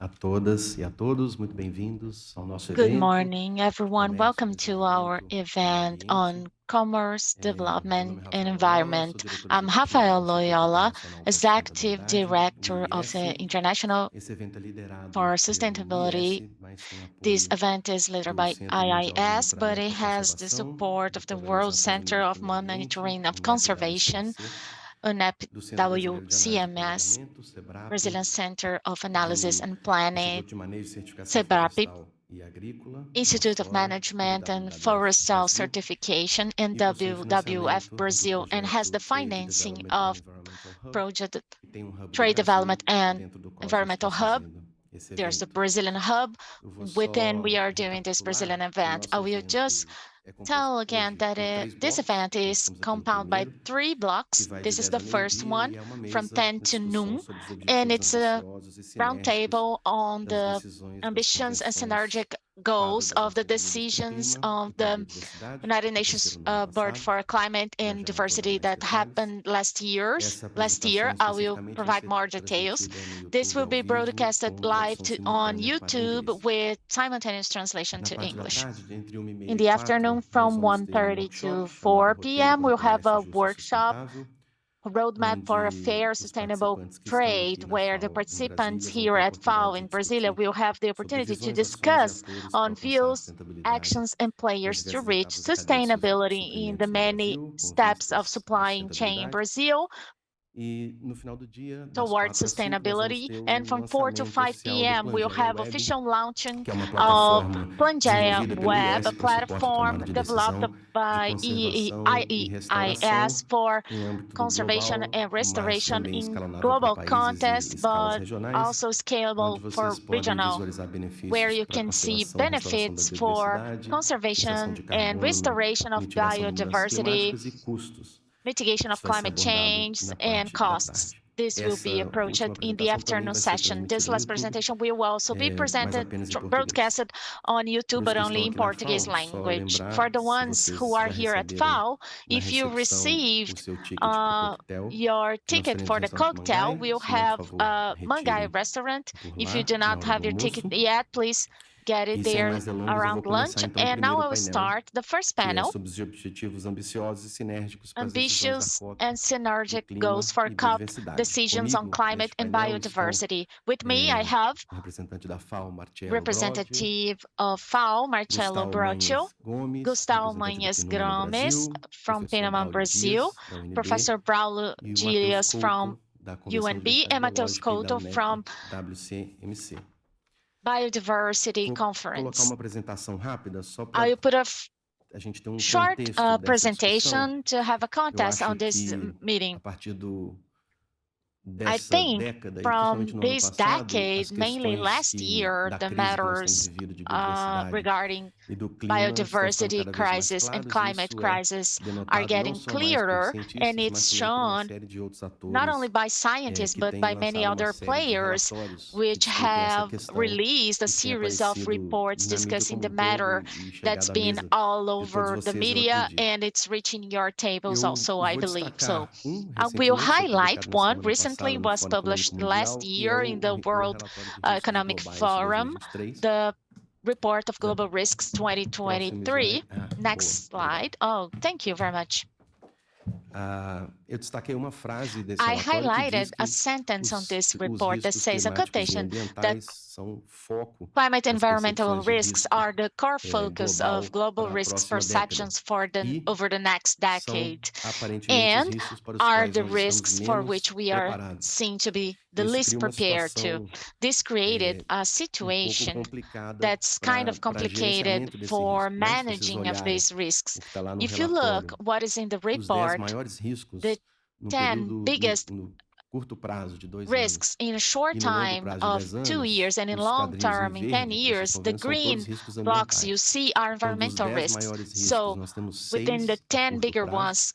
a todas e a todos, muito bem-vindos ao nosso Good evento. morning, everyone. Welcome to our event on commerce, Meu development, nome é and Rafael Loyola, sou environment. diretor I'm executivo Rafael do Instituto Loyola, Internacional para a Executive Sustentabilidade, o Director of IBS. the International Esse evento é liderado for pelo Sustainability. IBS, mas tem This apoio event is led do by Centro Mundial de IIS, but Monitoramento it da has the Conservação, support do of the Programa das World Nações Center Unidas of para o Meio Ambiente, Monitoring of Conservation, UNEP-WCMC, do Centro Brasileiro de Análise e UNEP-WCMS, Planejamento, SEBRAP, Brazilian Center of Analysis do and Planning, Instituto de Manejo e Certificação SEBRAP, Florestal e Agrícola, Institute of NOFORA, e do Management and WWF Forestal Brasil, Certification in e possui WWF financiamento do Brazil, and has the projeto Trade financing Development and of Environmental Hub, project e tem um hub do Trade Brasil Development and dentro do qual a gente está Environmental Hub. fazendo esse There's the evento. Brazilian hub. Eu vou Within we só are doing this Brazilian recapitular que o event. nosso I will evento just é composto tell again hoje that por três this blocos. event Nós is estamos aqui no compounded by primeiro, 3 que blocks. vai de This is 10 the a first meio-dia, one e é uma from mesa 10 de to discussão noon, sobre os and objetivos it's a ambiciosos e sinérgicos roundtable on das the decisões das ambitions and convenções synergic quadro goals das of the Nações Unidas para o decisions Clima of e the Biodiversidade, United que Nations aconteceram no ano Board passado. for Climate Já and já eu vou dar Diversity mais that detalhes. happened last year. Essa apresentação I will especificamente vai provide ser more details. transmitida no This YouTube will ao be vivo broadcasted com live tradução on simultânea para o YouTube inglês. with simultaneous translation Na to parte da English. tarde, entre 1h30 In e the 4, afternoon, nós from vamos ter um 1:30 workshop to chamado 4 Roteiro p.m., para um we'll have Comércio a Justo e workshop, Sustentável, roadmap for a onde fair, os sustainable participantes que estão trade, aqui na where the FAO em participants Brasília vão here ter a at FAO oportunidade de in Brasilia discutir will have the sobre opportunity to visões, ações e discuss atores para on alcançar a views, sustentabilidade actions, and nas players to diversas reach etapas da cadeia de sustainability in the suprimentos no many Brasil, com steps of vistas à supply chain in sustentabilidade. Brazil E no final do dia, das towards 4 às 5, nós vamos sustainability. ter And o from 4 to lançamento 5 oficial do p.m., we'll Plangeia have Web, official launching que é uma of plataforma Plangeia desenvolvida pelo Web, IES a para suporte à platform tomada de developed decisão de by conservação e restauração IEIS for em âmbito conservation global, and mas restoration também in escalonável para global países e context, escalas but regionais, also onde scalable vocês for podem regional, visualizar where benefícios you para a can see conservação e restauração da benefits for biodiversidade, fixação conservation de and carbono, restoration of mitigação de mudanças biodiversity, climáticas e custos. mitigation of Isso vai ser climate abordado change na and parte da costs. tarde. This will be Essa approached última in the apresentação também afternoon vai ser session. This transmitida no last YouTube, presentation will also be mas presented, apenas em português. broadcasted on Para YouTube, os but que estão only in aqui na Portuguese FAO, só language. lembrar, For the se ones who vocês are já here at receberam FAO, na if you recepção o received seu ticket para o coquetel, your que nós ticket teremos for no the restaurante cocktail, Mangai, we'll se não, por have favor, a Mangai retirem restaurant. por If you lá, do na not hora do have your ticket almoço. yet, please get it E sem there mais delongas, eu vou around começar lunch. então o And now primeiro I will painel, start the first que é panel, sobre os objetivos ambiciosos e sinérgicos para as decisões da ambitious COP and no synergic goals clima for e COP biodiversidade. decisions on Comigo, climate neste and painel, estão biodiversity. With me, I have o representante da FAO, Marcello Boggio, representative of FAO, Marcello Gustavo Boggio, Mañez Gomis, Gustavo representante do Mañez PNUMA no Gomis Brasil, from professor Panama, Bráulio Brazil, Dias, da UNB, Professor Bráulio e o Matheus Dias from Couto, da Convenção de UNB, Diversidade and Matheus Biológica e da Couto from UNEP-WCMC. Biodiversity Vou colocar Conference. uma apresentação rápida só I para will put a a gente ter um short contexto dessa discussão. presentation to have a Eu contest acho on this que meeting. a partir I dessa think década, e principalmente from no ano this passado, decade, as mainly questões last year, da the crise que nós temos matters vivido de biodiversidade regarding e do clima estão ficando biodiversity cada vez mais crisis and claros, e climate isso é crisis are denotado não getting só mais por clearer, and cientistas, mas it's também por uma shown série de outros not only atores by scientists, que but têm by many lançado uma other série de players, relatórios que which discutem essa have questão released a e que tem series of aparecido reports na mídia discussing como the um todo matter e that's chegado à been mesa all de todos over the vocês, eu media, acredito. and it's reaching your tables Eu also, I vou believe. So destacar I will recentemente, foi highlight publicado na one, semana recently passada no was Fórum Econômico published last Mundial, que é year in the o World relatório de riscos Economic globais de Forum, 2023. the report of Já global risks próximo 2023. slide. Boa, Next obrigado. slide. Oh, thank you very much. Eu destaquei uma frase desse I relatório que diz highlighted que a sentence on this os report that riscos says a climáticos e quotation that ambientais são foco climate das environmental percepções de risks risco are the core focus of global global para a risks próxima década. perceptions for E over the next são decade, aparentemente os and riscos para os are quais the nós estamos risks for menos which we are preparados. seen to be the Isso least cria uma prepared to. situação This created a pouco situation complicada that's kind of para complicated gerenciamento desse for risco. Mas se vocês managing of olharem these risks. o que está lá no If you look relatório, what is in the os 10 report, maiores riscos the no 10 período biggest no curto prazo de 2 risks anos in a short e no longo time prazo de of 10 2 anos, years, and in os long quadrinhos em term, in 10 verde que vocês years, estão the vendo são todos green riscos blocks ambientais. you see are Então, dos environmental 10 risks. maiores riscos, So nós temos within 6 the a 10 curto bigger prazo ones,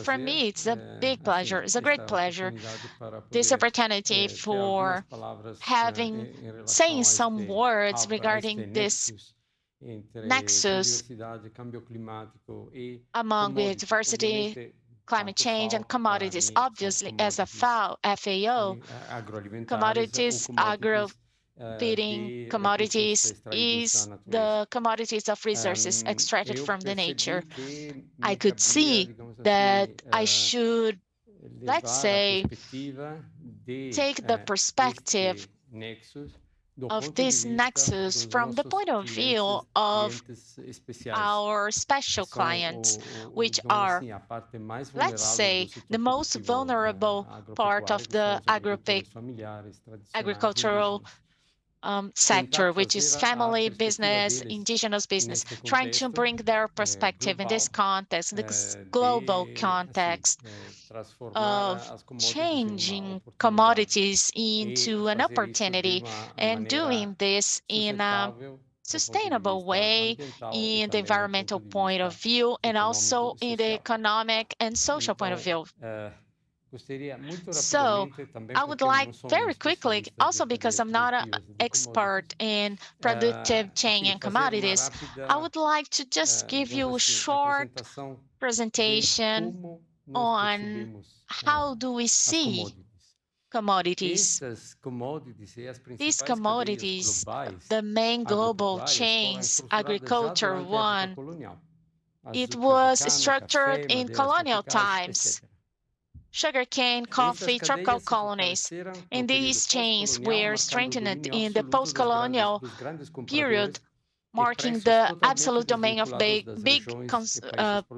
for me, it's a big pleasure. It's a great pleasure, this opportunity for saying some words regarding this nexus among biodiversity, climate change and commodities. Obviously, as a FAO, commodities, agro-feeding commodities is the commodities of resources extracted from the nature. I could see that I should, let's say, take the perspective of this nexus from the point of view of our special clients, which are, let's say, the most vulnerable part of the agricultural sector, which is family business, indigenous business, trying to bring their perspective in this context, this global context of changing commodities into an opportunity and doing this in a sustainable way in the environmental point of view and also in the economic and social point of view. So I would like very quickly, also because I'm not an expert in productive chain and commodities, I would like to just give you a short presentation on how do we see commodities. These commodities, the main global chains, agriculture one, it was structured in colonial times. Sugarcane, coffee, tropical colonies. And these chains were strengthened in the post-colonial period, marking the absolute domain of big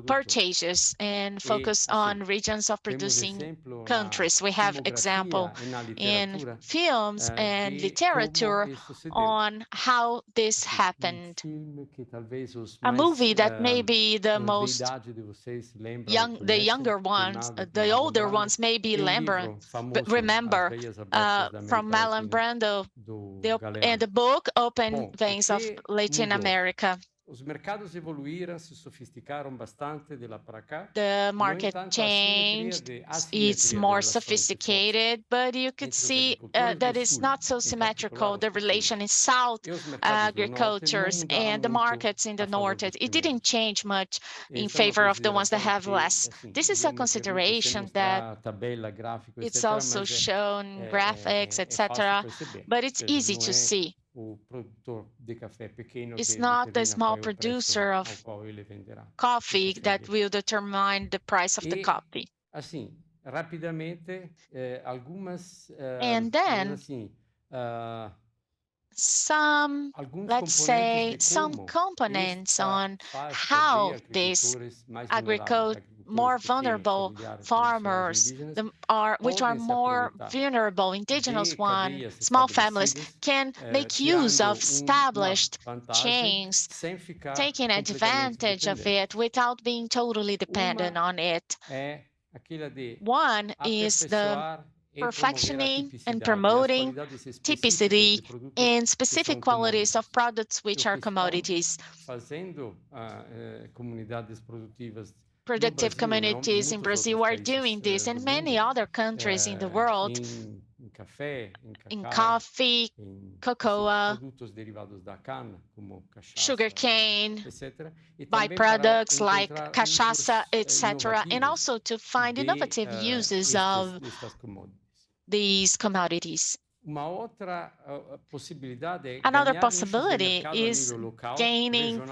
purchases and focus on regions of producing countries. We have example in films and literature on how this happened. A movie that may be the most the younger ones, the older ones may be remember from Marlon Brando, and the book Open Veins of Latin America. The market changed, it's more sophisticated, but you could see that it's not so symmetrical, the relation in South agricultures and the markets in the North. It didn't change much in favor of the ones that have less. This is a consideration that it's also shown graphics, etc., but it's easy to see. It's not the small producer of coffee that will determine the price of the coffee. And then some, let's say, some components on how these more vulnerable farmers, which are more vulnerable, indigenous one, small families, can make use of established chains, taking advantage of it without being totally dependent on it. One is the perfectioning and promoting typicity and specific qualities of products which are commodities. Productive communities in Brazil are doing this, and many other countries in the world, in coffee, cocoa, sugarcane, byproducts like cachaça, etc., and also to find innovative uses of these commodities. Another possibility is gaining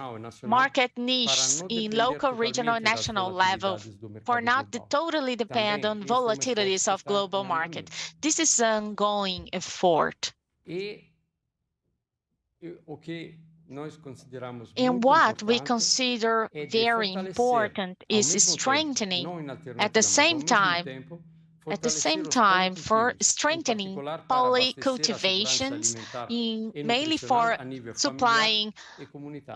market niches in local, regional, and national level for not to totally depend on volatilities of global market. This is an ongoing effort. And what we consider very important is strengthening at the same time for strengthening polycultivations, mainly for supplying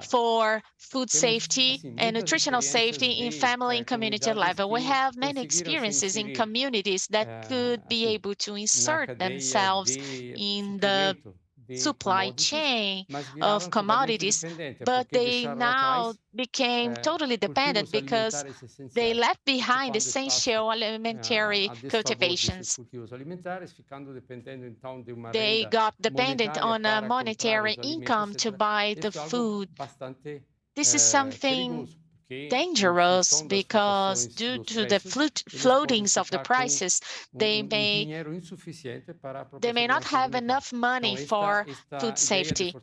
for food safety and nutritional safety in family and community level. We have many experiences in communities that could be able to insert themselves in the supply chain of commodities, but they now became totally dependent because they left behind essential alimentary cultivations. They got dependent on a monetary income to buy the food. This is something dangerous because due to the floatings of the prices, they may not have enough money for food safety.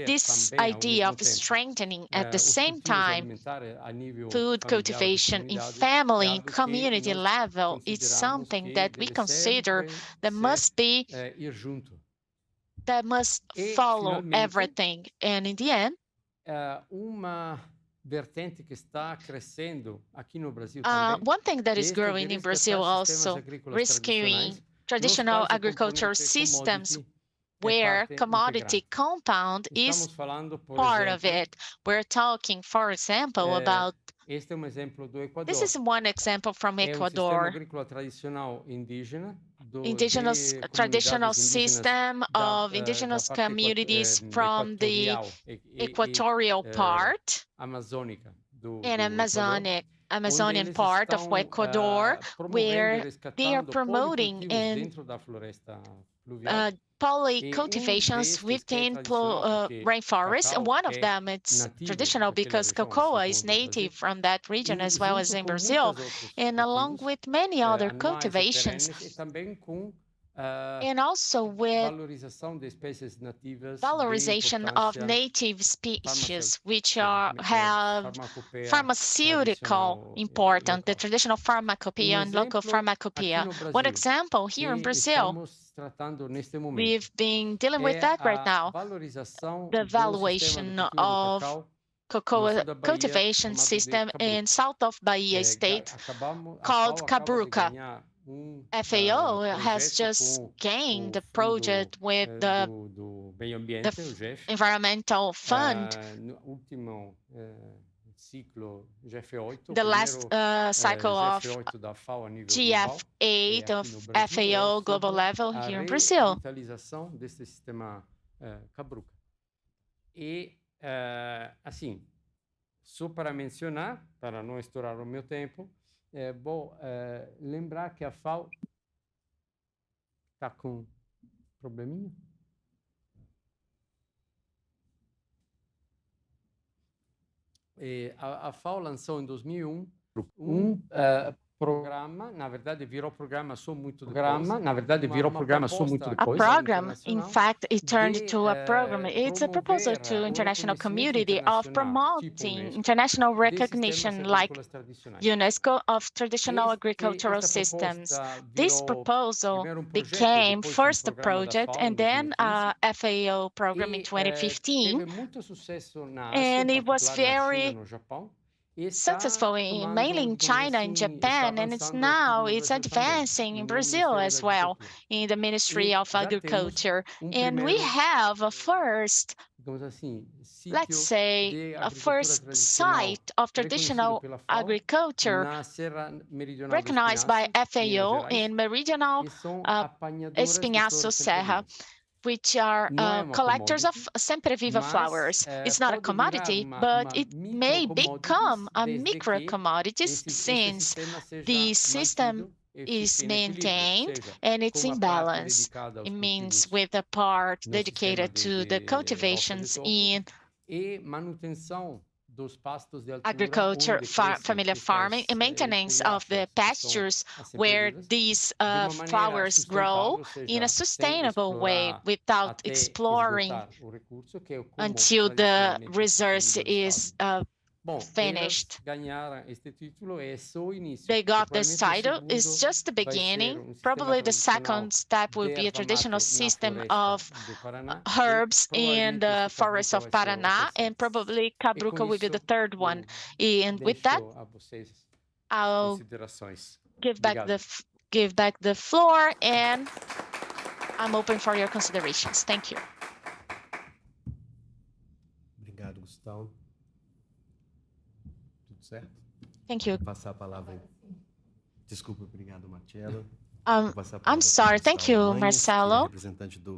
This idea of strengthening at the same time food cultivation in family and community level is something that we consider that must follow everything. And in the end, one thing that is growing in Brazil also, rescuing traditional agricultural systems where commodity compound is part of it. We're talking, for example, about this is one example from Ecuador. Indigenous traditional system of indigenous communities from the equatorial part and Amazonian part of Ecuador, where they are promoting and poly cultivations within rainforests. And one of them, it's traditional because cocoa is native from that region as well as in Brazil, and along with many other cultivations, and also with valorization of native species, which have pharmaceutical importance, the traditional pharmacopoeia and local pharmacopoeia. One example here in Brazil, we've been dealing with that right now, the valuation of cocoa cultivation system in south of Bahia state called Cabruca. FAO has just gained the project with the environmental fund. The last cycle of GF8 of FAO global level here in Brazil. Só para mencionar, para não estourar o meu tempo, vou lembrar que a FAO está com probleminha. A FAO lançou em 2001 programa, na verdade virou programa só muito depois. A program, in fact, it turned to a program. It's a proposal to international community of promoting international recognition like UNESCO of traditional agricultural systems. This proposal became first a project and then a FAO program in 2015, and it was very successful mainly in China and Japan, and it's advancing in Brazil as well in the Ministry of Agriculture. And we have a first, let's say, a first site of traditional agriculture recognized by FAO in Meridional Espinhaço Serra, which are collectors of Sempre Viva flowers. It's not a commodity, but it may become a micro commodity since the system is maintained and it's in balance. It means with a part dedicated to the cultivations in agriculture, familiar farming, and maintenance of the pastures where these flowers grow in a sustainable way without exploring until the resource is finished. They got this title. It's just the beginning. Probably the second step will be a traditional system of herbs in the forests of Paraná, and probably Cabruca will be the third one. And with that, I'll give back the floor, and I'm open for your considerations. Thank you. Obrigado, Gustavo. Thank you. Passar a palavra. Desculpa, obrigado, Marcello. I'm sorry. Thank you, Marcello.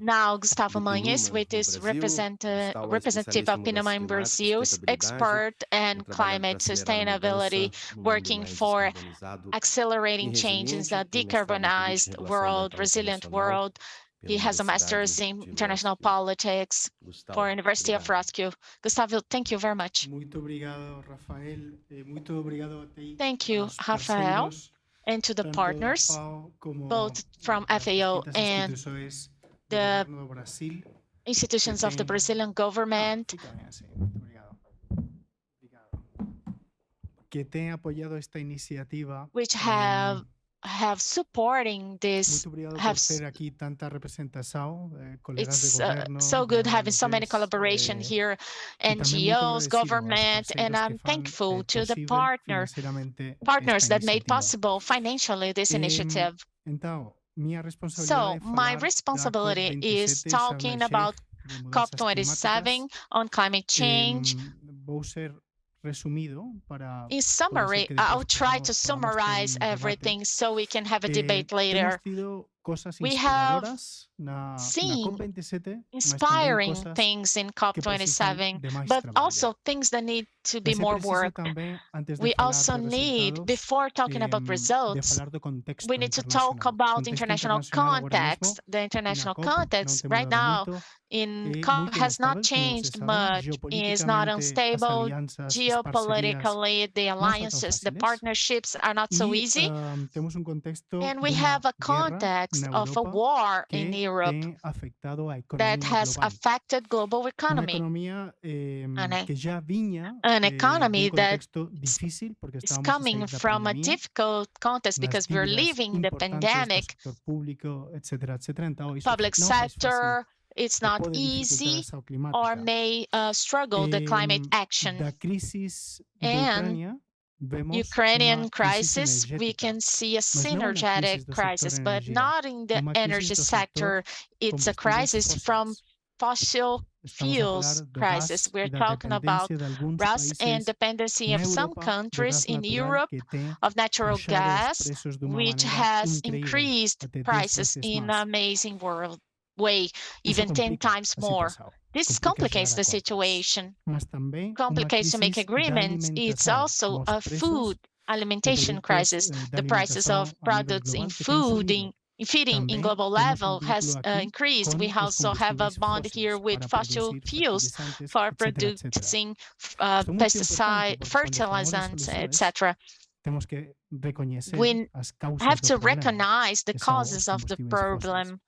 Now, Gustavo Mañez, with his representative of PINAMA in Brazil's expert and climate sustainability, working for accelerating change in a decarbonized world, resilient world, He has a master's in international politics for University of Roskilde. Gustavo, thank you very much. Muito obrigado, Rafael. Muito obrigado a ti, Thank you, aos Rafael, parceiros, and to the tanto da partners, FAO como both from das FAO distintas and instituições do the governo do Brasil. institutions of the Brazilian government, Fica bem assim. Muito obrigado. Obrigado. Que tem apoiado esta iniciativa. which have supporting this, Muito obrigado have por ter aqui tanta representação, colegas de it's governo. so good having so many collaboration ONGs, here, e também muito NGOs, agradecido aos government, and parceiros I'm que fan, thankful to the possível financeiramente partners esta that made iniciativa. possible financially this initiative. Então, minha So responsabilidade é my falar da responsibility is COP27 talking about de mudanças COP27 on climate change. Vou ser resumido para In pode ser summary, que I'll depois try to podamos ter summarize debate. everything so we can have a debate Temos later. tido coisas We have inspiradoras na seen COP27, mas também inspiring coisas things in que precisam COP27, de mais but trabalho. also things that need to be Mas é more preciso work. também, antes de We falar also de need, resultados, before talking about de results, falar do contexto we need to talk internacional. about Contexto international internacional agora context. mesmo, The e na international COP, não context tem right mudado now muito, in é COP muito has not inestável, como changed vocês sabem, much. It's not geopoliticamente, as unstable. alianças, as parcerias Geopolitically, the não são tão alliances, the fáceis. partnerships are not so E easy. temos contexto And de we uma have a guerra context na of a Europa war in que Europe tem afetado a that economia has global. affected global Uma economy. economia An que já vinha economy that contexto difícil, porque is estávamos a coming sair da from a pandemia, difficult context nas because we're dívidas leaving the importantes do pandemic, sector público, etc, etc. Então, isso public não faz fácil, sector, it's not pode dificultar a easy ação or climática. may struggle the climate action. Da crise da And Ucrânia, vemos Ukrainian uma crise crisis, we energética, can see a mas não uma crise synergetic do crisis, sector but energia, not in the uma crise energy do sector. sector It's a combustíveis crisis from fósseis. fossil Estamos a fuels falar do crisis. gás We're e da talking about dependência de alguns Rus and países dependency na of some Europa do countries gás in natural Europe que tem of natural puxado os gas, preços de uma which maneira has incrível, increased até 10 prices vezes in mais. an amazing way, Isso even 10 complica times a more. situação, This complica complicates chegar a the acordos. situation, Mas também uma complicates to make crise da agreements. It's alimentação. also Os a preços food de alimentation produtos crisis. da The prices of alimentação a nível products in global que têm food, subido. in feeding in Também global temos level has vínculo aqui increased. We com os also have a combustíveis bond here fósseis with para fossil produzir fuels fertilizantes, for etc, etc. producing Isto é muito pesticide, importante porque quando falamos de fertilizants, soluções, etc. temos que reconhecer We as causas have do to problema, recognize the que são os causes of the combustíveis fósseis. problem,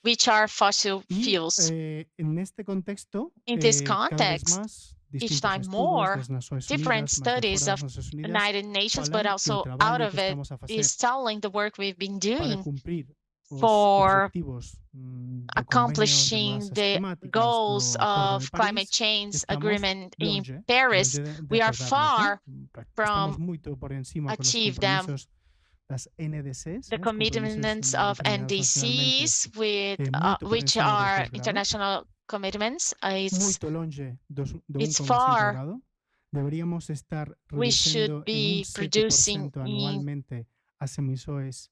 which are fossil E fuels. neste contexto, In this cada vez context, mais each distintos time estudos more, das Nações different Unidas, mas de studies fora of das Nações Unidas, United Nations, but falam que o also out trabalho of que it estamos a fazer is telling the work we've been para doing cumprir os for objetivos do convênio de accomplishing mudanças the climáticas goals do Acordo de of climate Paris, change estamos agreement in longe Paris. de We are acordarnos, far ¿no? Estamos from muito por encima con los achieve them. compromisos das NDCs, The os compromisos commitments of determinados nacionalmente, NDCs, with muito por which encima dos are 2 grados, international commitments, muito longe de it's 1,5 far. grado. Deberíamos estar We should reducindo be en un producing 7% in anualmente as emissões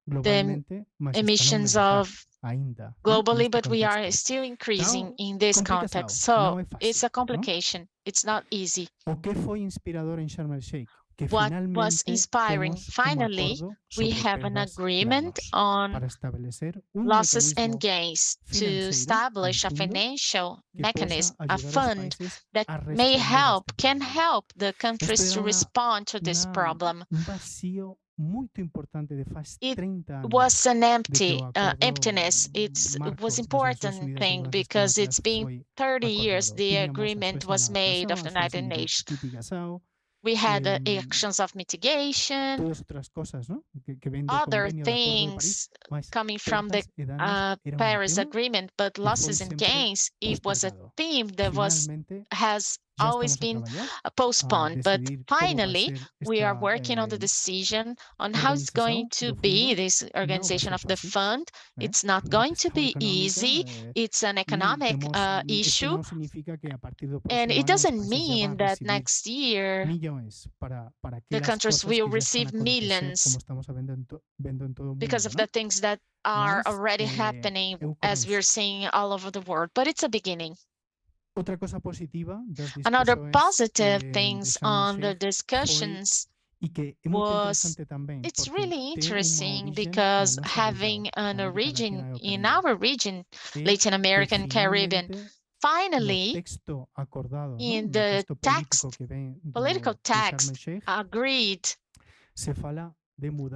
the globalmente, mas está no emissions aumentar of ainda, né, globally, neste but we are contexto. still increasing Então, in this complicação, context. não So é it's fácil, a complication. It's not easy. O que foi inspirador em Sharm el-Sheikh? Que What was finalmente inspiring, temos finally, acordo we sobre have an perdas e agreement danos on para estabelecer losses and mecanismo gains to financeiro, establish a fundo, financial que mechanism, possa a ajudar os fund países that a may responder a help, este can problema. help the Esto countries era to respond to this una, problem. vacío muito importante de faz It 30 anos was an de que empty o acordo emptiness. It marco was das Nações important Unidas de thing Mudanças because it's Climáticas been foi 30 years acordado. the Tínhamos agreement ações was na made of adaptação, the ações United de Nations. mitigação, We had em, actions of mitigation, todas outras coisas, ¿no? que vêm do other convênio do Acordo de Paris, things mas coming from the perdas e danos era Paris tema Agreement, but que foi losses and sempre gains, it was a postergado. theme that Finalmente, has já always estamos a been trabalhar a postponed. But decidir como vai finally, ser we are esta working on the decision on how it's going organização to do be fundo. this Não vai organization ser of the fácil, fund. né? It's not É uma going to decisão be económica, easy. It's an economic temos, isto issue. não significa que a partir do And próximo it ano os doesn't países já mean vão that receber next year milhões para the aquelas countries coisas will que já estão a receive acontecer, millions como estamos vendo em todo o because mundo, of né? the things that are Mas already é happening o as we're começo. seeing all over the world. But it's a beginning. Outra coisa positiva das Another discussões positive de things Sharm on the el-Sheikh foi discussions was, it's really interesting because having an origin in our region, Latin American, Caribbean, finally, in the political text agreed,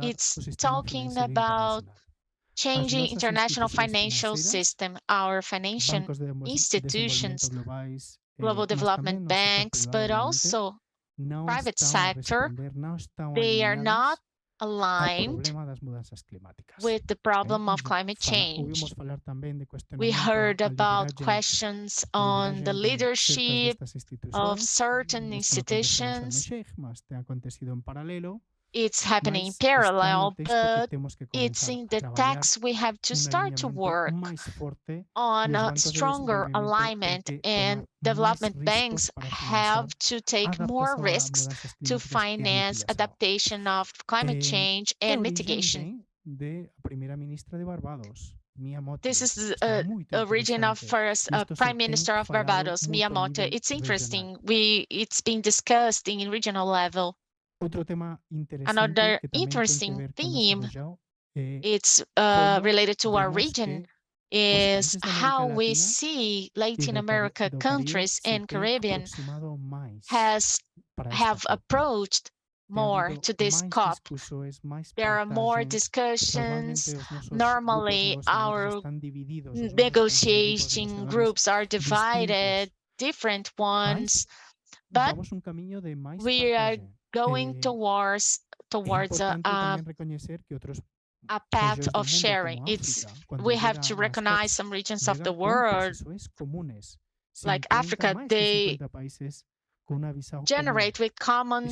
it's talking about changing international financial system, our financial institutions, global development banks, but also private sector, they are not aligned with the problem of climate change. We heard about questions on the leadership of certain institutions. It's happening in parallel, but it's in the text we have to start to work on a stronger alignment, and development banks have to take more risks to finance adaptation of climate change and mitigation. This is the origin of first Prime Minister of Barbados, Miyamoto. It's interesting. It's been discussed in regional level. Another interesting theme, it's related to our region, is how we see Latin America countries and Caribbean have approached more to this COP. There are more discussions. Normally, our negotiating groups are divided, different ones, but we are going towards a path of sharing. We have to recognize some regions of the world, like Africa, they generate with common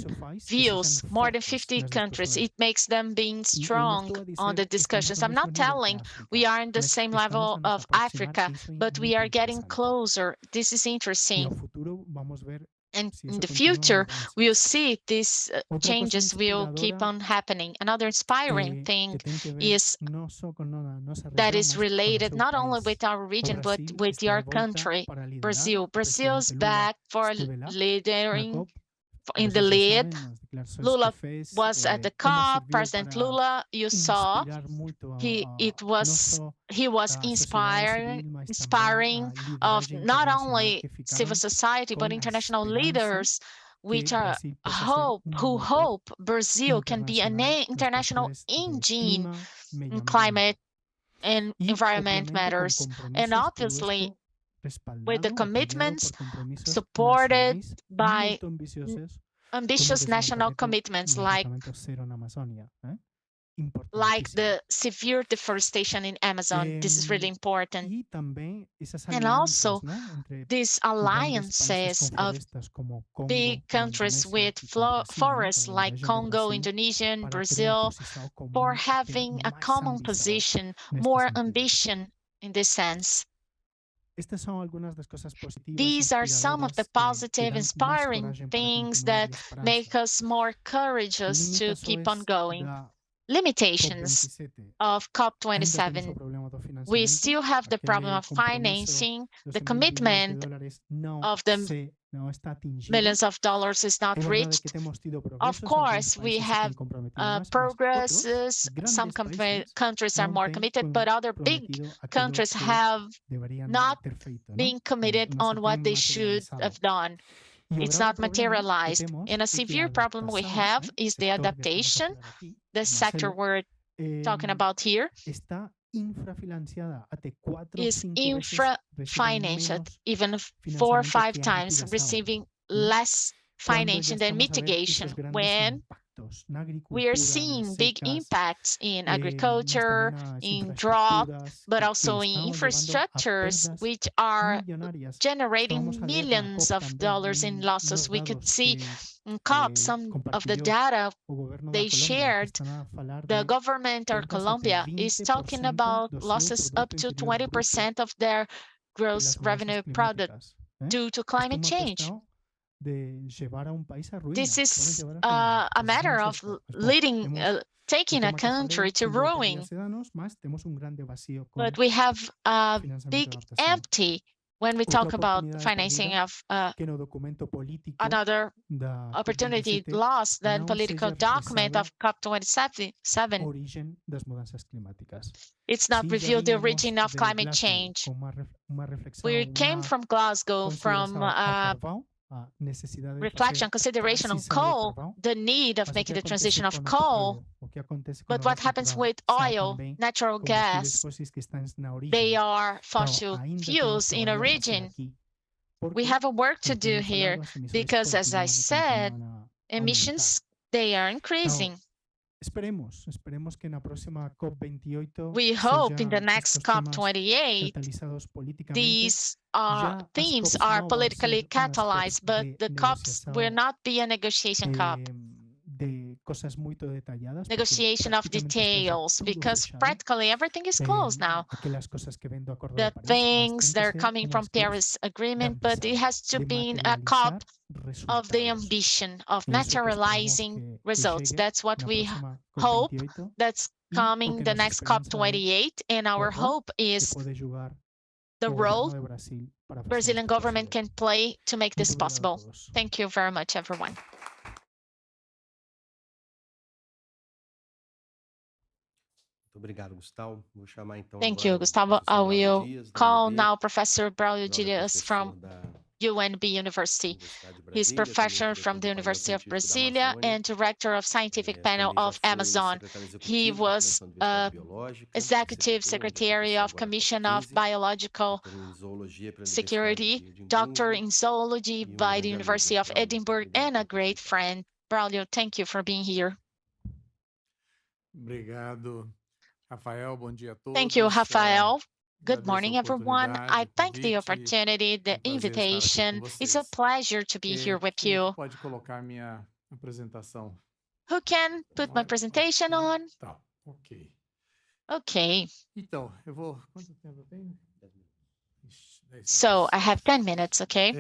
views, more than 50 countries. It makes them being strong on the discussions. I'm not telling we are in the same level of Africa, but we are getting closer. This is interesting. And in the future, we'll see these changes will keep on happening. Another inspiring thing is that is related not only with our region, but with your country, Brazil. Brazil's back for leading in the lead. Lula was at the COP. President Lula, you saw, he was inspiring of not only civil society but international leaders, which are who hope Brazil can be an international engine in climate and environment matters, and obviously with the commitments supported by ambitious national commitments like the severe deforestation in Amazon. This is really important. And also these alliances of big countries with forests like Congo, Indonesia, and Brazil, for having a common position, more ambition in this sense. These are some of the positive, inspiring things that make us more courageous to keep on going. Limitations of COP27. We still have the problem of financing. The commitment of the millions of dollars is not reached. Of course, we have progresses. Some countries are more committed, but other big countries have not been committed on what they should have done. It's not materialized. And a severe problem we have is the adaptation, the sector we're talking about here, is infra-financed, even 4 or 5 times, receiving less financing than mitigation, when we are seeing big impacts in agriculture, in drought, but also in infrastructures, which are generating millions of dollars in losses. We could see in COP some of the data they shared. The government of Colombia is talking about losses up to 20% of their gross revenue product due to climate change. This is a matter of taking a country to ruin. But we have a big empty when we talk Outra about oportunidade financing perdida of que no documento político another da opportunity COP27 lost, then não political seja document of reflexada COP27, a origem das mudanças climáticas. it's not Sim, já revealed the vínhamos origin of de climate Glasgow change. com uma reflexão, We came uma from Glasgow from consideração ao carvão, a necessidade de reflection, fazer consideration on transição do coal, carvão, the need of mas o que making the acontece transition com of o coal. petróleo, o que acontece com o But what gás happens natural, with são oil, também natural combustíveis gas? fósseis que estão na origem. They are Então, fossil ainda fuels temos in trabalho a fazer origin. aqui, We porque, have a work to como do tenho here falado, as emissões because, as I continuam e said, continuam a aumentar. emissions, they are Então, increasing. esperemos que na próxima COP28 We hope in the sejam next estes temas COP28, catalisados politicamente. these Já as themes COPs are não vão politically ser umas COPs catalyzed, but de the COPs will negociação not be a negotiation COP, de coisas muito detalhadas, porque negotiation of praticamente está já details, tudo because fechado. practically everything is closed now. Aquelas coisas que vêm do Acordo The de Paris, mas things tem that que are ser coming from umas COPs Paris de Agreement, but it ambição, has to de be a COP materializar of the resultados. ambition of É isso que esperamos naturalizing que results. chegue That's what na we próxima hope COP28 that's e o coming que the nossa next esperança é COP28, and o our rol hope que is pode jogar the o governo role de Brasil para fazer Brazilian isto government possível. can play to make this Muito obrigado a possible. todos. Thank you very much, everyone. Muito obrigado, Gustavo. Vou chamar então Thank agora you, o Gustavo. I professor Bráulio will Dias, da call UNB, now Professor Bráulio agora Dias professor from da UNB University. Universidade de He's Brasília, também professor diretor from the do painel University of científico da Brasilia Amazônia, and director of scientific panel também já of foi Amazon. secretário He executivo da was Comissão de Diversidade Biológica, Executive CBB, onde Secretary aconteceu of agora a Commission of COP15, Biological doutor em Zoologia pela Universidade Security, de doctor Edimburgo in zoology e by the grande amigo. University of Bráulio, Edinburgh, obrigado and a por great participar. friend. Bráulio, thank you for being here. Obrigado, Rafael. Bom dia a todos. Thank you, Rafael. Good Agradeço a morning, everyone. oportunidade, I o thank the convite. opportunity, the Um prazer estar aqui com invitation. It's a vocês. pleasure to be here with Quem é que you. pode colocar minha apresentação? Who can put my Olha, presentation aqui. on? Tá, ok. Okay, Então, eu vou... Quanto tempo eu tenho? Ixi, 10 so minutos. I have 10 minutes, okay?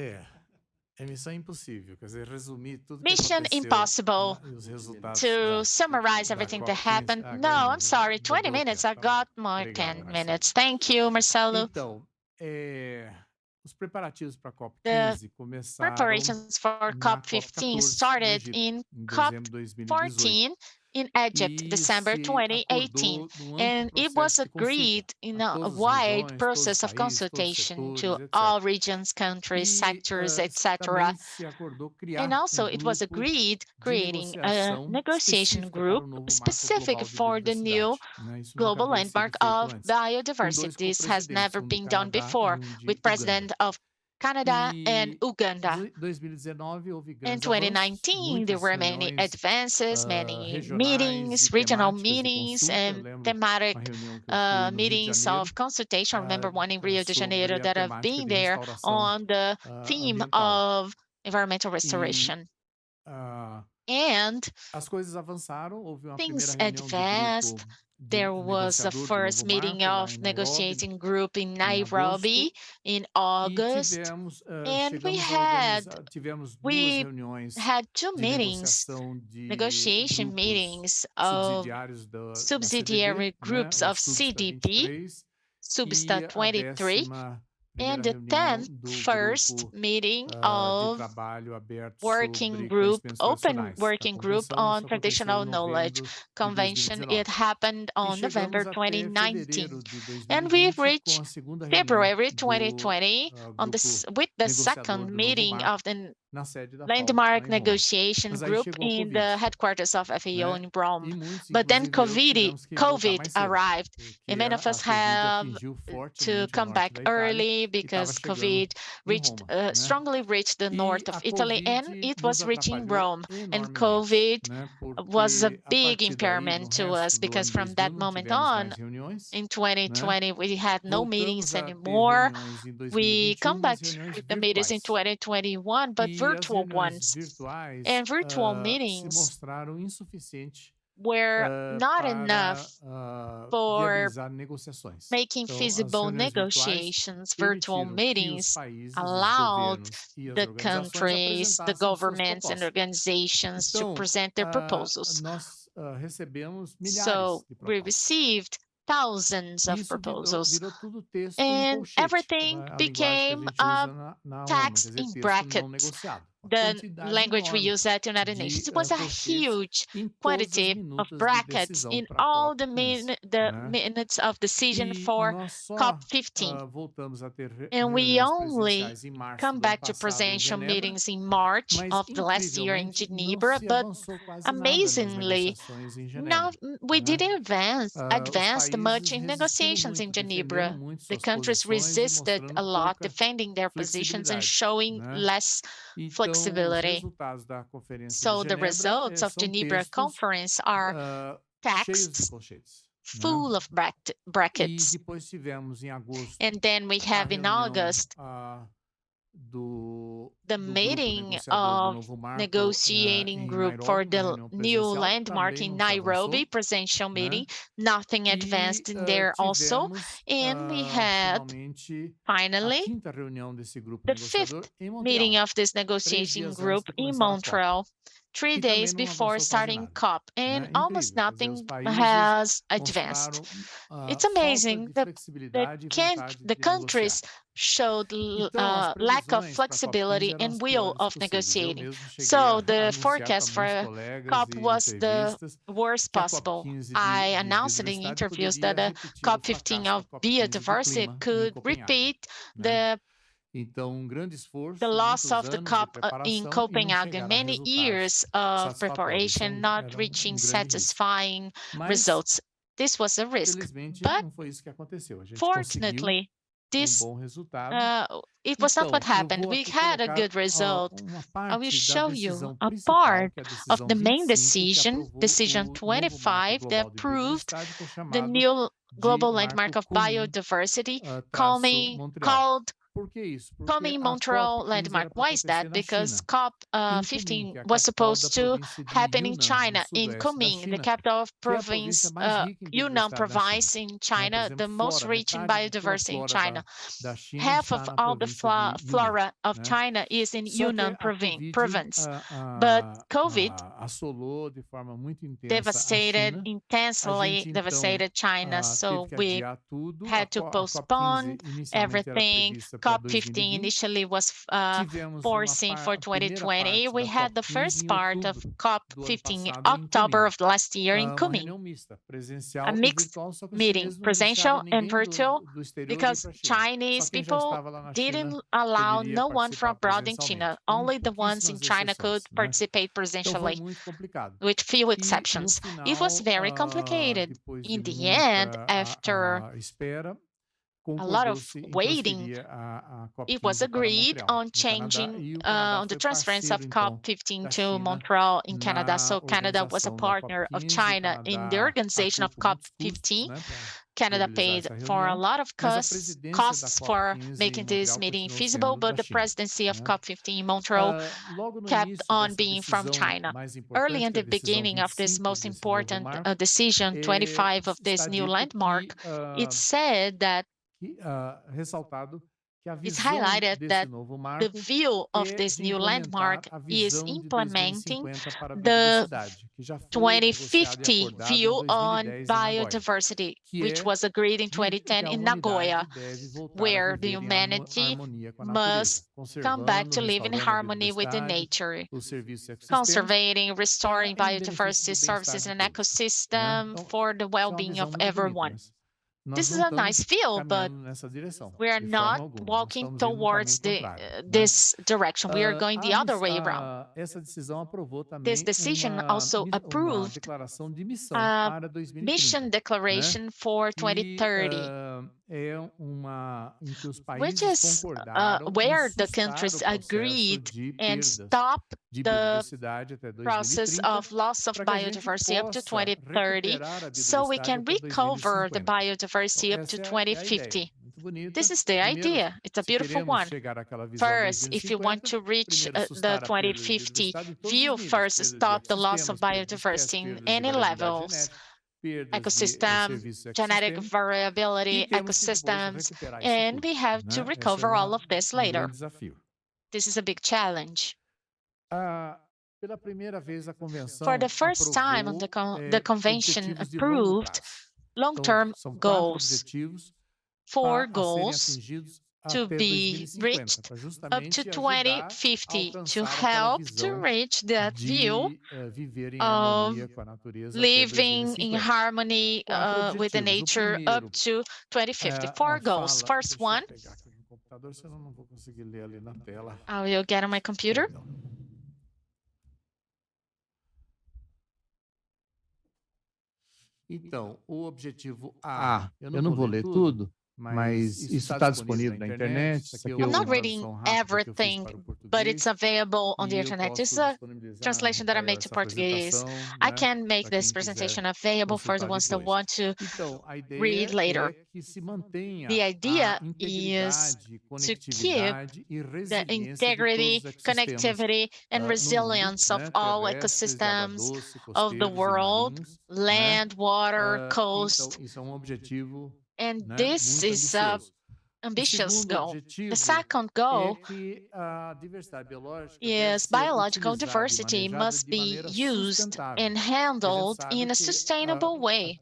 É missão impossível, quer dizer, resumir tudo que Mission aconteceu impossible e os resultados to summarize da everything that COP15. happened. Ah, No, ganhei, I'm sorry, 20 dobrou o minutes. tempo, I tá bom. got more Obrigado, 10 Marcelo. minutes. Thank you, Marcelo. Então, os preparativos para a The COP15 começaram preparations for na COP15 COP14 no started Egito, in em dezembro de 2018. COP14 in Egypt, E December se 2018, acordou num and amplo it was processo de consulta agreed in a a todas as wide regiões, todos os process of países, todos os consultation to setores, all etc. regions, countries, sectors, etc. Também se acordou And criar also, it was grupo agreed de creating a negociação negotiation específica group para o novo marco specific global de for the new biodiversidade, né? Isso nunca global havia sido landmark feito of antes, com biodiversity. dois This has co-presidentes, never do been done Canadá before, e de with Uganda. President of Canada and E Uganda. 2019 houve In grandes avanços, 2019, there muitas were many reuniões advances, many regionais meetings, e regional temáticas de meetings, consulta. Eu and lembro thematic uma reunião que eu fui no Rio de meetings Janeiro of consultation. I remember one in Rio de Janeiro sobre a that I've temática been de there restauração on the theme ambiental. of environmental E restoration. And as coisas avançaram, houve uma primeira things reunião do advanced. grupo There was a negociador do first novo meeting marco lá of em Nairobi, negotiating group in em Nairobi agosto, in e August, tivemos, and tivemos duas we reuniões had two de meetings, negociação de negotiation grupos meetings of subsidiários da subsidiary CDB, né, groups o of Substa CDP, 23, Substa e a 23, 10ª and primeira the reunião 10th do first grupo meeting de of trabalho aberto working sobre group, conhecimentos open tradicionais da working group convenção. on Isso aconteceu traditional em knowledge novembro de convention. It 2019. happened E on November chegamos até 2019. fevereiro de And we 2020 com reached a segunda reunião February do 2020 on grupo with the negociador second do novo meeting marco of the na sede da FAO, lá landmark em Roma. negotiation Mas aí group chegou a in the Covid, headquarters of FAO né? in Rome. E muitos, But then inclusive eu, tivemos que voltar COVID mais cedo, arrived, and porque many of a us Covid have atingiu to fortemente o come norte back da Itália early e estava because chegando COVID em reached Roma, né? strongly reached the north E of a Italy, and Covid it nos was reaching atrapalhou Rome. And enormemente, COVID né? was a Porque a big partir daí, no impairment to resto us do because ano from 2000, that não moment tivemos on, mais reuniões, in né? 2020, we had no meetings Voltamos a ter anymore. reuniões em We 2021, come back mas reuniões to the meetings in virtuais. 2021, but E as virtual reuniões ones. virtuais And virtual se meetings mostraram insuficientes were not para enough for viabilizar negociações. making Então, as feasible reuniões virtuais negotiations. Virtual permitiram que os meetings países, os allowed governos e as the organizações countries, the apresentassem suas governments, and propostas. organizations to Então, present their proposals. nós recebemos milhares So de we propostas. received thousands of Isso proposals, virou tudo texto em and colchete, everything a linguagem que a became gente usa na ONU, quer text dizer, in texto não brackets, negociado. Uma the quantidade language we enorme use at United de Nations. It was a colchetes huge em todas as quantity of minutas de brackets decisão in para a all the, COP15, the né? minutes of decision E for nós só COP15. voltamos a ter And we reuniões only presenciais em março come do ano back to passado em presidential Genebra, meetings in March mas of the last year in incrivelmente não Geneva, se but avançou quase nada nas amazingly, negociações em now Genebra, we né? didn't Os advance much países in resistindo negotiations in muito, defendendo Geneva. muito The suas countries posições e resisted mostrando a lot, pouca defending their positions and flexibilidade, showing né? less Então, os flexibility. resultados da Conferência de So the Genebra results of são Geneva textos Conference are cheios de texts colchetes, né? full of E brackets. depois tivemos em agosto And then we a have in reunião August do the grupo meeting negociador do of novo marco negotiating em group for Nairobi, uma the reunião new presencial, landmark também in não se Nairobi, avançou, presidential né? meeting. Nothing E advanced in there also. tivemos And we had finalmente a finally quinta reunião desse grupo the negociador fifth em meeting Montreal, of this 3 negotiating dias antes group de in começar a COP. Montreal, 3 E também days não before avançou quase starting nada, COP, and né? almost Incrível, quer dizer, os nothing países has advanced. mostraram It's falta amazing. de The flexibilidade e vontade the de negociar. countries showed Então, as lack of previsões para a flexibility COP15 eram and as will piores of possíveis. Eu negotiating. mesmo cheguei So a the anunciar para forecast for muitos colegas COP e was the entrevistas worst que a possible. COP15 I de announced in biodiversidade interviews poderia that the repetir o COP15 fracasso da of COP15 de biodiversity clima em could Copenhague, repeat né? the Então, um grande the esforço, loss muitos of the anos de COP in preparação e não Copenhagen, chegar a many resultados years of satisfatórios. Isso preparation not era reaching grande risco. satisfying Mas, results. This was a risk, felizmente, but não foi isso que aconteceu. A gente conseguiu fortunately, this bom resultado. it was not what Então, eu happened. vou We aqui had a colocar good result. uma I will parte da show you decisão a principal, part que é a of decisão the main 25, que decision, aprovou decision o novo marco 25, that global de approved biodiversidade, que é the chamado new global de landmark marco of comum biodiversity, -Montreal. called Por que isso? Porque coming a Montreal COP15 landmark. era para Why is acontecer that? na Because China, em Kunming, COP15 que é a was capital da supposed to província de happen in Yunnan, no China, in sudoeste da Kunming, the China, capital of que é a província province mais rica em Yunnan biodiversidade da China. province in Né? Por China, exemplo, the most flora, rich in metade de toda a biodiversity in flora China. da China Half está of na all the província de Yunnan, flora of né? China is in Só que Yunnan a Covid province. But COVID assolou de forma muito intensa a devastated, China. A intensely gente, então, devastated China, so teve que we adiar tudo. had to A postpone COP15 inicialmente era everything. prevista para COP15 2020. initially was Tivemos foreseen for a primeira 2020. parte We da had the COP15 first em part of outubro do ano COP15 in passado em October Kunming. of last year in Uma Kunming, reunião mista, a presencial e mixed virtual, só que os meeting, chineses não presidential deixaram and ninguém virtual, do exterior ir because para a China. Só Chinese quem já people estava lá na didn't China allow poderia no one from participar abroad in presencialmente, China. com Only the ones in pouquíssimas China could exceções, né? participate Então foi presentially, muito complicado. with few E no exceptions. It was final, very complicated. depois In de the end, muita after espera, a lot of concordou-se em waiting, transferir a it was COP15 para agreed Montreal, on no Canadá, changing e o Canadá on the foi transference of parceiro, então, COP15 da to China Montreal in Canada. na So Canada was a organização da partner of COP15. O China in the Canadá organization arcou of com muitos custos, COP15. né, para Canada viabilizar paid essa for a reunião, lot of mas a costs, presidência da costs for COP15 em making this Montreal meeting continuou feasible, sendo but da the China, presidency of né? COP15 in Montreal Logo no kept início on dessa being from decisão China. mais Early importante, in que é the a decisão beginning of this 25 most desse novo important marco, decision 25 of this está new dito landmark, it said that ressaltado que a it's visão highlighted desse that novo the marco view of é this de new implementar landmark a is visão de implementing 2050 para a the biodiversidade, que já foi negociado e 2050 acordado em view on 2010 em Nagoya, biodiversity, que which é was agreed in que a 2010 in humanidade Nagoya, deve voltar a where the viver em humanity harmonia com a natureza, must come back conservando, to live in restaurando a harmony with the biodiversidade, nature, os serviços e ecossistemas, conserving, restoring em benefício biodiversity do bem-estar services de and todos, né? ecosystem Então, for the isso é uma well-being visão of muito bonita, everyone. mas nós This is não a nice estamos field, but caminhando nessa direção, we are de not forma alguma. Nós walking estamos indo no towards caminho contrário, né? this direction. We are going the other way around. Essa decisão aprovou This também decision also uma approved declaração de missão a para 2030, mission né? declaration for Que 2030, é em que os which países is concordaram em where the sustar countries o processo agreed de and perdas stop de the biodiversidade até process 2030, of loss of para que a gente biodiversity up to possa 2030, recuperar a so we biodiversidade can até recover the 2050. Então, biodiversity up to essa é a ideia, 2050. muito bonita. This is the Primeiro, idea. It's a se beautiful queremos one. chegar àquela visão First, if you want 2050, to reach primeiro the sustar a perda de 2050 biodiversidade em todos os view, níveis, first perda de stop the loss of ecossistemas, perda de espécies, biodiversity in perdas de any variabilidade levels, genética, perdas de ecosystem, serviços e genetic ecossistemas, e variability, temos que depois ecosystems, recuperar isso and tudo, we have to né? Esse é recover all of this later. grande desafio. This is a big challenge. Pela primeira vez, a convenção For the first time, aprovou the convention objetivos de longo approved prazo. long-term São 4 goals, objetivos 4 a serem goals atingidos to até be 2050, reached para up to justamente ajudar a 2050 to alcançar aquela help to visão reach that view de viver em of harmonia com a natureza até living in 2050. harmony 4 with the objetivos. O nature primeiro up to 2050. é 4 a goals. fala. First Deixa eu one, pegar aqui no computador, senão não vou conseguir ler ali na tela. I will get on my computer. Perdão. Então, o objetivo A, eu não vou ler tudo, mas isso está disponível na internet. Isso aqui I'm not uma reading tradução rápida que eu fiz everything, para o but it's português. available on the E eu internet. posso It's a disponibilizar, translation that I Rafael, made to essa Portuguese. apresentação, I né, can make para this quem presentation quiser available for the consultar ones that depois. want to Então, a read ideia later. é que se mantenha The a idea is integridade, to keep conectividade e the resiliência de integrity, todos os ecossistemas connectivity, and no mundo, resilience of né, all terrestres, de água ecosystems doce, of the costeiros e world, marinhos, né? land, water, Então, coast, isso é um objetivo, and né, this muito is an ambicioso. O ambitious segundo goal. The objetivo second é goal que a diversidade biológica deve is ser biological utilizada e diversity manejada must de be maneira used sustentável. and E a gente handled sabe in a que sustainable way.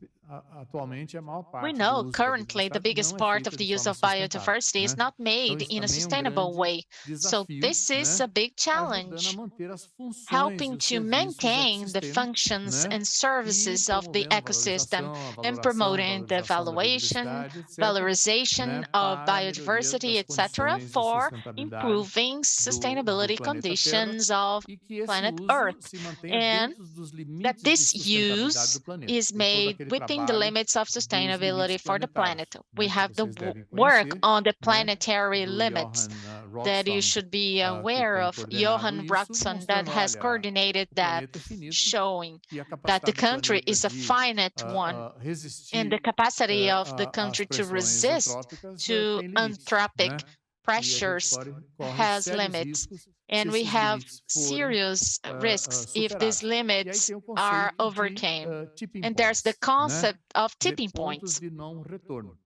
atualmente a maior We parte do know uso da currently the biodiversidade biggest não é part feita of de the use forma of sustentável, biodiversity is né? not Então made isso in a também é um sustainable grande way. So desafio, this is né? a big Ajudando challenge, a manter as funções e helping os to serviços do maintain the ecossistema, functions né? and services E of the promovendo ecosystem a and valoração, promoting the valorização da evaluation, biodiversidade, etc., valorization né? of Para a melhoria biodiversity, das etc., condições de for sustentabilidade improving do sustainability planeta Terra conditions of e que esse planet uso Earth, se mantenha and dentro dos that limites de this sustentabilidade use do planeta. is Tem todo made aquele within the trabalho limits of dos sustainability limites for the planetários, planet. né, We que have the vocês devem work conhecer, on the né, planetary do limits Johan that you Rockström, should be que aware tem of. coordenado Johan isso, Rockström that mostrando, has olha, coordinated o that, planeta é finito showing e a that the capacidade do country planeta is a de finite one, and the resistir capacity of the às country to pressões resist antrópicas to tem limites, anthropic né? E a gente pressures corre has sérios limits, riscos se and we esses have limites forem serious risks if these superados. E aí limits tem o are conceito de overcame. tipping And there's the points, né? concept of Quer dizer, tipping pontos points, de não retorno.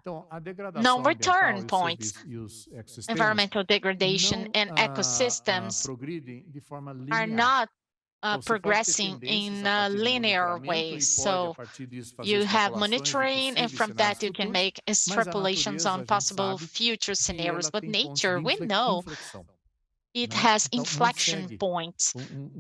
Então, a degradação non-return ambiental points, e os ecossistemas environmental degradation, não and ecosystems progridem de forma are linear. not Então, você pode ter progressing tendências in a a partir do linear monitoramento way. e pode, a So partir disso, fazer you have extrapolações de monitoring, and possíveis from cenários that you can futuros, make mas a extrapolations natureza, a on gente possible sabe future que scenarios. ela But tem pontos de nature, we know inflexão, it né? has Então, não inflection segue points,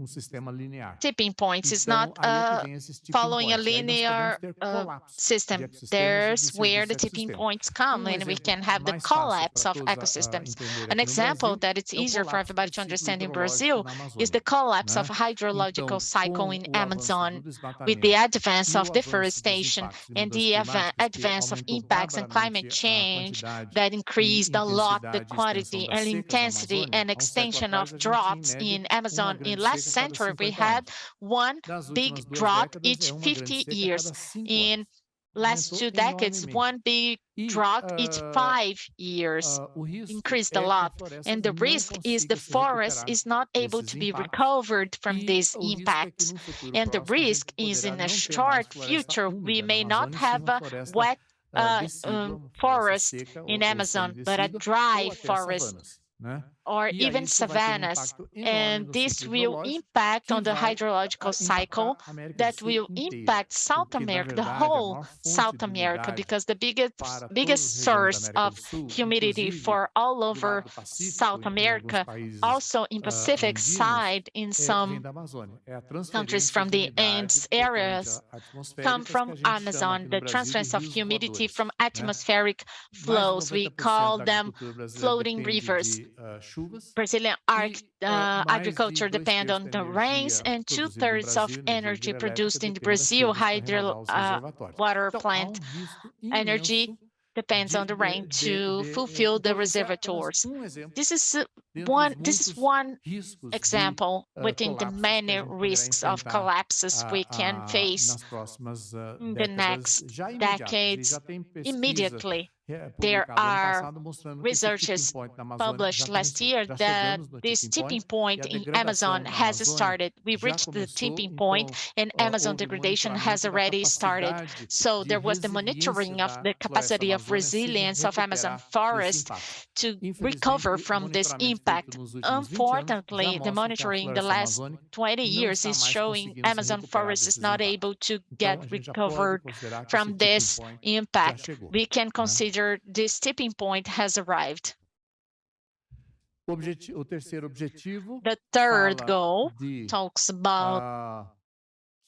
sistema linear. tipping points. It's Então, not aí é que vem esses tipping following a points. Aí nós linear podemos ter colapso de system. ecossistemas e de There's where the serviços tipping ecossistemas. points come, and we Exemplo can have the mais fácil collapse para of todos ecosystems. entenderem An aqui no example Brasil that it's é o easier for colapso do everybody to ciclo understand in hidrológico Brazil na is the Amazônia, collapse né? of hydrological Então, cycle in com o avanço Amazon, do with the desmatamento advance e of o avanço dos deforestation impactos de and mudanças the climáticas, que advance of aumentou impacts and climate barbaramente a change quantidade that e increased a lot the intensidade e extensão quantity das and secas da intensity Amazônia, and há século extension atrás of a gente tinha, em droughts média, in uma Amazon. In grande last seca a cada century, we 50 had anos. one Nas big últimas 2 drought décadas, each é uma grande 50 seca a years. cada 5 In anos. last Aumentou 2 decades, enormemente. one big E drought each 5 years o risco increased a é que a lot. floresta And the não risk is the consiga se forest recuperar is not able desses to be impactos. recovered from E these o risco é que impacts. num futuro And the próximo a gente risk is poderá in a não ter mais short floresta future, we úmida na may not Amazônia, sim have uma a floresta wet decídua, uma floresta forest seca in ou Amazon, but a semidecídua, dry ou até forest savanas, né? or E aí even isso vai ter savannas. impacto enorme And no this ciclo will hidrológico impact que on the vai hydrological cycle impactar a América do that Sul will inteira. impact South Porque, na America, the verdade, a whole maior fonte South de America, umidade because the para todas biggest as regiões da source América of do Sul, humidity inclusive for all do over lado do Pacífico, South em alguns America, países also in Pacific andinos, side, in vem some da Amazônia. É a countries transferência from de the umidade Andes totalmente areas come atmosféricas que from a gente chama Amazon, aqui no the Brasil de transference of rios humidity voadores, from né? atmospheric Mais de flows. We 90% call da them agricultura brasileira floating depende rivers. de chuvas Brazilian e mais de agriculture 2 depend terços on da the rains, energia and produzida no 2/3 of Brasil, energia energy hidrelétrica, produced in depende das Brazil, chuvas para renovar os reservatórios. water Então, há plant risco energy imenso depends on the rain to fulfill the então, esse é apenas reservoirs. exemplo This is dentre os this is muitos one riscos de example within the colapsos que a many gente poderá risks of enfrentar collapses we can face nas próximas in the décadas next já imediatas. E decades já tem pesquisa immediately. There publicado ano are passado mostrando que esse tipping researches point na Amazônia já published last começou. year Já that chegamos no this tipping e point a in degradação Amazon na has Amazônia started. We já reached the começou, tipping então point and Amazon houve degradation has monitoramento da already started. capacidade So de there was the resiliência monitoring of da the floresta capacity of amazônica se resilience of Amazon recuperar desse forest impacto. to Infelizmente, recover o from this monitoramento feito impact. nos últimos 20 anos já Unfortunately, the mostra que a monitoring the floresta last amazônica 20 não years está is mais showing conseguindo se Amazon recuperar forest is desses not impactos. able to Então, get a gente já pode recovered considerar que from esse tipping this point já impact. chegou. We can né? consider this tipping point has arrived. O terceiro objetivo The third fala goal de talks about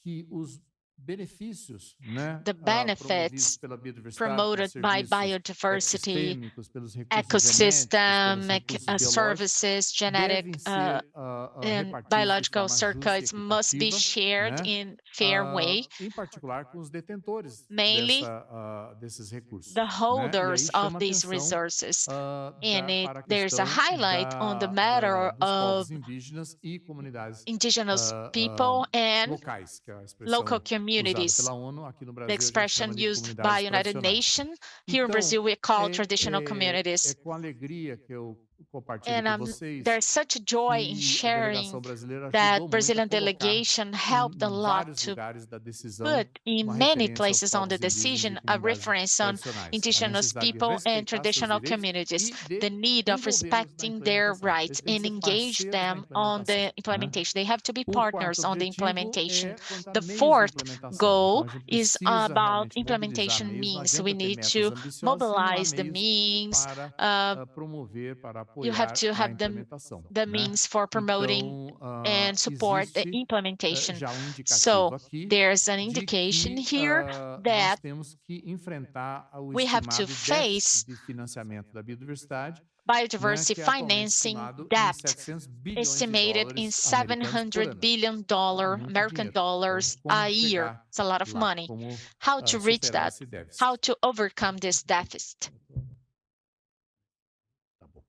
que os benefícios, né, the promovidos benefits pela biodiversidade, promoted pelos by serviços biodiversity, ecossistêmicos, pelos recursos ecosystem, genéticos, pelos recursos biológicos, services, genetic devem ser and repartidos de biological forma justa e circuits must be equitativa, shared né? in fair way, Em particular com os detentores mainly desses recursos, the né? E aí holders of chama these atenção resources. And para a there's a questão highlight on the matter dos of povos indígenas e comunidades indigenous people and locais, que é a expressão local usada communities. pela ONU, aqui no The Brasil a gente expression chama de used comunidades by United tradicionais. Nations. Here in Então, Brazil, we call traditional é communities. com alegria que eu compartilho And com vocês there's such a joy in que a sharing delegação brasileira that ajudou muito a Brazilian colocar delegation helped a em lot vários to lugares da decisão put in uma many referência aos places on the povos indígenas decision e a comunidades reference on tradicionais, a indigenous necessidade de people and respeitar seus traditional direitos communities, e de the need of envolvê-los na respecting their implementação. rights Eles têm and que ser engage parceiros na them on the implementação, né? implementation. They have to be O quarto partners on the objetivo implementation. é quanto a The meios de fourth implementação. goal Então, a gente is precisa about realmente mobilizar implementation meios. Não means. We adianta ter need metas to ambiciosas se não há mobilize the meios means. para promover, para You have apoiar to a have implementação, the né? means for promoting Então, and support the existe implementation. já indicativo So aqui there's an de indication que here nós that temos que enfrentar o we have to estimado face déficit de financiamento da biodiversidade, né, biodiversity que é atualmente financing estimado em debt 700 bilhões de estimated in dólares americanos por $700 ano. billion Muito American dinheiro. dollars Então, a como year. chegar It's a lot of lá? money. Como How to reach superar that? esse déficit? How to overcome this deficit? Tá bom.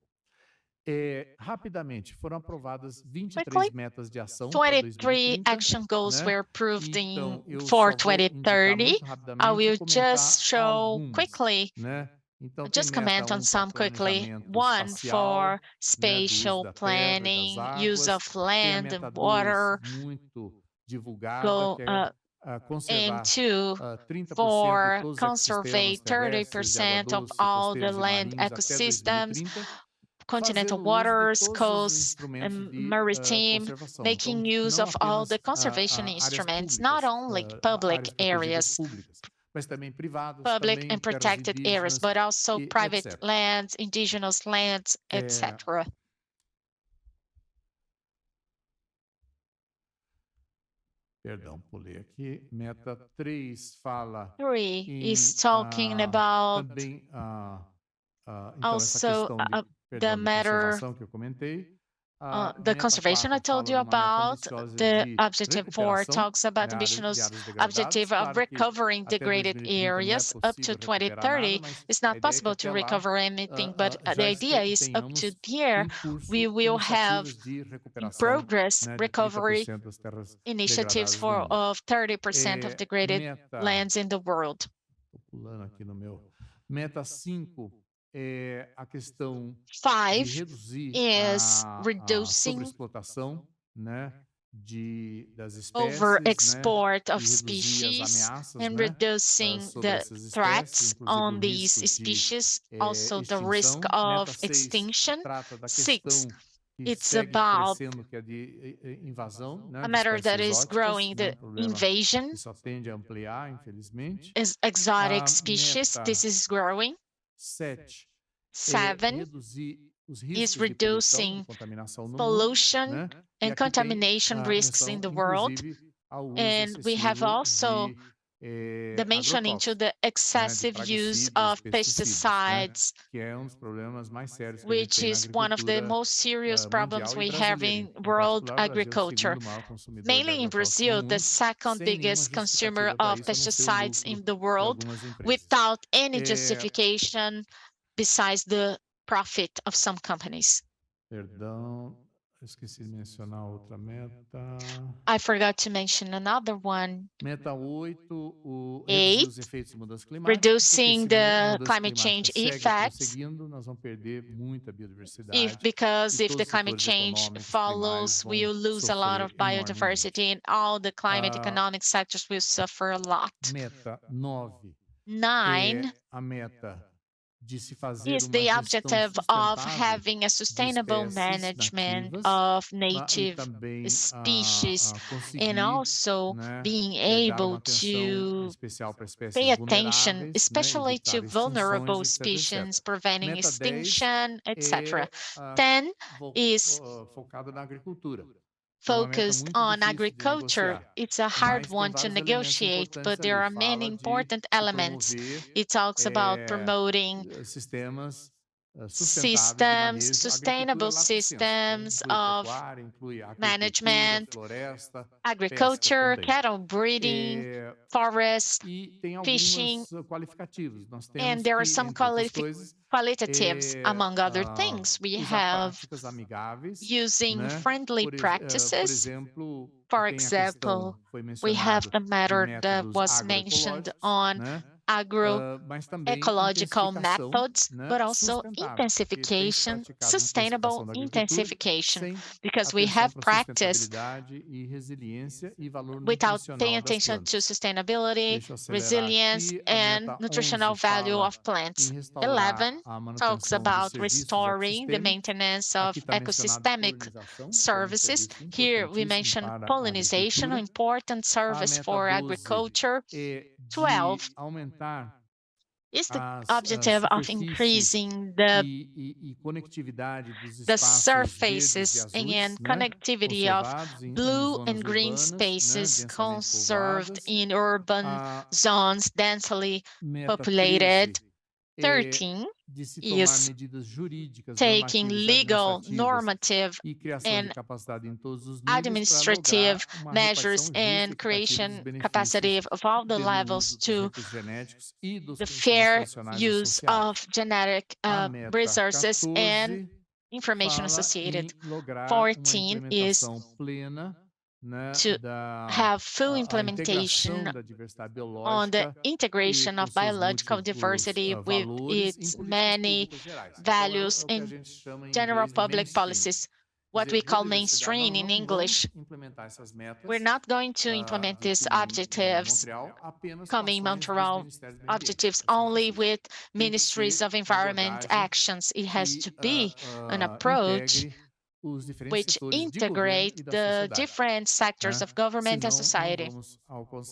Rapidamente, foram aprovadas 23 Quickly, metas de ação para 23 2030, action goals né? were approved Então, eu for só vou indicar 2030. muito I rapidamente will e comentar just show algumas, quickly, né? Então, tem just meta comment on 1 para some quickly. planejamento One espacial, for né, do uso spatial da terra e das planning, use águas. of Tem a land meta and 2, water. muito divulgada, Go que é aim conservar to 30% de for todos os conserve ecossistemas terrestres, de água 30% of doce, all the costeiros e land marinhos até ecosystems, 2030, continental fazendo uso de waters, todos os coasts, instrumentos and de maritime, conservação. making Então, use não of all the apenas conservation áreas instruments, públicas, not only public áreas protegidas areas, públicas, mas também privadas, public também and terras protected areas, indígenas but also e private etc. lands, indigenous lands, etc. Perdão, pulei aqui. Meta 3 fala 3 em is talking about também então essa also questão de, the perdão, da matter conservação que eu comentei. the Meta conservation I 4 told fala you de uma meta about. ambiciosa The de objective 4 recuperação talks about de ambitious áreas degradadas. objective of Claro que recovering até degraded 2030 não é areas up to possível recuperar nada, 2030. mas It's a not ideia é que possible to até lá recover anything, but the já idea is up to tenhamos there em curso we will have iniciativas de in recuperação, progress né, de recovery 30% das terras initiatives degradadas do for mundo. of 30% of degraded Meta, lands in the world. tô pulando aqui no meu. Meta 5 é a questão de 5 reduzir is a reducing sobreexplotação, né, das espécies, over-export né, of e reduzir as species ameaças, and né, reducing sobre the essas espécies, threats inclusive on o these risco de species, also the risk extinção. of Meta 6 extinction. trata da 6, questão que it's segue about crescendo, que é de invasão, né, a de matter that espécies is exóticas, growing, né, the problema invasion que só tende a ampliar, infelizmente. is exotic A species. meta This is growing. 7 é 7 reduzir os is riscos de poluição reducing e contaminação no pollution mundo, né? E and aqui tem contamination a risks in menção, the world. inclusive, ao uso And we have excessivo also de the mentioning to agrotóxicos, the né, de excessive use praguicidas, of pesticidas, né, pesticides, que é dos problemas mais sérios que a gente which tem na is one of the agricultura most serious problems mundial e we have brasileira. in Em world particular, o Brasil é o agriculture. segundo maior consumidor de Mainly in agrotóxicos Brazil, no the mundo, second sem nenhuma biggest consumer justificativa para of isso, a não ser o pesticides lucro in the de world, algumas empresas. without any justification besides the profit of some companies. Perdão, esqueci de mencionar outra meta. I forgot to mention another one. Meta 8, Eight, reduzir os efeitos de mudança climática. Reducing Porque se the mudança climate climática change segue effects. prosseguindo, nós vamos perder muita biodiversidade. Because e if todos the os climate setores change econômicos follows, primários we will vão lose a lot of sofrer enormemente. biodiversity, and all the climate economic sectors will suffer a lot. Meta 9 9 é a meta de se fazer is uma the gestão objective of sustentável having a de sustainable espécies management nativas, of e native também species, and conseguir, also né, being dar uma able atenção to especial para espécies pay attention, vulneráveis, né, especially to evitar vulnerable extinções, etc, species, etc. preventing Meta 10 extinction, etc. é 10 is focada na agricultura. focused on agriculture. It's a hard Mas tem one to vários elementos negotiate, importantes but there ali. are many Fala de important se elements. promover, It talks about promoting sistemas sustentáveis de systems, manejo. sustainable Agricultura lato sensu, systems inclui of pecuária, inclui agricultura, management, floresta, agriculture, pesca também. cattle breeding, forest, E tem fishing, alguns qualificativos. Nós temos and there are que, some entre outras coisas, qualitatives. Among other things, we usar have práticas amigáveis, using né? friendly Por practices. exemplo, For tem a questão, example, foi we have mencionado, the de matter that métodos was mentioned agroecológicos, on né? Mas também agroecological intensificação, methods, né, but also sustentável, porque tem se intensification, praticado sustainable intensificação da agricultura intensification, sem because we atenção have para practiced sustentabilidade e resiliência e valor without paying nutricional das attention to plantas. sustainability, Deixa eu acelerar resilience, aqui. A and meta nutritional 11 value fala of plants. em restaurar 11 a talks manutenção dos about serviços restoring the ecossistêmicos. maintenance of Aqui está mencionado ecosystemic polinização, como um services. serviço Here we importantíssimo mention para a pollination, an agricultura. important A service meta for 12 agriculture. é 12 de aumentar is the as objective of superfícies increasing the e conectividade dos the espaços verdes e surfaces azuis, and né, connectivity of conservados em blue zonas and green urbanas, né, spaces densamente conserved povoadas. in urban A zones densely meta populated. 13 13 de se tomar is medidas jurídicas, taking normativas e legal, administrativas normative, e criação de and capacidade em todos os níveis para administrative lograr uma measures repartição justa e and equitativa dos creation benefícios capacity of all the pelo levels uso dos to recursos genéticos e dos the conhecimentos fair tradicionais use associados. of genetic A meta resources and 14 information fala associated. em lograr 14 uma is implementação plena, né, to have full a implementation integração da diversidade on the biológica integration e of os seus biological múltiplos diversity with valores em its políticas many públicas gerais. values Então, é o que a in gente chama em general inglês de public mainstream. policies, Quer what dizer, we call biodiversidade, mainstream nós in não English. vamos implementar essas metas We're not going to implement de these Kunming, objectives Montreal, apenas com coming ações dos Montreal ministérios do meio ambiente. objectives Essa não only precisa. with Tem que ministries ser of uma environment abordagem actions. It has que to be an approach integre os diferentes which setores de governo integrate e da the sociedade, different sectors né? of government and Senão, não society. vamos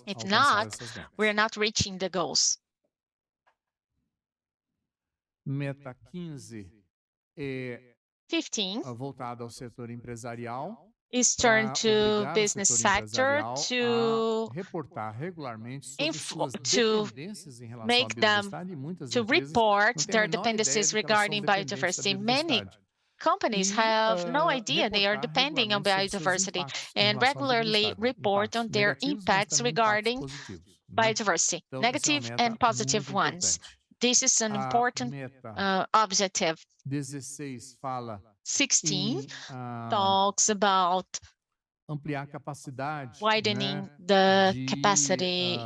If alcançar not, essas metas. we're not reaching the goals. Meta 15 é 15 voltada ao setor empresarial, is para turned to obrigar o business setor sector empresarial to a reportar regularmente sobre suas to dependências em relação à make them biodiversidade, e muitas to empresas report não têm a their menor ideia dependencies de que elas são regarding dependentes da biodiversity. Many biodiversidade. companies have no idea they are Reportar depending on regularmente sobre seus biodiversity impactos em and relação à regularly biodiversidade. report on Impactos their negativos, mas impacts também impactos regarding positivos, né? biodiversity, Então, essa é uma negative meta and positive muito ones. importante. This is an A important meta objective. 16 fala 16 em talks about ampliar a capacidade, widening né, the de, capacity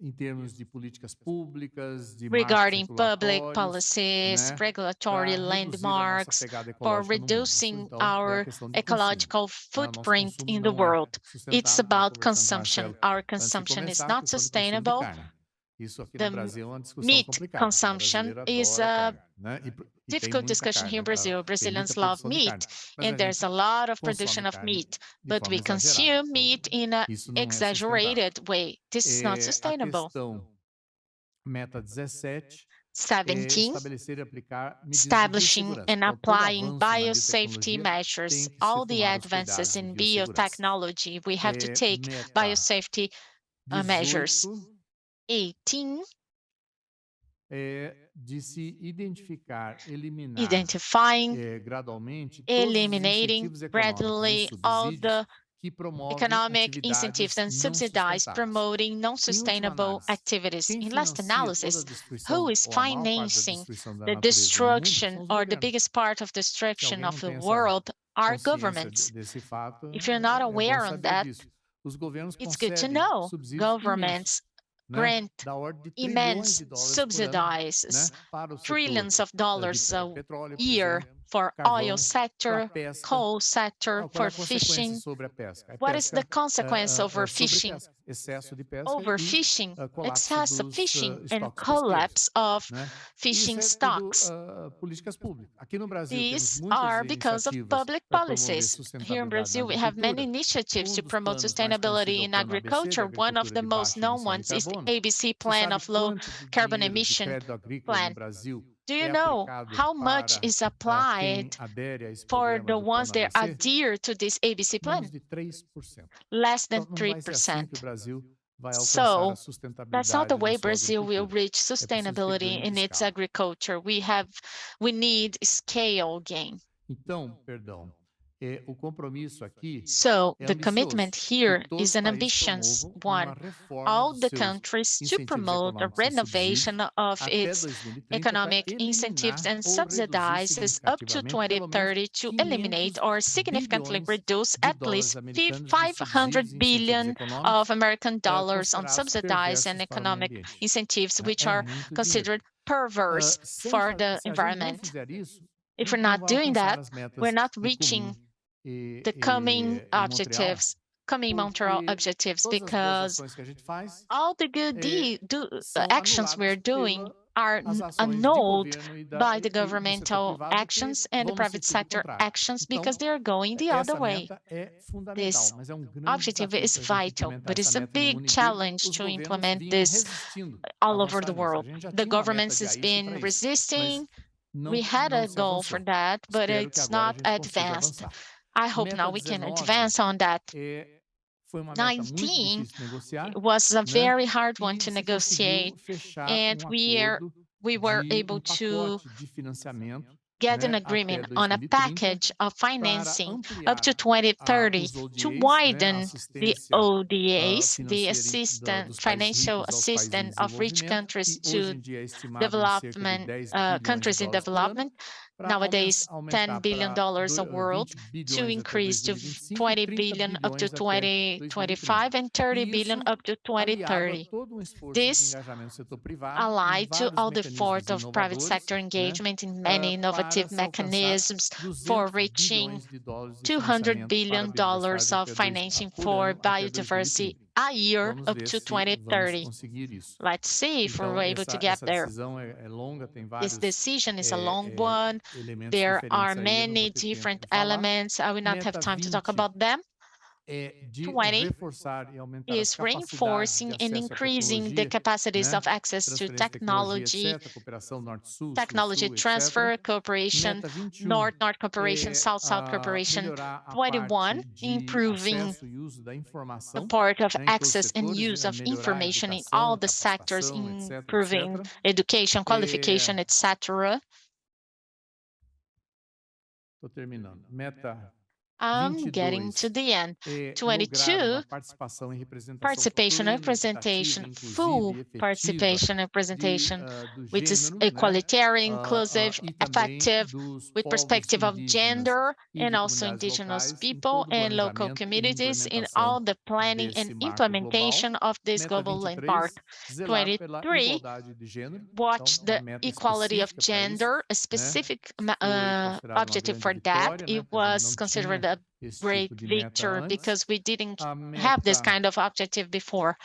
em termos de políticas públicas, de regarding marcos public regulatórios, policies, né, regulatory para reduzir a nossa landmarks, pegada for ecológica no mundo. Isso, reducing então, é a our questão de ecological consumo. Nosso footprint consumo in the não é world. It's sustentável. Estava about conversando com o consumption. Marcelo Our antes de consumption is começar, a not questão do consumo de sustainable. carne. Isso aqui The no Brasil é uma discussão meat complicada. consumption O brasileiro is adora a carne, né? E tem difficult muita discussion here in carne, Brazil. tem Brazilians muita love produção de carne. meat, Mas and there's a lot of production of meat, de but forma we exagerada. consume meat in an Isso não é exaggerated sustentável. way. This is not A sustainable. questão meta 17 é 17, estabelecer e aplicar medidas de establishing biossegurança. and Então, todo applying avanço na biosafety biotecnologia measures. tem que se All the tomar os advances cuidados de in biossegurança. biotechnology, we have to take Meta biosafety measures. 18 18, é de se identificar, eliminar identifying, gradualmente todos os eliminating incentivos gradually econômicos e all subsídios the que promovem economic atividades incentives and não subsidies sustentáveis. promoting Em última non-sustainable análise, activities. quem In last financia toda a analysis, destruição who is ou a maior parte da financing destruição da the natureza no mundo destruction são os or the governos. biggest part of Se destruction alguém of não the tem world are governments. If you're not aware of that, it's good to know. Governments grant immense subsidies, trillions of dollars a year for oil sector, coal sector, for fishing. What is the consequence of overfishing? Overfishing, excess of fishing, and collapse of fishing stocks. These are because of public policies. Here in Brazil, we have many initiatives to promote sustainability in agriculture. One of the most known ones is the ABC Plan of Low Carbon Emission Plan. Do you know how much is applied for the ones that adhere to this ABC plan? Less than 3%. So that's not the way Brazil will reach sustainability in its agriculture. We need scale gain. So the commitment here is an ambitious one. All the countries to promote a renovation of its economic incentives and subsidies up to 2030 to eliminate or significantly reduce at least 500 billion of American dollars on subsidies and economic incentives, which are considered perverse for the environment. If we're not doing that, we're not reaching the coming Montreal objectives, because all the good actions we're doing are annulled by the governmental actions and the private sector actions, because they're going the other way. This objective is vital, but it's a big challenge to implement this all over the world. The governments has been resisting. We had a goal for that, but it's not advanced. I hope now we can advance on that. 19 was a very hard one to negotiate, and we were able to get an agreement on a package of financing up to 2030 to widen the ODAs, the financial assistance of rich countries to countries in development. Nowadays, $10 billion a world, to increase to 20 billion up to 2025 and 30 billion up to 2030. This allied to all the effort of private sector engagement in many innovative mechanisms for reaching $200 billion of financing for biodiversity a year up to 2030. Let's see if we're able to get there. This decision is a long one. There are many different elements. I will not have time to talk about them. 20 is reinforcing and increasing the capacities of access to technology transfer, cooperation, North-North cooperation, South-South cooperation. 21, improving the part of access and use of information in all the sectors, improving education, qualification, etc. I'm getting to the end. 22, participation and representation, full participation and representation, which is equalitarian, inclusive, effective, with perspective of gender, and also indigenous people and local communities in all the planning and implementation of this global landmark. 23, watch the equality of gender, a specific objective for that. It was considered a great victory because we didn't have this kind of objective before.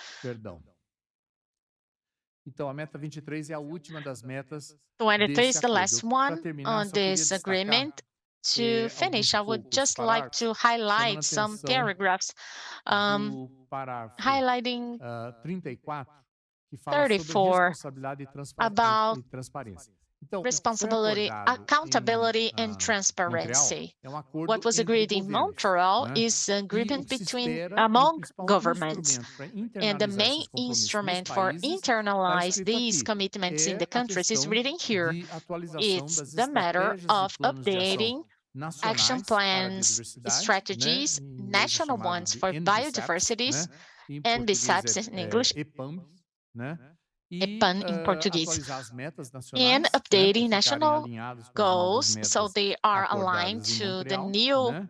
Então, a meta 23 é a última das metas. 23 is the last one on this agreement. To finish, I would just like to highlight some paragraphs, highlighting 34 about responsibility, accountability, and transparency. What was agreed in Montreal is an agreement among governments. And the main instrument for internalize these commitments in the countries is written here. It's the matter of updating action plans, strategies, national ones for biodiversity, and BSAPs in English, a pun in Portuguese, atualizar as metas and nacionais, né, updating para ficarem national alinhados com as novas goals so metas they are aligned acordadas em to the Montreal, new né?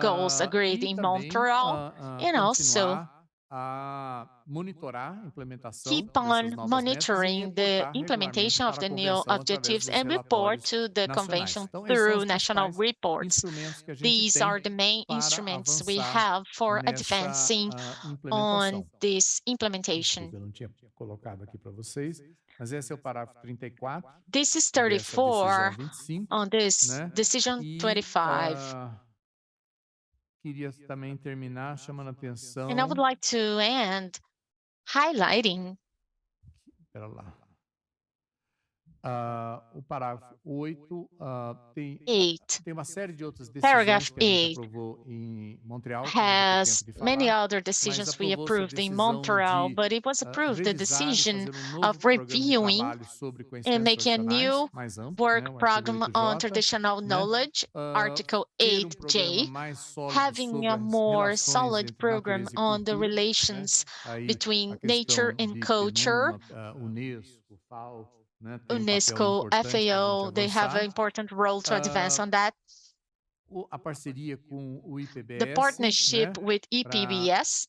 goals agreed E in também Montreal, and also continuar a monitorar a implementação keep dessas on novas metas e monitoring the reportar implementation regularmente of para a the new convenção através objectives dos and report relatórios to the nacionais. convention Então, esses são through os national principais reports. instrumentos que a gente These tem are the main para instruments we avançar have for nessa advancing implementação. on this implementation. Desculpa, eu não tinha colocado aqui para vocês, mas esse é o parágrafo 34 This is dessa 34 decisão 25, on this né? decision E 25. queria também terminar chamando a atenção. And I would like to end highlighting Espera lá. O parágrafo 8 tem uma série de outras decisões Paragraph que a gente 8 aprovou em Montreal, que não vai ter has tempo de many falar, other mas decisions we aprovou-se a approved in decisão Montreal, de but it was approved the revisar e decision fazer novo of programa de reviewing trabalho sobre and conhecimentos making a tradicionais, new mais amplo, né, work o artigo program on 8J, traditional né? knowledge, Article Ter programa 8J, mais sólido having sobre a as more relações solid entre program natureza e on the cultura, né? relations Aí between a nature questão and de culture. PNUMA, UNESCO, FAO, né, tem um papel UNESCO, importante para a gente FAO, they have an avançar. important role to advance on that. A parceria com o The IPBS, partnership né, with para EPBS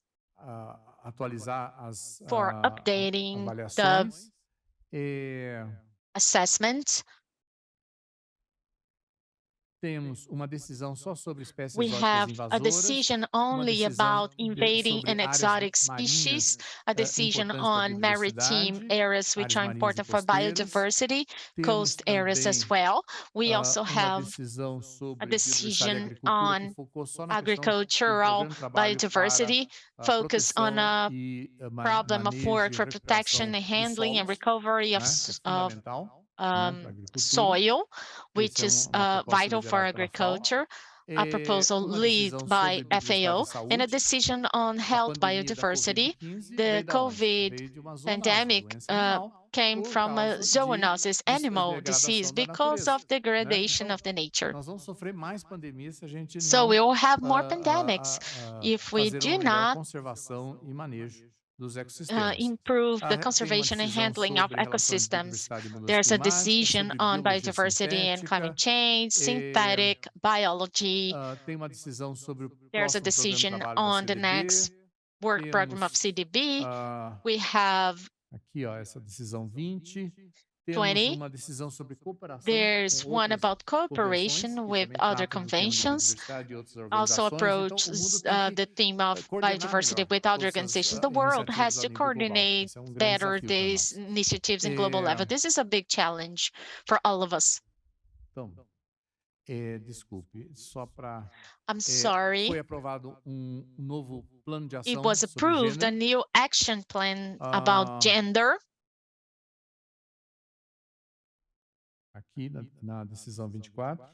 atualizar as for updating the avaliações. assessment. Temos uma decisão só sobre espécies We exóticas have a invasoras, decision uma only decisão about invading sobre and áreas exotic marinhas species, a decision importantes para a on maritime biodiversidade, areas which áreas are marinhas e important for costeiras. biodiversity, Temos coast areas as também well. We also uma have decisão a sobre biodiversidade e decision agricultura que on focou só na questão do agricultural programa de trabalho biodiversity, para focus on proteção a e problem of manejo work e for recuperação protection and dos handling and solos, recovery né? É fundamental, né, para a agricultura. soil, which Esse is uma proposta vital for liderada pela FAO. agriculture, a proposal Uma led decisão by sobre biodiversidade FAO, e saúde. and a decision on A health pandemia da biodiversity. Covid-15 The veio da onde? COVID Veio de uma zoonose, pandemic doença animal, came por from a causa de zoonosis, animal disease, degradação da because natureza, of né? degradation Então, of the nature. nós vamos sofrer mais pandemias se a gente So não we will have more pandemics if we fazer do uma melhor not conservação e manejo dos ecossistemas. improve the Tem uma conservation and decisão handling of sobre relações de ecosystems. biodiversidade e mudança There's a climática, decision sobre on biologia biodiversity and sintética. climate change, synthetic biology. Tem uma decisão sobre o There's a próximo programa de decision trabalho da on the CDB. next work program of Temos CDB. We have aqui, ó, essa decisão 20. Temos 20. uma decisão sobre cooperação There's com one outras about convenções cooperation que with também other tratam do tema de conventions, biodiversidade e outras also organizações. Então, o approaches mundo tem que the theme of coordenar biodiversity melhor with other todas organizations. essas The world iniciativas has a to nível global. coordinate Esse é grande better desafio para these nós. initiatives in global level. This is a big challenge for all of us. Então, desculpe, só para... I'm sorry. Foi aprovado novo plano de ação It was sobre approved a gênero. new action plan about gender. Aqui na decisão 24.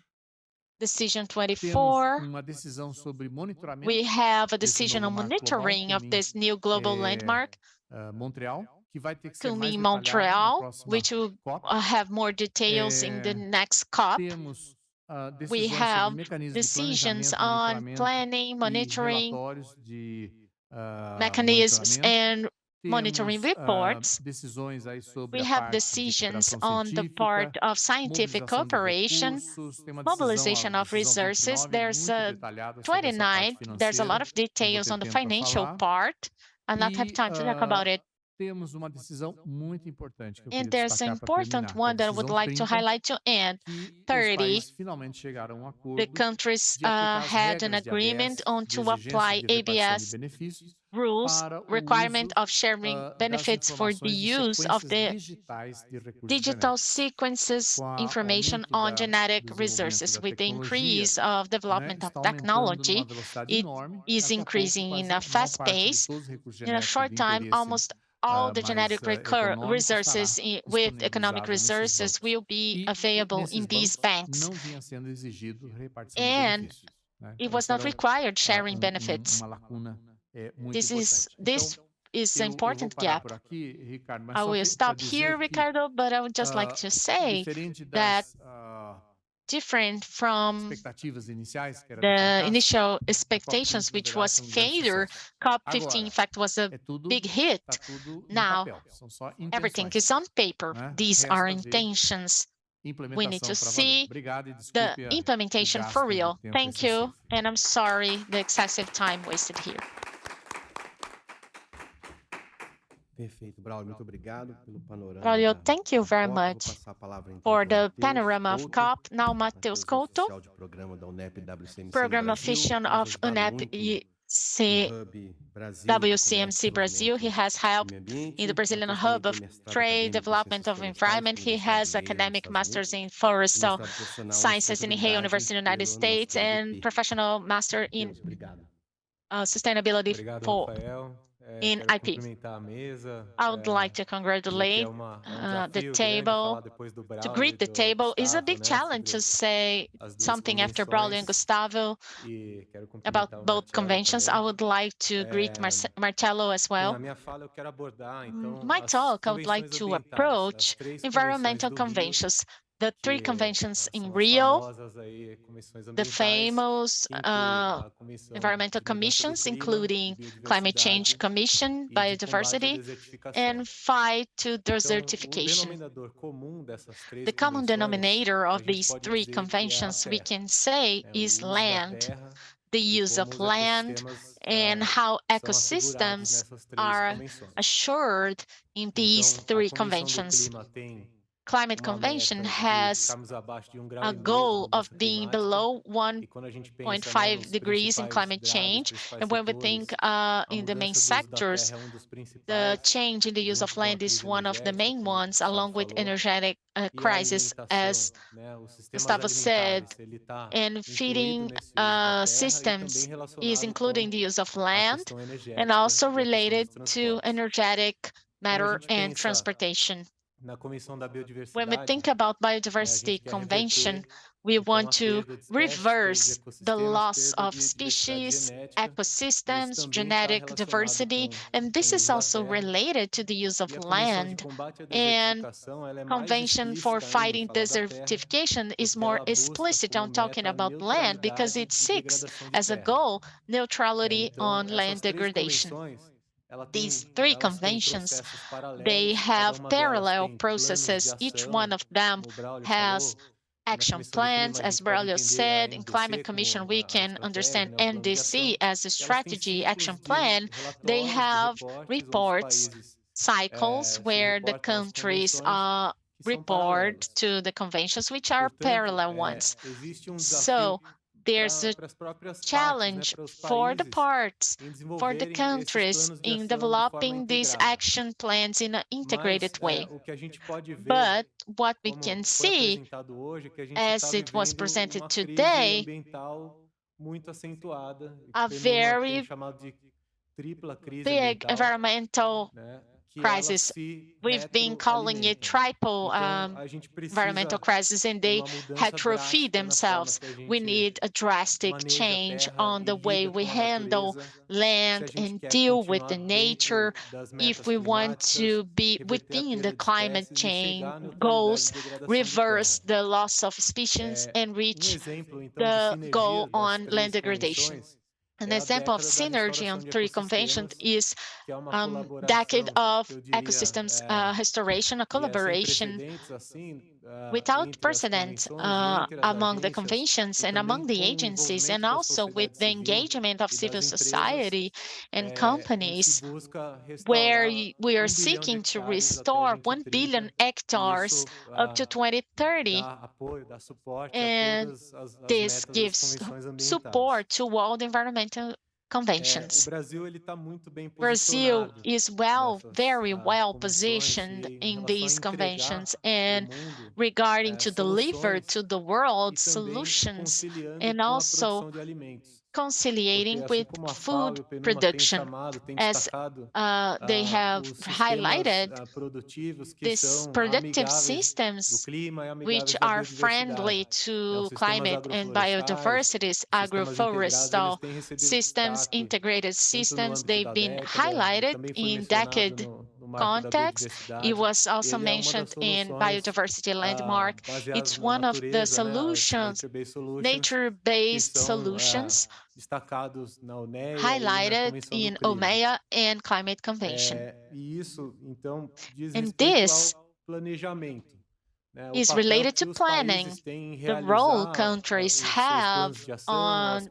Decision Temos 24. uma decisão sobre monitoramento. We have a desse decision novo on marco global, monitoring of this new global landmark. Montreal, que vai ter que ser mais In detalhado na Montreal, próxima which will COP. have more details in the next COP. Temos We decisões have sobre mecanismos de decisions planejamento, on monitoramento planning, e monitoring relatórios de mechanisms monitoramento. and monitoring reports. Decisões aí sobre We a have parte de decisions cooperação on the científica, part of scientific mobilização de cooperation, recursos, tem uma mobilization decisão, a of decisão resources. 29, There's muito detalhada sobre essa 29. parte There's a lot financeira, of não vou details ter on the tempo para financial falar. part. I'll not have E time to talk about it. temos uma decisão muito importante que eu And queria there's an destacar para important terminar, que é a one that I would decisão like to 30, highlight to end. que os 30, países finalmente chegaram a um the acordo countries de aplicar as had an regras de agreement ABS, on de to exigência apply de repartição de ABS benefícios, rules, para o requirement uso of sharing das benefits for the informações de use of sequências the digitais de recursos digital genéticos. sequences Com o information aumento on do genetic desenvolvimento resources. da With the tecnologia, increase of né, development of está aumentando numa technology, velocidade it enorme. is Daqui a pouco, increasing in quase a a maior fast parte de pace. todos os recursos In a genéticos short de time, interesse almost all the mais genetic econômico resources estará with economic disponibilizado nesses resources bancos. will be E available nesses in these bancos banks. não vinha sendo exigido repartição de And benefícios, né? it was Essa not era required sharing benefits. uma lacuna muito This importante. is Então, an eu vou important parar gap. por aqui, Ricardo, mas I só will para stop dizer here, que Ricardo, but I would just like to say diferente that das different from expectativas iniciais, que era the fracasso. initial expectations, which COP15, was na verdade, foi um grande failure. sucesso. COP15, in Agora, fact, was a é tudo, big hit. tá tudo no Now, papel. São só everything intenções, is on paper. né? These are Resta ver intentions. We need implementação to para valer. see Obrigado e the desculpe o implementation gasto for de real. tempo Thank you, excessivo. and I'm sorry the excessive time wasted here. Perfeito, Bráulio, muito obrigado pelo panorama. Bráulio, thank you da very COP. Vou much passar a palavra, então, for para the Matheus panorama of Couto. COP. Now, Matheus Couto, oficial de programa da UNEP-WCMC no program Brasil, official tem nos of ajudado muito no UNEP-WCMC Hub Brasil, Brazil. He has helped meio ambiente. in the Brazilian Matheus Hub também of tem mestrado Trade, acadêmico em Development ciências of florestais Environment. pela He Universidade has de Yale, nos academic Estados masters Unidos, in e forestal mestrado profissional em sciences in Hay sustentabilidade University in the United pelo nosso States querido and IP. professional master in Matheus, obrigado. sustainability Obrigado, for Rafael. in Quero IP. cumprimentar a mesa. I would like to Dizer que congratulate um the desafio grande table. falar depois do To Bráulio e greet the do table is a Gustavo, big né, challenge to sobre say as duas something after Bráulio and convenções. Gustavo E quero about cumprimentar o both Marcello conventions. I também. would like to greet Marcello as Bem, well. a minha fala eu quero abordar, então, My as talk, I would like convenções to ambientais, as approach três convenções environmental do Rio, conventions. The three que conventions in são as Rio, famosas aí, convenções the ambientais, famous que inclui a Comissão environmental de Mudança do commissions, Clima including e Climate Change Biodiversidade Commission, e de combate à Biodiversity, desertificação. and fight to Então, o desertification. denominador comum dessas três The common convenções, denominator a of gente these pode three dizer que é a conventions, we terra, can say, né, o is uso da land, terra the e use como of os land, ecossistemas and how são assegurados ecosystems nessas três are convenções. assured in these Então, a three Convenção do conventions. Clima tem Climate uma Convention meta de has ficarmos abaixo de 1,5 a graus goal de of mudança being climática. below E quando a gente pensa, 1.5 nos degrees in principais climate drivers, change. principais And when we setores, think a in the main mudança do uso da sectors, terra é dos the principais, change in the use junto of com a land is crise one of the energética, main como o ones, Gustavo along with falou, energetic e a crisis, as alimentação, né, os sistemas Gustavo said, alimentares, ele está and incluído feeding nesse uso da terra e systems também is relacionado including com the use of a land questão and energética also e a questão related dos to transportes. energetic Quando a matter gente and pensa transportation. na Comissão da When we Biodiversidade, think about a Biodiversity gente quer Convention, reverter, we então, want a to perda de espécies, perda de reverse the ecossistemas, loss perda of de diversidade species, genética. Isso ecosystems, também está genetic relacionado diversity, and com this o is uso da also terra. related to the use of E a Convenção de land. Combate à And Desertificação, ela é mais Convention for explícita ainda em Fighting falar da terra, Desertification is porque more ela busca explicit como on talking meta a about land because neutralidade it de seeks degradação de as a terra. goal neutrality Então, on essas land três degradation. convenções, These three elas têm conventions, processos they paralelos, cada have uma delas parallel tem planos de processes. Each one ação, of them como o Bráulio has falou. Na action Comissão do Clima, plans, a as gente pode Bráulio entender a said. In Climate NDC Commission, como we a can estratégia, understand né, o plano de NDC ação. as a E elas têm strategy action ciclos plan. de They relatórios, de have reportes, onde os reports, países cycles se where the reportam às countries convenções que são report paralelas. to the conventions, which are Portanto, parallel ones. existe So desafio there's a para as próprias partes, né, challenge para os for the países parts, em for the desenvolverem esses countries planos de in ação de forma developing these integrada. action plans in an Mas integrated way. o que a gente pode ver, But what we como can foi see, apresentado hoje, é que a gente as está it was vivendo presented uma crise today, ambiental muito acentuada, e a que Fernuma tem very chamado de tripla crise big ambiental, environmental né, que ela crisis. se We've been calling it retroalimentam. triple Então, a gente environmental precisa crisis, and de they uma mudança heterofeed drástica na forma themselves. que a We gente need a drastic maneja a change terra on e the way lida we com a handle natureza, se a land gente and quer deal with continuar the nature dentro das if metas we want climáticas, to be reverter a within the perda de climate espécies e change chegar à neutralidade goals, de degradação de reverse terra. the loss of species, and reach Exemplo, então, de the goal sinergia das on land três degradation. convenções An é a example of década da synergy restauração on de three conventions ecossistemas, is que é uma decade colaboração, of eu diria, ecosystems restoration, a sem collaboration precedentes, assim, without entre as precedent convenções e entre as among the agências, conventions e and também among the com o agencies, and envolvimento da also with sociedade the civil engagement of e civil das empresas, society and onde se companies, busca where restaurar we are 1 bilhão de seeking to hectares até restore 1 billion 2030, e hectares isso up to 2030. dá apoio, dá suporte a And todas as this metas das gives convenções ambientais. support to all the environmental O conventions. Brasil ele está muito bem Brazil posicionado is nessas very well convenções positioned e em in relação a these entregar conventions para o and mundo regarding to deliver soluções to the world e também solutions conciliando and com a also produção de alimentos. Porque conciliating assim with como a FAO food e o PNUMA têm production, chamado, têm as destacado they have os sistemas highlighted produtivos que these são productive amigáveis do systems clima e which amigáveis à are biodiversidade. friendly Os to sistemas climate and agroflorestais, biodiversity, sistemas integrados, eles agroforestal têm recebido systems, destaque integrated tanto no systems. âmbito They've da been década, e highlighted também foi in mencionado decade no context. It was also mentioned in Biodiversity Landmark. It's one of the solutions, nature-based solutions, highlighted in UNEP and Climate Convention. And this is related to planning. The role countries have on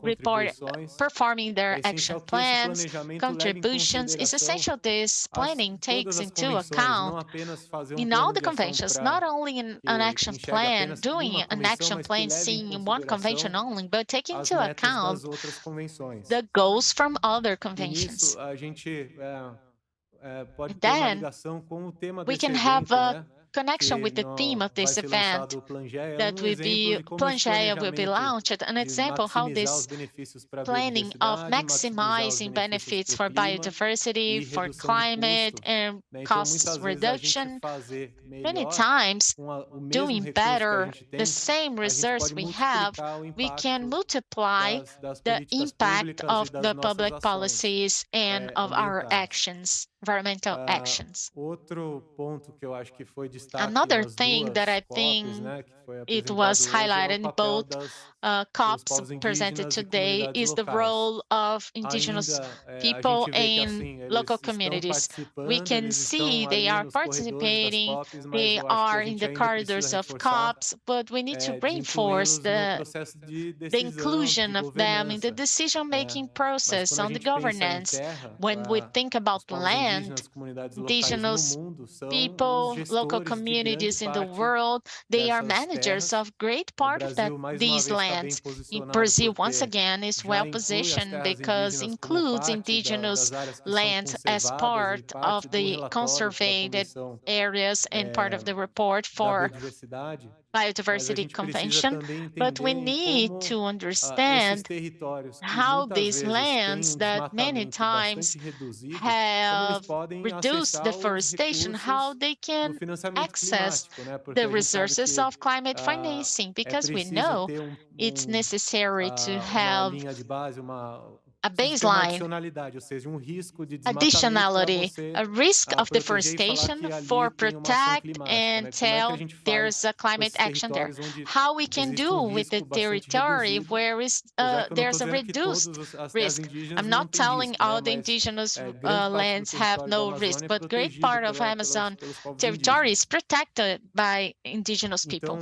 performing their action plans, contributions. It's essential this planning takes into account in all the conventions, not only in an action plan, doing an action plan, seeing one convention only, but taking into account the goals from other conventions. Then we can have a connection with the theme of this event that will be Plangeia will be launched, an example how this planning of maximizing benefits for biodiversity, for climate and cost reduction, many times doing better the same resource we have, we can multiply the impact of the public policies and of our actions, environmental actions. Another thing that I think it was highlighted in both COPs presented today is the role of indigenous people and local communities. We can see they are participating, they are in the corridors of COPs, but we need to reinforce the inclusion of them in the decision-making process on the governance. When we think about land, indigenous people, local communities in the world, they are managers of great part of these lands. In Brazil, once again, is well positioned because includes indigenous lands as part of the conserved areas and part of the report for Biodiversity Convention, but we need to understand how these lands that many times have reduced deforestation, how they can access the resources of climate financing, because we know it's necessary to have a baseline, additionality, a risk of deforestation for protect and tell there's a climate action there. How we can do with the territory where there's a reduced risk. I'm not telling all the indigenous lands have no risk, but great part of Amazon territory is protected by indigenous people.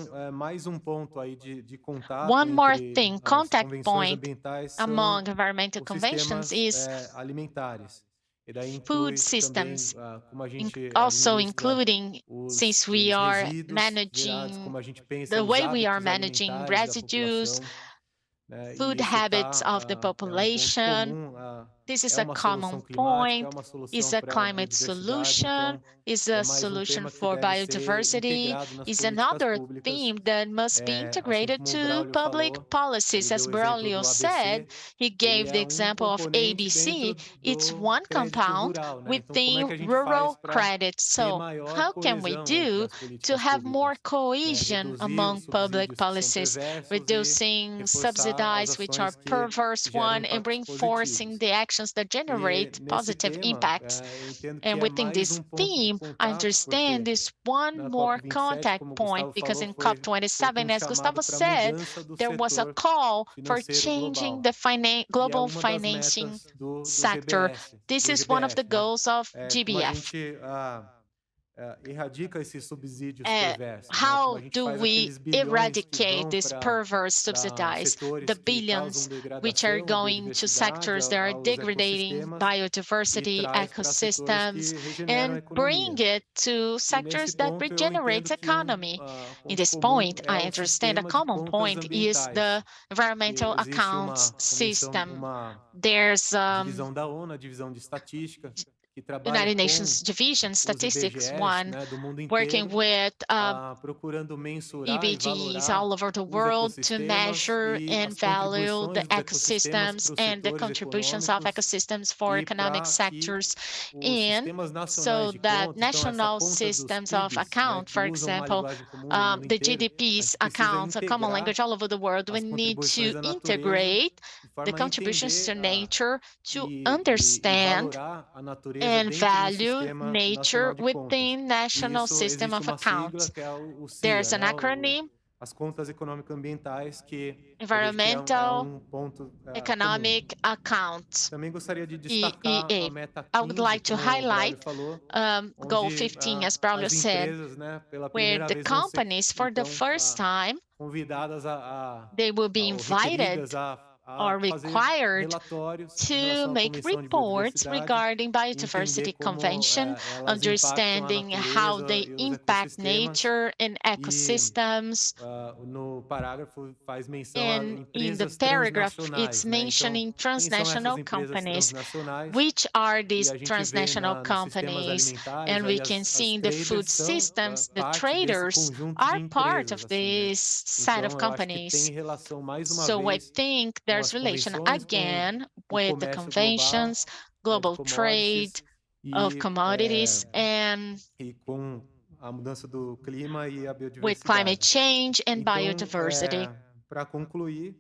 One more thing, contact point among environmental conventions is food systems, also including, since we are managing the way we are managing residues, food habits of the population. This is a common point, is a climate solution, is a solution for biodiversity, is another theme that must be integrated to public policies. As Bráulio said, he gave the example of ABC. It's one compound within rural credit. So how can we do to have more cohesion among public policies, reducing subsidies, which are perverse one, and reinforcing the actions that generate positive impacts? And within this theme, I understand this one more contact point, because in COP27, as Gustavo said, there was a call for changing the global financing sector. This is one of the goals of GBF. How do we eradicate this perverse subsidies, the billions which are going to sectors that are degrading biodiversity, ecosystems, and bring it to sectors that regenerate economy? In this point, I understand a common point is the environmental accounts system. There's United Nations Division Statistics one, working with EBGs all over the world to measure and value the ecosystems and the contributions of ecosystems for economic sectors. And so that national systems of account, for example, the GDP's accounts, a common language all over the world, we need to integrate the contributions to nature to understand and dentro do value Sistema nature Nacional de Contas. within E national isso system existe of uma sigla accounts. que é o CIA, There's an acronym, as contas econômico-ambientais, que eu vejo que é environmental ponto comum. economic accounts, Também gostaria de destacar a EEA. meta I would 15, like to como o Braulio highlight falou, goal onde 15, as Bráulio as said, empresas, né, pela where primeira the vez vão ser, companies, for the então, first time, convidadas they will be ou invited requeridas a or fazer required relatórios em to relação à make Convenção de reports Biodiversidade regarding e entender Biodiversity como Convention, elas impactam a understanding how natureza they e os impact ecossistemas. nature and E ecosystems. no parágrafo faz menção a And in the empresas paragraph, it's transnacionais, né? Então, mentioning quem são essas transnational empresas companies. transnacionais? Which are E these a gente vê transnational nos sistemas companies? alimentares, And aí we can as see in the traders food são systems, the parte desse traders conjunto de are part empresas, of assim, né? this set of Então, eu acho que companies. tem relação, mais uma So I vez, think com there's as relation convenções, com again o with the comércio global, conventions, né, de global trade commodities of e, commodities, and com a mudança do clima e a with climate biodiversidade. change and Então, biodiversity. para concluir,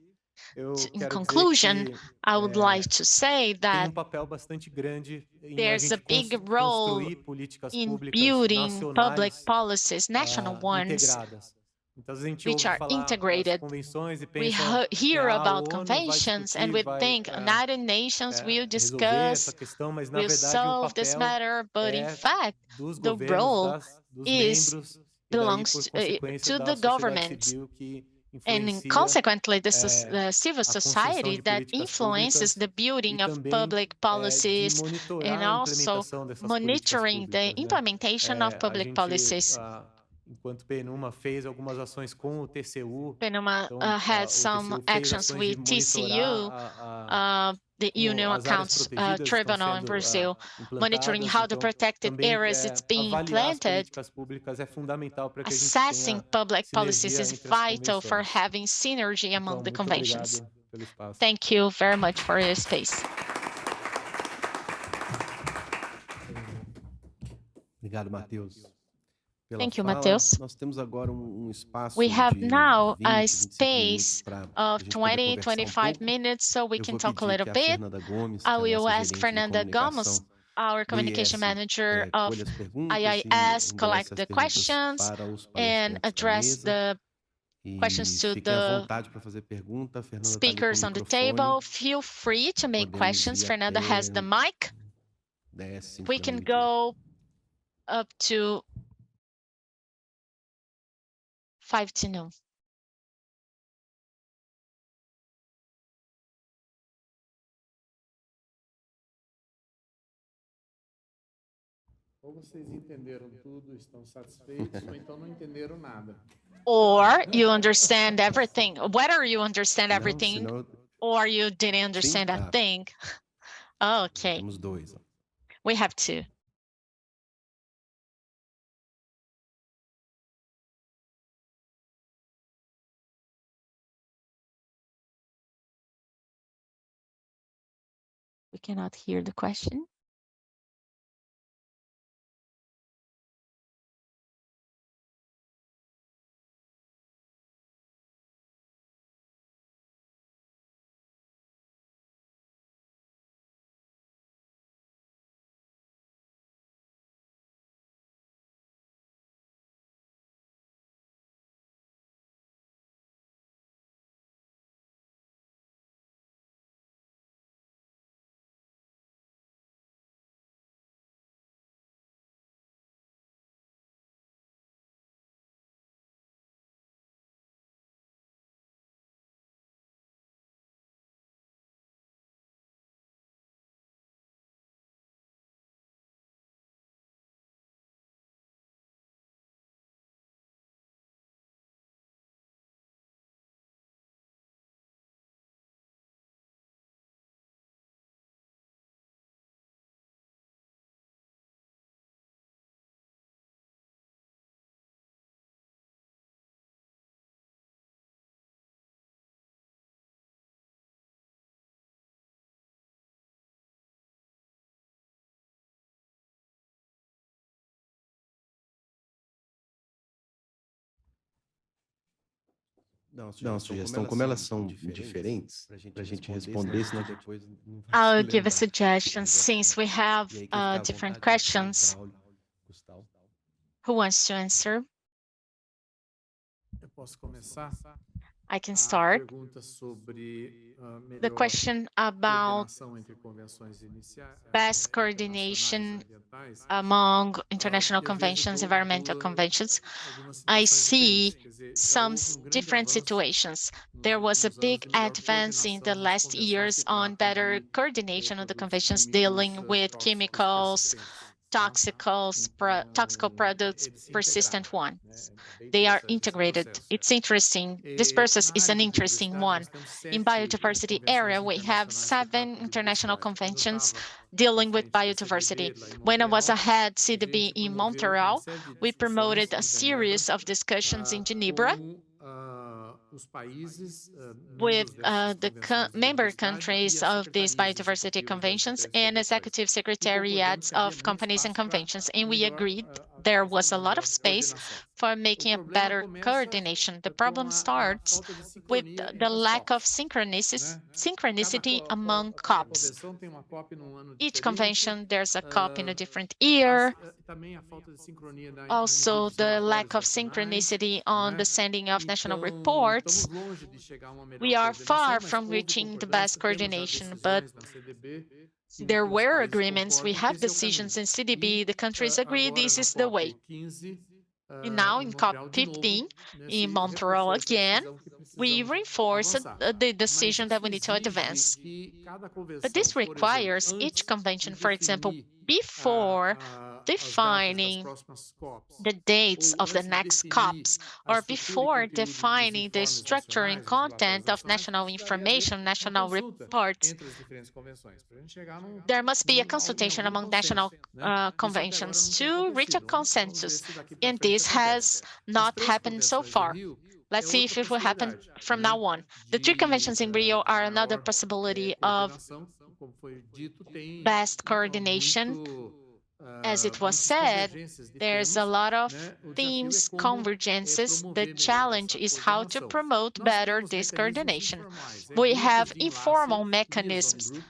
eu In quero dizer conclusion, que I would like to say tem that papel bastante grande em a there's a gente big role construir políticas in públicas building public nacionais policies, national ones, integradas. Então, às vezes a gente which ouve are falar das integrated. convenções e We pensa, hear a about ONU vai conventions and discutir, we vai think United Nations will resolver discuss, essa questão, mas na will verdade o solve this papel matter, but in é fact, dos the governos, role dos is membros e daí belongs por consequência to da the sociedade government. civil que And influencia consequently, the civil a construção society de that políticas influences públicas the e building of também public de policies monitorar and a also implementação dessas políticas monitoring the públicas, né? implementation of A public gente, policies. enquanto PNUMA, fez algumas ações com o TCU, PNUMA então had o some TCU fez actions ações de with TCU, monitorar the como Union as áreas Accounts protegidas estão Tribunal in sendo Brazil, monitoring implantadas, how the então protected também areas it's being avaliar as implanted. políticas públicas é fundamental para que a gente Assessing tenha public policies sinergia is entre as vital for convenções. having synergy among Então, the muito conventions. obrigado pelo espaço. Thank you very much for your space. Obrigado, Matheus. Pela Thank you, fala. Matheus. Nós temos agora espaço We have de now 20, a 25 minutos space para a of gente poder 20, conversar 25 pouco. minutes so we Eu can vou talk a pedir little que a bit. Fernanda Gomes, I que é a will nossa ask gerente de Fernanda Gomes, comunicação our do communication IES, manager of colhe as perguntas e IIS, endereça collect as the perguntas questions para os and palestrantes da address mesa. the E questions to fiquem à the vontade para fazer pergunta. A Fernanda está ali com o speakers on the microfone. table. Feel free to make Podemos questions. ir Fernanda has até the mic. 10, 5 We can go up to 5 to noon. Ou vocês entenderam tudo, estão satisfeitos, ou então não entenderam nada. Or you understand everything. Whether you understand Não, everything senão... or you didn't understand a thing. Okay, Temos dois. we have two. We cannot hear the question. dar uma sugestão, como elas são diferentes, para a gente responder, senão depois não vai I'll se give a lembrar. suggestion since we have E aí, quem ficar à different vontade, questions. Bráulio, Gustavo. Who wants to answer? Eu posso começar? I can A start. pergunta sobre The melhor question about coordenação entre convenções best internacionais coordination e ambientais. among international Eu vejo conventions, environmental conventions. algumas I situações see diferentes. Quer dizer, já some houve grande different avanço situations. nos There was a últimos anos big de melhor advance in the coordenação nas last convenções years que on tratam better de coordination of the produtos conventions químicos dealing with tóxicos chemicals, persistentes. toxical products, Eles se persistent integraram, ones. né? É bem They are interessante esse integrated. processo. It's interesting. This process Na is área an de interesting biodiversidade, one. nós temos In 7 biodiversity convenções area, we have internacionais que 7 tratam de international biodiversidade. Quando eu conventions estava dealing à with frente da biodiversity. CDB, lá em When I was Montreal, ahead a CDB gente in promoveu uma Montreal, série de we promoted discussões a em series Genebra of discussions in Geneva com os países with membros dessas the convenções de member biodiversidade e countries as of these secretarias biodiversity executivas das conventions diferentes and convenções. executive E concordamos secretariats que havia of muito companies and espaço para conventions. And we melhor, agreed para there fazer was a uma lot melhor of space coordenação. for O making a problema better começa coordination. The com problem a starts falta de with sincronia the entre as lack of COPs, né? synchronicity among Cada COPs. convenção tem uma COP num ano Each diferente. convention, there's a COP in a different year. Também a falta de sincronia na Also, envio dos the relatórios lack of nacionais, synchronicity on né? the sending of national Então, reports. estamos longe de chegar a uma melhor We are coordenação, far mas from houve reaching the concordância, best temos já coordination, but decisões na CDB there que os were países agreements. We concordam que have esse é o caminho. decisions in CDB. The countries agree Agora this na is the way. COP15, And now em in Montreal, de COP15 novo, in se Montreal reforçou essa again, decisão que we precisamos reinforced avançar. the Mas decision that isso we need to exige advance. que cada But convenção, this por exemplo, requires each antes convention, de for example, definir before as datas das defining próximas COPs, the dates ou of the antes de next definir COPs, a or estrutura e before conteúdo dos defining the informes structure and nacionais, dos relatórios content of nacionais, national precisaria haver information, uma national consulta reports. entre as diferentes convenções, para a gente chegar There must be a em consultation algum among consenso, national né? Isso até agora conventions não tem to reach a acontecido. Vamos ver consensus, se daqui para and frente this has acontece. As not 3 happened so convenções do far. Rio Let's see if outra it will happen possibilidade, from né? now on. The 3 conventions in Rio are another Maior possibility of coordenação, como foi dito, tem best coordination. As it was muitas said, convergências de there's a temas, lot of né? O desafio é themes, como convergences. The promover melhor challenge essa is how to coordenação. promote Nós better temos this mecanismos coordination. informais, We grupos have de enlace, informal liaison mechanisms, groups,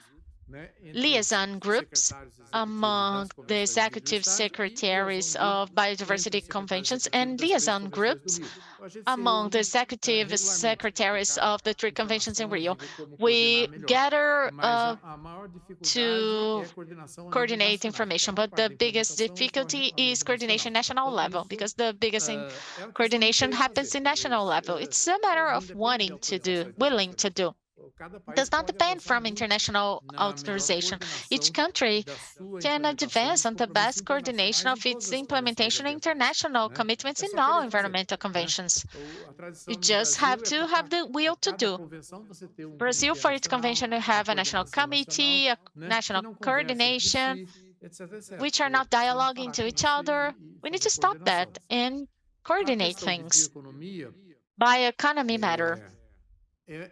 né? Entre os liaison groups secretários executivos among das the convenções de executive biodiversidade secretaries e of liaison group entre biodiversity os secretários conventions executivos and das 3 liaison convenções do groups Rio. A gente se among the reúne executive regularmente para secretaries trocar of the 3 conventions in informações e Rio. ver como We coordenar melhor. gather Mas a maior dificuldade to é a coordenação a nível coordinate nacional, porque a information, maior but the parte da biggest implementação ocorre difficulty a is nível coordination nacional. national Então, level, isso because the biggest é uma questão de coordination querer happens fazer. in Quer dizer, national level. It's a matter não of depende de wanting to do, autorizações willing to internacionais. do. Cada It país does not pode depend avançar from muito international na melhor authorization. Each coordenação country da sua can implementação advance dos on the compromissos best coordination internacionais em of todas its as convenções implementation in ambientais, international né? commitments É in só all querer fazer, environmental né? conventions. A tradição You no just have Brasil é to have the will para to cada do. convenção você ter Brazil, comitê for its nacional, convention, to uma have a national coordenação nacional, committee, a né? Que national não conversa entre coordination, si, etc, etc. which are not Precisamos dialoguing parar to com each isso other. We need fazer to stop that coordenação. and A coordinate questão de things. bioeconomia Bioeconomy matter é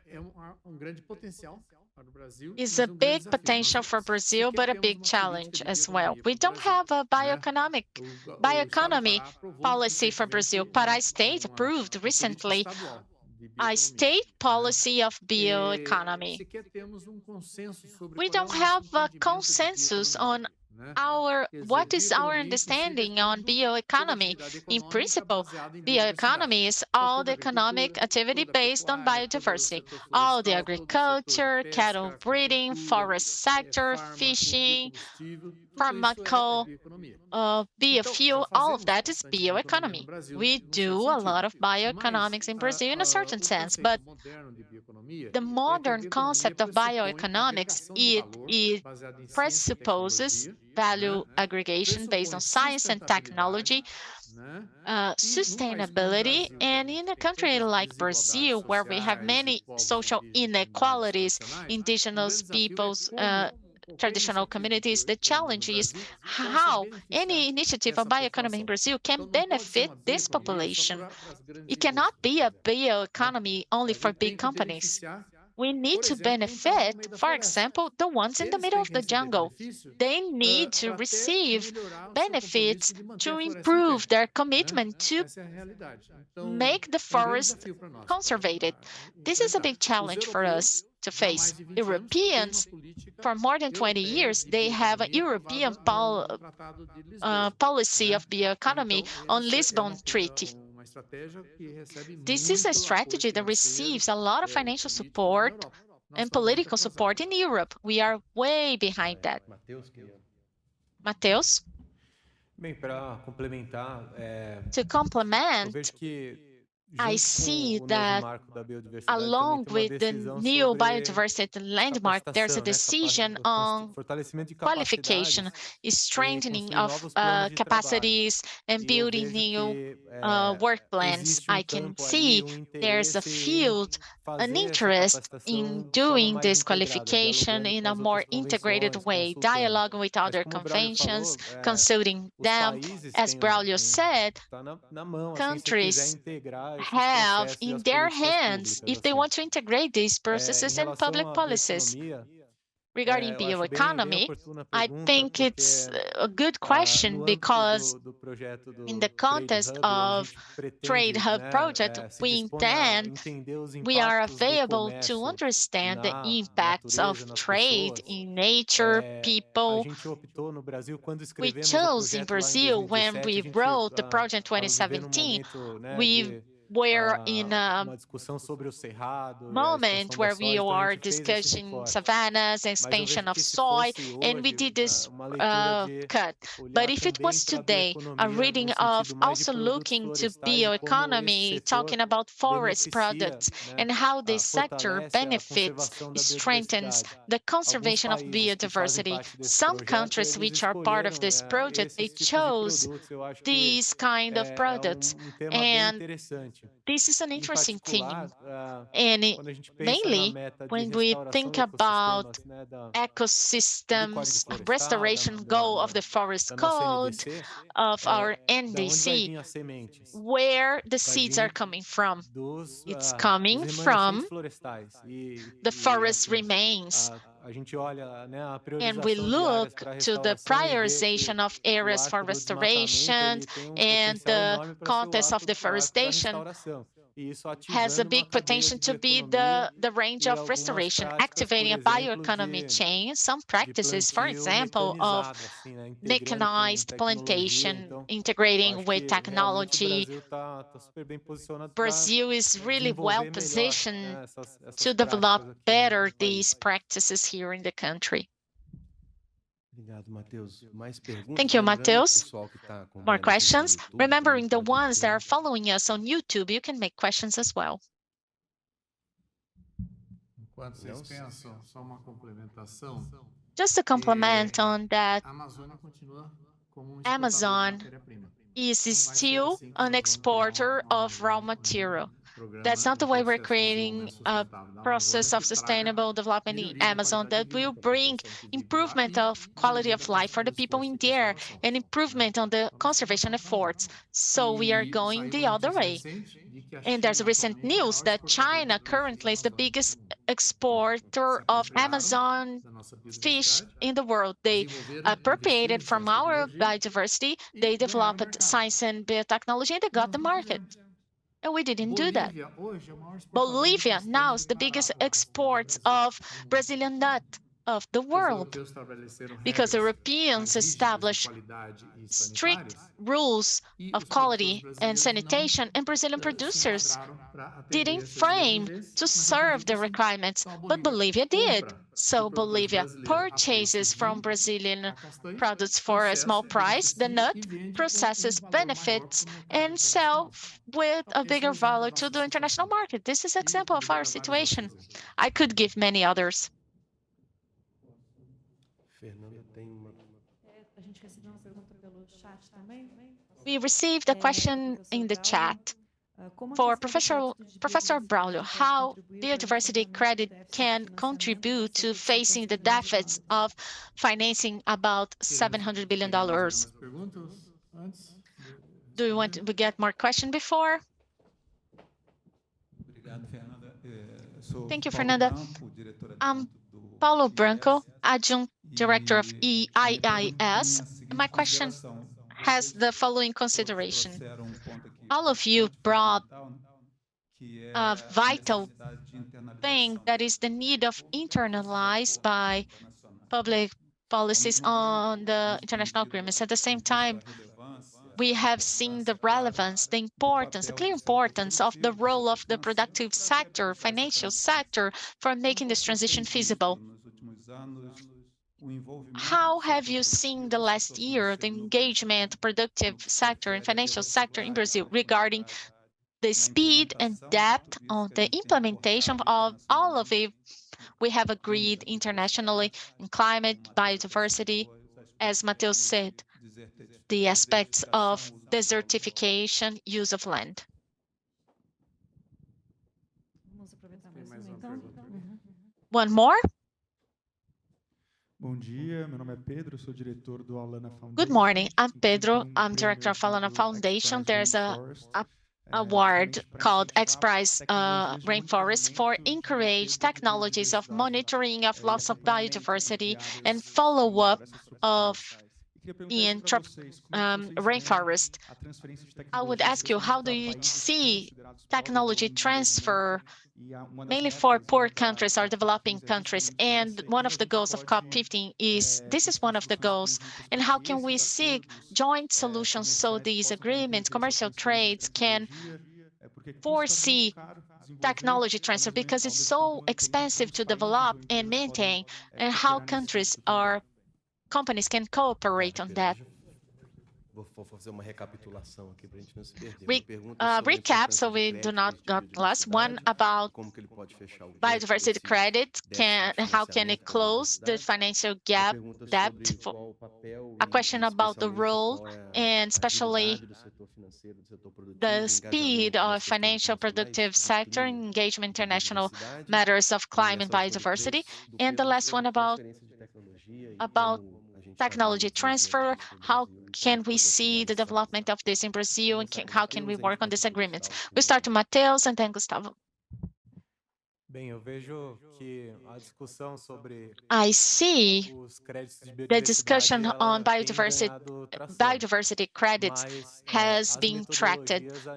grande potencial para o Brasil, is mas a grande big desafio. potential Nós for Brazil, sequer but a temos big uma challenge política de as well. bioeconomia We para o don't Brasil, have a né? O estado do bioeconomy Pará aprovou policy for Brazil. recentemente Pará State approved uma política recently estadual de a bioeconomia, state né? policy of bioeconomy. Sequer temos consenso sobre We qual é o don't nosso have a entendimento de consensus on bioeconomia, né? what is our Bioeconomia, em princípio, understanding on toda bioeconomy. atividade In econômica principle, baseada em biodiversidade. bioeconomy is Então, all toda the a economic agricultura, activity toda a based on pecuária, todo o biodiversity. setor All the florestal, todo o setor de agriculture, cattle pesca, breeding, aquicultura, forest sector, farma, fishing, biocombustível, tudo isso pharmacal, bioeconomia. Então, biofuel, já all of fazemos that is bastante bioeconomia no bioeconomy. Brasil, We num certo do a sentido. lot of Mas bioeconomics in Brazil in a certain o sense, conceito but moderno de bioeconomia the é que a modern bioeconomia concept of pressupõe bioeconomics, agregação de it valor baseada em ciência e presupposes tecnologia, value né? aggregation based on Pressupõe science and technology, sustentabilidade, né? E num país como o sustainability, Brasil, que a and gente in a tem country tantas like desigualdades Brazil, where we have sociais e many povos social indígenas e comunidades inequalities, tradicionais, indigenous grande desafio é peoples, como qualquer traditional iniciativa de communities, the bioeconomia no challenge is Brasil possa how any beneficiar initiative of essa bioeconomy in população. Brazil can Então, não pode ser benefit uma this bioeconomia só population. para as grandes It cannot indústrias, be por a exemplo, né? bioeconomy only A for gente tem big que companies. beneficiar We need to benefit, for example, the ones in the middle of the jungle. They need to receive benefits to improve their commitment to make the forest conservated. This is a big challenge for us to face. Europeans, for more than 20 years, they have a European policy of bioeconomy on Lisbon Treaty. This is a strategy that receives a lot of financial support and political support in Europe. We are way behind that. Matheus? Bem, para complementar, To eu complement, vejo que I junto see com o novo that marco da biodiversidade along também tem uma with the decisão new sobre biodiversity landmark, there's a capacitação, né? decision on Fortalecimento de qualification, capacidades strengthening construir of novos planos de trabalho. capacities and E eu building vejo new que work plans. existe I can campo see aí, there's a interesse field, an fazer essa interest in capacitação de forma doing mais this integrada, qualification dialogando in com a as more outras integrated convenções, way, consultando. dialoguing with Mas other como o Bráulio conventions, falou, consulting os them. países As têm Bráulio said, tá na mão, assim, se quiser countries integrar esses have processos e in as their políticas hands públicas, if they assim. want to integrate these Em processes in relação public à policies. bioeconomia, Regarding eu acho bem bioeconomy, oportuna a I pergunta, think porque it's a good question no âmbito because do projeto in do the Trade context Hub, a of gente Trade pretende, Hub né, project, se we dispõe a intend entender os we are impactos do available to comércio understand the na impacts of natureza, nas trade pessoas. in nature, A people. gente optou no Brasil, quando We escrevemos o chose in projeto lá em Brazil when 2017, we a gente wrote the project estava vivendo 2017, momento, né, we were in a uma discussão sobre o cerrado e a moment expansão da where we soja, então a are gente fez esse discussing recorte. savannas, Mas eu expansion vejo of que se soy, fosse and we hoje did this uma leitura de cut. But olhar if it também was para a today, a bioeconomia reading no of sentido mais de also produtos looking to florestais e como esse bioeconomy, setor talking about forest beneficia, products né, and how this sector fortalece a benefits, conservação da strengthens biodiversidade. the Alguns conservation of países que fazem biodiversity. parte desse Some projeto, countries eles which are part of escolheram this project, they esses tipos de chose produtos. Eu acho que these kind of é products. tema bem And interessante. this is an Em interesting theme. particular, And quando a gente pensa na mainly meta de when we restauração think de about ecossistemas, né, do Código ecosystems Florestal, restoration goal of the forest da nossa code NDC, of our da onde vai NDC, vir as sementes? where the Vai seeds are vir coming from. dos It's coming remanescentes from florestais. the forest Assim, remains. a gente olha, né, a And we priorização de áreas look para to the restauração e vê que prioritization of o areas for arco do desmatamento restoration ele tem and potencial the enorme para ser context of arco da deforestation restauração. E isso has a ativando uma big cadeia potential de to be bioeconomia the range e of algumas restoration, práticas, por activating a exemplo, bioeconomy chain, some practices, for plantio example, of mecanizado, assim, né, integrando com mechanized tecnologia. plantation, Então, eu integrating acho with que realmente o technology. Brasil está super bem posicionado para Brazil is really well desenvolver melhor, positioned né, essas to práticas develop aqui better no país. these practices here in the country. Obrigado, Matheus. Mais perguntas? Thank you, Lembrando que o Matheus. pessoal que está More acompanhando a gente no questions? YouTube Remembering the também pode ones that ter. are following us on YouTube, you can make questions as well. Enquanto vocês pensam, só uma complementação. Just to complement on that, A Amazônia continua como Amazon exportador de matéria-prima. is still an exporter of raw material. That's not the way we're creating a process of sustainable development in Amazon that will bring improvement of quality of life for the people in there and improvement on the conservation efforts. So we are going the other way. And there's recent news that China currently is the biggest exporter of Amazon fish in the world. They appropriated from our biodiversity, they developed science and biotechnology, and they got the market. And we didn't do that. Bolivia now is the biggest exports of Brazilian nut of the world because Europeans established strict rules of quality and sanitation, and Brazilian producers didn't frame to serve the requirements, but Bolivia did. So Bolivia purchases from Brazilian products for a small price, the nut, processes benefits, and sell with a bigger value to the international market. This is an example of our situation. I could give many others. Fernanda tem uma... We received a question in the chat for Professor Bráulio, how biodiversity credit can contribute to facing the deficits of financing about $700 billion. Do you want to get more questions before? Thank you, Fernanda. I'm Paulo Branco, Adjunct Director of EIIS. My question has the following consideration. All of you brought a vital thing that is the need of internalize by public policies on the international agreements. At the same time, we have seen the relevance, the importance, the clear importance of the role of the productive sector, financial sector, for making this transition feasible. How have you seen the last year, the engagement, productive sector and financial sector in Brazil regarding the speed and depth on the implementation of all of it we have agreed internationally in climate, biodiversity, as Matheus said, the aspects of desertification, use of land? One more? Good morning. I'm Pedro. I'm director of Alana Foundation. There's a award called X Prize Rainforest for encourage technologies of monitoring of loss of biodiversity and follow-up of in rainforest. I would ask you, how do you see technology transfer mainly for poor countries or developing countries? And one of the goals of COP15 is, this is one of the goals, and how can we seek joint solutions so these agreements, commercial trades can foresee technology transfer, because it's so expensive to develop and maintain, and how countries or companies can cooperate on that. Vou fazer uma recapitulação aqui para a gente não se perder. Recap, so we do not get lost. One about biodiversity credit, how can it close the financial gap, debt? A question about the role and especially the speed of financial productive sector engagement, international matters of climate biodiversity. And the last one about technology transfer, how can we see the development of this in Brazil, and how can we work on these agreements? We start with Matheus and then Gustavo. I see the discussion on biodiversity credits has been tracked,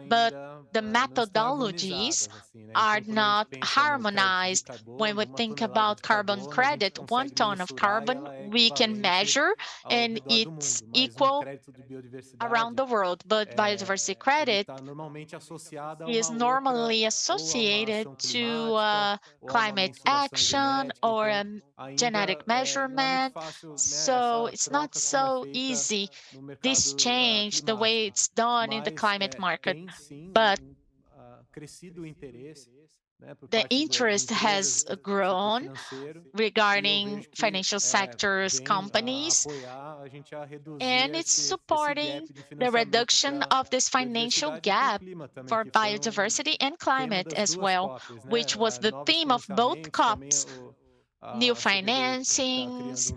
but the methodologies are not harmonized. When we think about carbon credit, 1 ton of carbon we can measure and it's equal around the world, but biodiversity credit is normally associated to climate action or genetic measurement. So it's not so easy, this change, the way it's done in the climate market. But the interest has grown regarding financial sectors, companies, and it's supporting the reduction of this financial gap for biodiversity and climate as well, which was the theme of both COPs. New financings,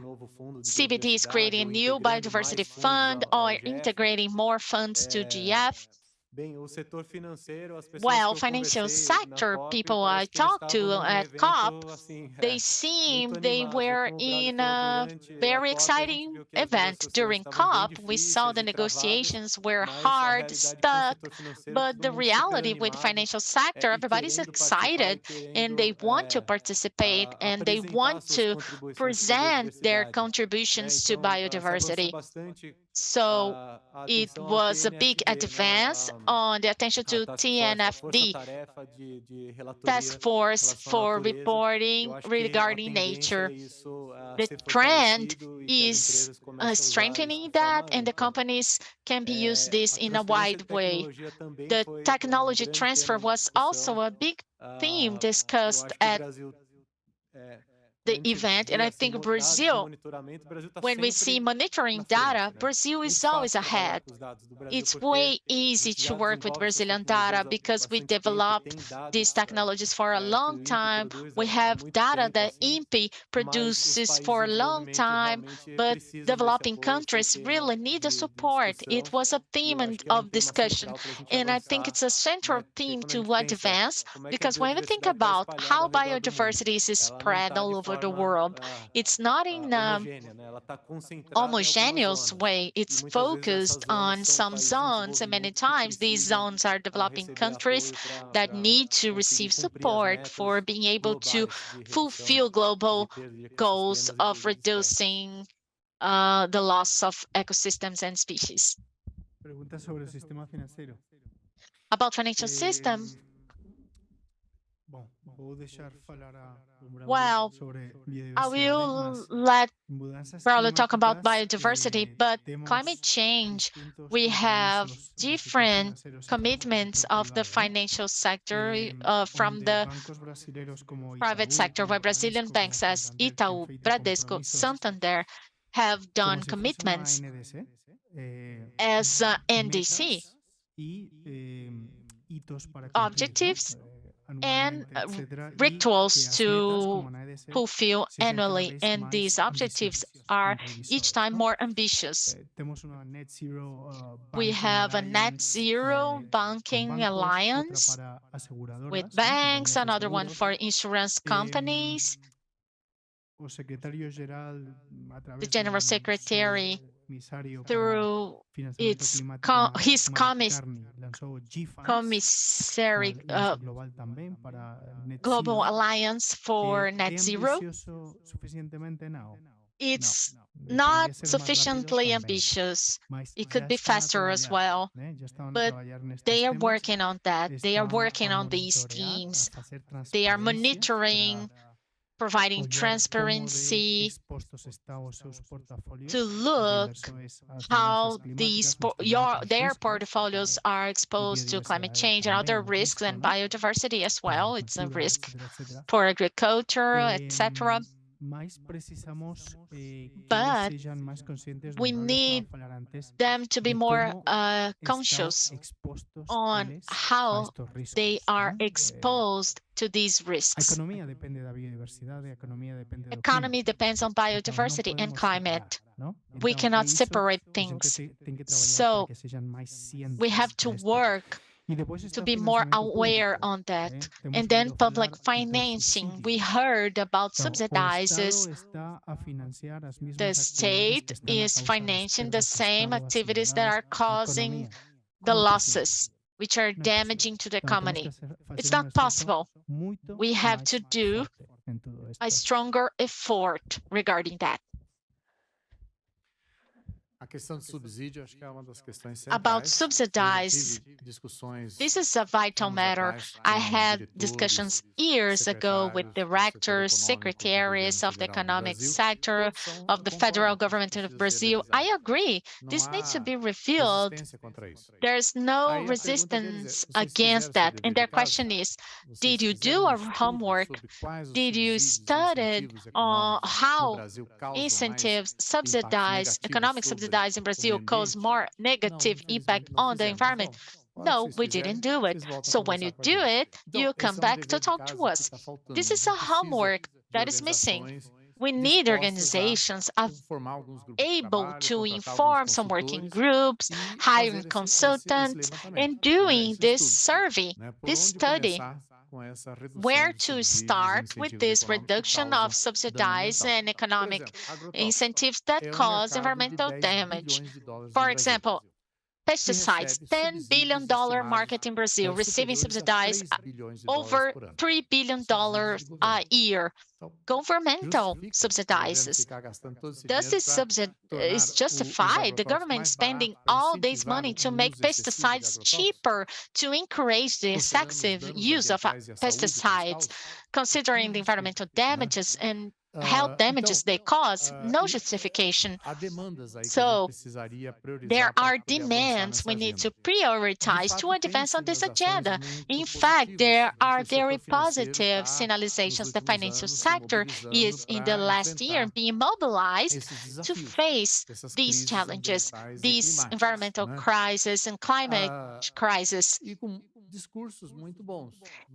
CBD is creating a new biodiversity fund or integrating more funds to GF. Well, financial sector people I talked to at COP, they were in a very exciting event. During COP, we saw the negotiations were hard, stuck, but the reality with the financial sector, everybody's excited and they want to participate and they want to present their contributions to biodiversity. So it was a big advance on the attention to TNFD, Task Force for Reporting Regarding Nature. The trend is strengthening that, and the companies can be used this in a wide way. The technology transfer was also a big theme discussed at the event. And I think Brazil, when we see monitoring data, Brazil is always ahead. It's way easy to work with Brazilian data because we developed these technologies for a long time. We have data that INPE produces for a long time, but developing countries really need the support. It was a theme of discussion, and I think it's a central theme to advance, because when we think about how biodiversity is spread all over the world, it's not in a homogeneous way. It's focused on some zones, and many times these zones are developing countries that need to receive support for being able to fulfill global goals of reducing the loss of ecosystems and species. Pregunta sobre el sistema financiero. About financial system, Bom, vou deixar falar a well, sobre I biodiversidade, will mas let mudanças Bráulio talk about climáticas, biodiversity, but temos climate change, distintos we have compromisos do sector different financeiro e commitments sector of the privado, financial sector from onde the bancos brasileiros como private Itaú, sector, where como Brazilian Bradesco, banks como as Santander têm Itaú, feito Bradesco, compromissos Santander have done como se fosse uma commitments NDC, as NDC metas e hitos para cumprir, objectives and anualmente, etcétera, y rituals que as metas, to como na EDC, fulfill sejam cada annually, vez and mais these objectives ambiciosas, are imprevisíveis, each time ¿no? more ambitious. Temos uma net zero We banking have a net alliance, zero com banking bancos, outra alliance para aseguradoras, with ¿no? banks, Companhias de another one seguros. for insurance companies. O secretário-geral, The através General do Secretary, comissário para through financiamento its climático, his Mark Carney, lançou o G-Funds, commissary global também para net Global zero. Alliance for Net É Zero. ambicioso suficientemente? Não. It's Não. not Poderia ser mais rápido sufficiently também, ambitious. mas It já could be estão a faster as trabalhar, well, né? Já estão a but trabalhar nestes they are temas, working on that. They are estão working a on these monitorear, themes. a fazer They are transparência monitoring, para providing olhar como de transparency expostos estão os seus portafólios to de look inversões às how mudanças climáticas, these mas também outros their riscos, portfolios are exposed to climate biodiversidade change and também other é um risks, risco, and né? biodiversity as Para a well. It's a agricultura, risk etc, etc. for agriculture, etc. Mas precisamos que But eles sejam mais conscientes do we Bráulio estava a need falar antes, them to be de more como conscious estão expostos on eles a how estes riscos, they are né? exposed to these A risks. economia depende da biodiversidade, a economia depende do Economy clima. depends on Então, não biodiversity and podemos climate. separar, não? We Então, cannot isso separate a gente things. tem que trabalhar So para que sejam mais cientes we have to disto. work E depois to está o be more financiamento aware público, on that. né? Temos And then ouvido public falar dos financing. We subsídios. heard about Então, o subsidizes. Estado está a financiar as The mesmas atividades state que estão a is causar as financing the perdas do same Estado às activities that cidadãos, are à causing economia. the Como é possível? losses, which are Não é possível. damaging to the Então, temos que economy. fazer It's um not esforço possible. muito We have mais to do forte em tudo a isto. stronger effort regarding that. A questão de subsídio, acho que é uma das questões About centrais. Eu já subsidize, tive discussões this is a vital anos matter. atrás I com had diretores, discussions years ago with secretários do setor directors, econômico do secretaries governo of the federal do economic Brasil. sector Todos são of the federal concordam que government isso of precisa ser Brazil. I revisado. agree. Não This needs to há be revealed. resistência contra isso. There's no Aí a pergunta deles é, resistance vocês fizeram against seu that. And dever their de casa? question is, Vocês did you fizeram do a estudo homework? sobre quais os Did you subsídios e study incentivos on econômicos no how Brasil causam mais incentives, impacto subsidize, negativo economic sobre subsidize in o Brazil meio cause ambiente? more Não, negative impact infelizmente não on the fizemos. Mas, environment? bom, a hora que No, vocês we fizerem, didn't do it. vocês voltam a So when conversar you com a do gente. it, Então, you esse come é um back to dever de talk to casa que us. está faltando. This A is gente a precisa homework de that is missing. organizações We need dispostas a organizations formar alguns grupos de able trabalho, to contratar alguns inform some working consultores groups, e hiring fazer esse consultants, levantamento, and né? doing Esse this estudo, survey, né? Por this onde study, começar com essa redução where de to subsídios e start with incentivos this econômicos que reduction causam of dano subsidies ambiental. and Por economic exemplo, agrotóxico incentives that é cause mercado de environmental 10 damage. bilhões de dólares no For Brasil, example, que pesticides, recebe $10 billion subsídios estimados market in Brazil, receiving superiores a subsidies 3 bilhões de dólares over por ano. $3 billion Subsídios de a governo. year. Então, Governmental justifica o governo subsidies. ficar gastando todo esse Does dinheiro this para subsidy tornar is os justified? The agrotóxicos government mais spending baratos para all this incentivar money to um make uso excessivo de pesticides agrotóxicos? cheaper to encourage the Considerando os excessive danos use of ambientais e a saúde que eles pesticides, causam? considering Não the justifica, environmental né? damages and health damages they cause, no justification. So there are demands we need to prioritize to advance on this agenda. In fact, there are very positive signalizations. The financial sector is in the last year being mobilized to face these challenges, these environmental crisis and climate crisis.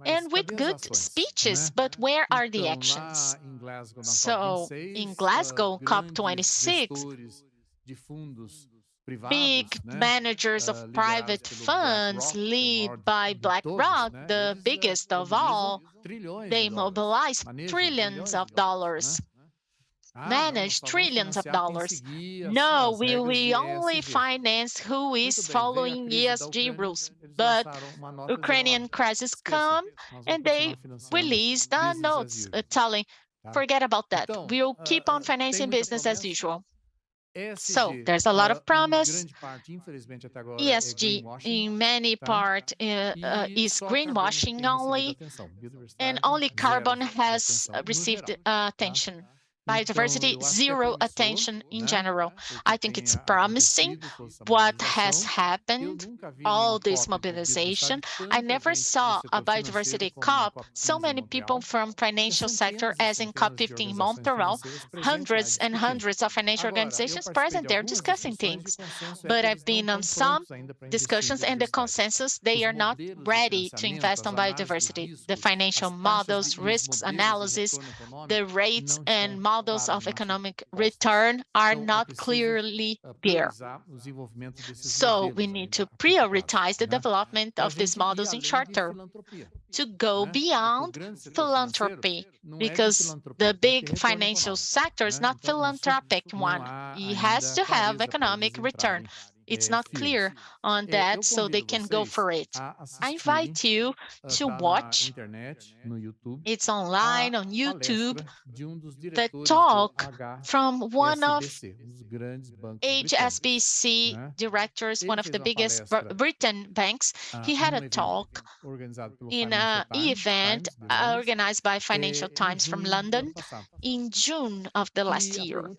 And with good speeches, but where are the actions? So in Glasgow, COP26, big managers of private funds led by BlackRock, the biggest of all, they mobilize trillions of dollars. Manage trillions of dollars. No, we only finance who is following ESG rules. But Ukrainian crisis come and they released notes telling, forget about that. We'll keep on financing business as usual. So there's a lot of promise. ESG in many parts is greenwashing only, and only carbon has received attention. Biodiversity, zero attention in general. I think it's promising what has happened, all this mobilization. I never saw a biodiversity COP, so many people from financial sector as in COP15 Montreal, hundreds and hundreds of financial organizations present there discussing things. But I've been on some discussions and the consensus, they are not ready to invest on biodiversity. The financial models, risks analysis, the rates and models of economic return are not clearly there. So we need to prioritize the development of these models in short term to go beyond philanthropy, because the big financial sector is not philanthropic one. It has to have economic return. It's not clear on that, so they can go for it. I invite you to watch. It's online on YouTube. The talk from one of HSBC directors, one of the biggest Britain banks. He had a talk in an event organized by Financial Times from London in June of the last year.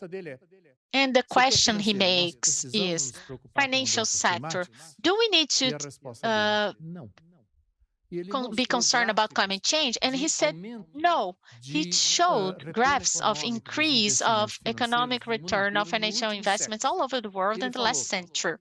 And the question he makes is, financial sector, do we need to be concerned about climate change? And he said, no. He showed graphs of increase of economic return of financial investments all over the world in the last century.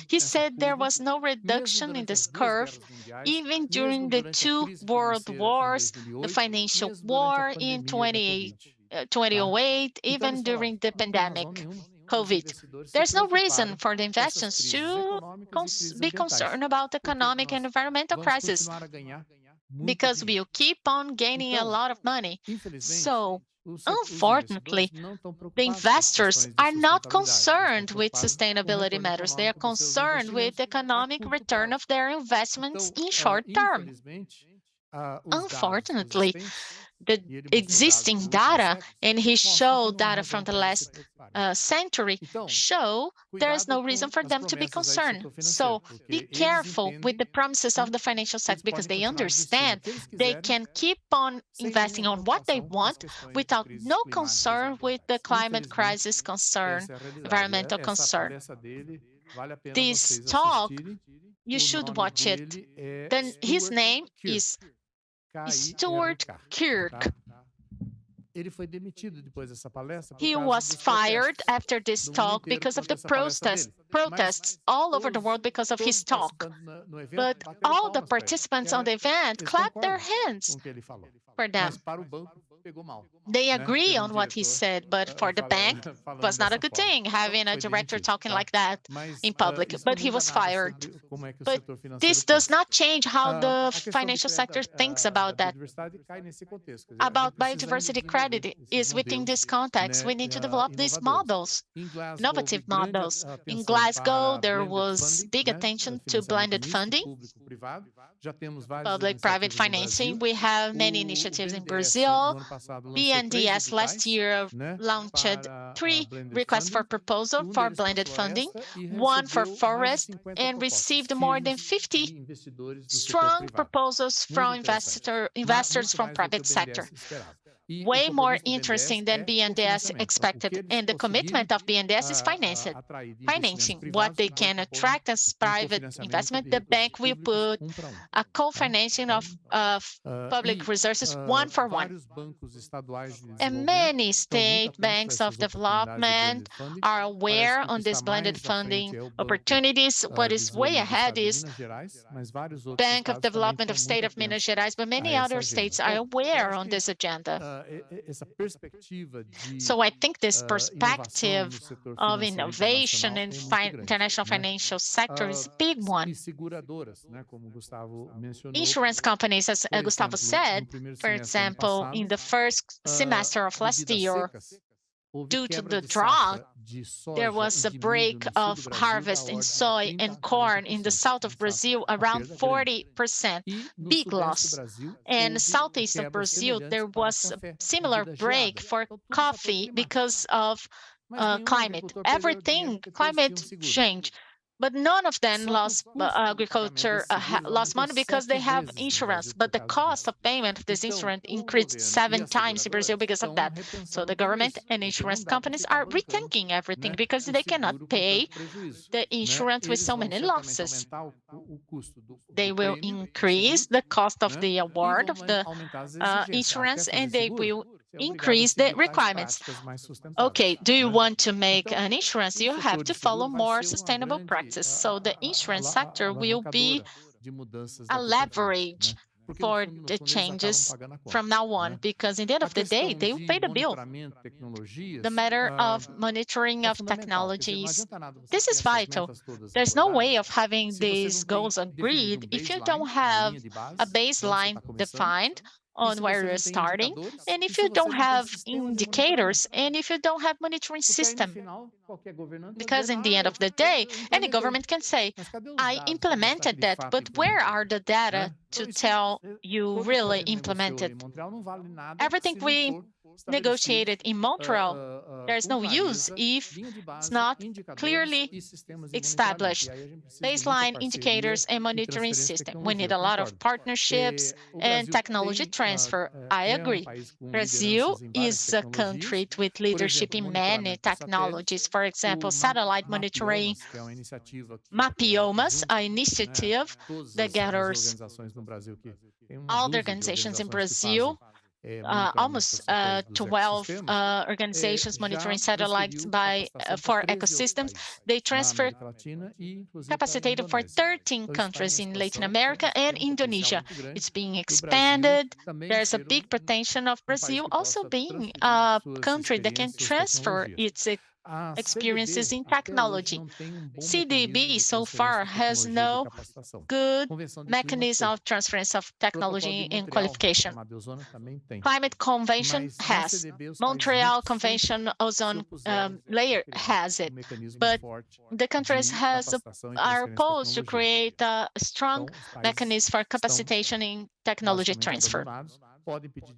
He said there was no reduction in this curve, even during the two world wars, the financial war in 2008, even during the pandemic, COVID. There's no reason for the investors to be concerned about economic and environmental crisis, because we'll keep on gaining a lot of money. So, unfortunately, the investors are not concerned with sustainability matters. They are concerned with economic return of their investments in short term. Unfortunately, the existing data, and he showed data from the last century, show there is no reason for them to be concerned. So be careful with the promises of the financial sector, because they understand they can keep on investing on what they want without no concern with the climate crisis concern, environmental concern. This talk, you should watch it. Then his name is Stuart Kirk. He was fired after this talk because of the protests all over the world because of his talk. But all the participants on the event clapped their hands for them. They agree on what he said, but for the bank, it was not a good thing having a director talking like that in public, but he was fired. But this does not change how the financial sector thinks about that. About biodiversity credit is within this context. We need to develop these models, innovative models. In Glasgow, there was big attention to blended funding, public-private financing. We have many initiatives in Brazil. BNDES last year launched 3 requests for proposal for blended funding, 1 for forest, and received more than 50 strong proposals from investors from private sector. way more interesting than BNDES expected. And the commitment of BNDES is financing. What they can attract as private investment, the bank will put a co-financing of public resources 1-for-1. And many state banks of development are aware on this blended funding opportunities. What is way ahead is Bank of Development of State of Minas Gerais, but many other states are aware on this agenda. So I think this perspective of innovation in international financial sector is a big one. Insurance companies, as Gustavo said, for example, in the first semester of last year, due to the drought, there was a break of harvest in soy and corn in the south of Brazil, around 40%, big loss. And southeast of Brazil, there was a similar break for coffee because of climate. Climate change. But none of them lost lost money because they have insurance. But the cost of payment of this insurance increased 7 times in Brazil because of that. So the government and insurance companies are rethinking everything because they cannot pay the insurance with so many losses. They will increase the cost of the award of the insurance, and they will increase the requirements. Okay, do you want to make an insurance? You have to follow more sustainable practice. So the insurance sector will be a leverage for the changes from now on, because in the end of the day, they will pay the bill. The matter of monitoring of technologies, this is vital. There's no way of having these goals agreed if you don't have a baseline defined on where you're starting, and if you don't have indicators, and if you don't have monitoring system. Because in the end of the day, any government can say, I implemented that, but where are the data to tell you really implemented? Everything we negotiated in Montreal, there's no use if it's not clearly established. Baseline indicators and monitoring system. We need a lot of partnerships and technology transfer. I agree. Brazil is a country with leadership in many technologies. For example, satellite monitoring, Mapiomas, an initiative that gathers all the organizations in Brazil, almost 12 organizations monitoring satellites for ecosystems. They transfer capacitated for 13 countries in Latin America and Indonesia. It's being expanded. There's a big potential of Brazil also being a country that can transfer its experiences in technology. CDB so far has no good mechanism of transference of technology and qualification. Climate Convention has. Montreal Convention ozone layer has it. But the countries are opposed to create a strong mechanism for capacitation in technology transfer.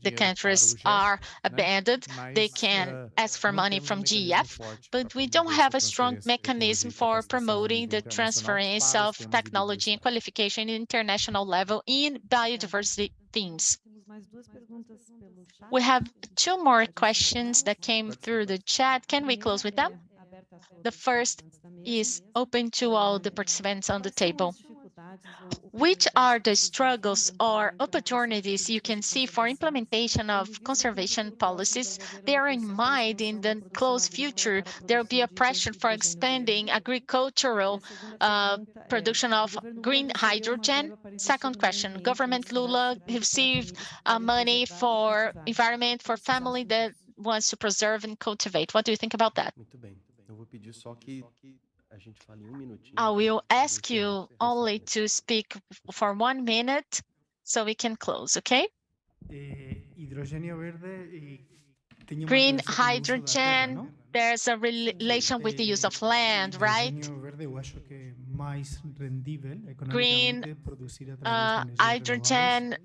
The countries are abandoned. They can ask for money from GEF, but we don't have a strong mechanism for promoting the transference of technology and qualification at international level in biodiversity themes. We have 2 more questions that came through the chat. Can we close with them? The first is open to all the participants on the table. Which are the struggles or opportunities you can see for implementation of conservation policies? Bear in mind, in the close future, there will be a pressure for expanding agricultural production of green hydrogen. Second question, government Lula received money for environment for family that wants to preserve and cultivate. What do you think about that? Muito bem. Eu vou pedir só que a gente fale 1 minutinho. I will ask you only to speak for 1 minute so we can close, okay? Green hydrogen, there's a relation with the use of land, right? Green hydrogen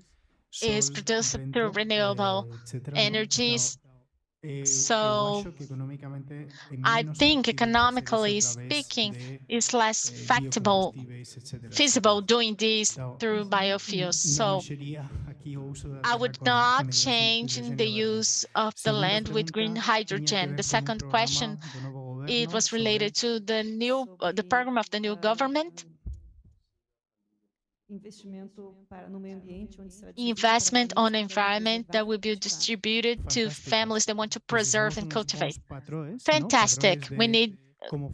is produced through renewable energies. So I think economically speaking, it's less feasible doing this through biofuels. So I would not change in the use of the land with green hydrogen. The second question, it was related to the program of the new government. Investment on environment that will be distributed to families that want to preserve and cultivate. Fantastic. We need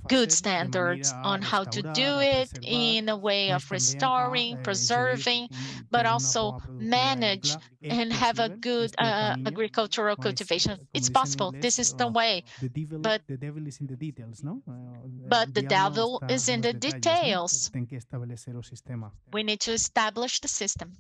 good standards on how to do it in a way of restoring, preserving, but also manage and have a good agricultural cultivation. It's possible. This is the way. But the devil is in the details, no? But the devil is in the details. Tem que estabelecer o sistema. We need to establish the system.